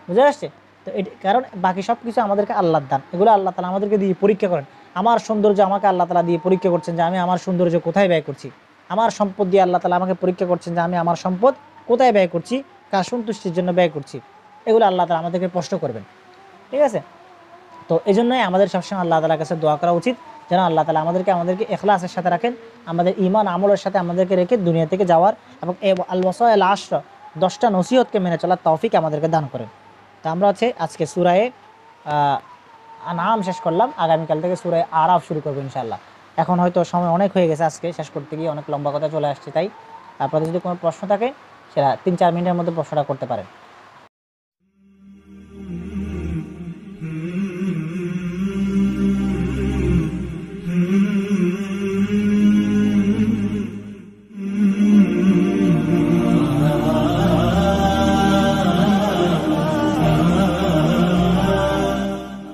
বুঝে আসছে? তো কারণ বাকি সব কিছু আমাদেরকে আল্লাহর দান, এগুলো আল্লাহ তাআলা আমাদেরকে দিয়ে পরীক্ষা করেন। আমার সৌন্দর্য আমাকে আল্লাহ তাআলা দিয়ে পরীক্ষা করছেন যে আমি আমার সৌন্দর্য কোথায় ব্যয় করছি। আমার সম্পদ দিয়ে আল্লাহ তাআলা আমাকে পরীক্ষা করছেন যে আমি আমার সম্পদ কোথায় ব্যয় করছি, কার সন্তুষ্টির জন্য ব্যয় করছি। এগুলো আল্লাহ তাআলা আমাদেরকে প্রশ্ন করবেন। ঠিক আছে? তো এই জন্যই আমাদের সবসময় আল্লাহ তাআলার কাছে দোয়া করা উচিত, যেন আল্লাহ তাআলা আমাদেরকে ইখলাসের সাথে রাখেন, আমাদের ঈমান আমলের সাথে আমাদেরকে রেখে দুনিয়া থেকে যাওয়ার এবং আল ওয়াসায়াল আশর 10টা নসিহতকে মেনে চলার তৌফিক আমাদেরকে দান করেন। তো আমরা হচ্ছে আজকে সূরায়ে আনআম শেষ করলাম, আগামীকাল থেকে সূরায়ে আরাফ শুরু করবো ইনশাআল্লাহ। এখন হয়তো সময় অনেক হয়ে গেছে, আজকে শেষ করতে গিয়ে অনেক লম্বা কথা চলে আসছে, তাই আপনাদের যদি কোনো প্রশ্ন থাকে সেটা 3-4 মিনিটের মধ্যে প্রশ্নটা করতে পারেন।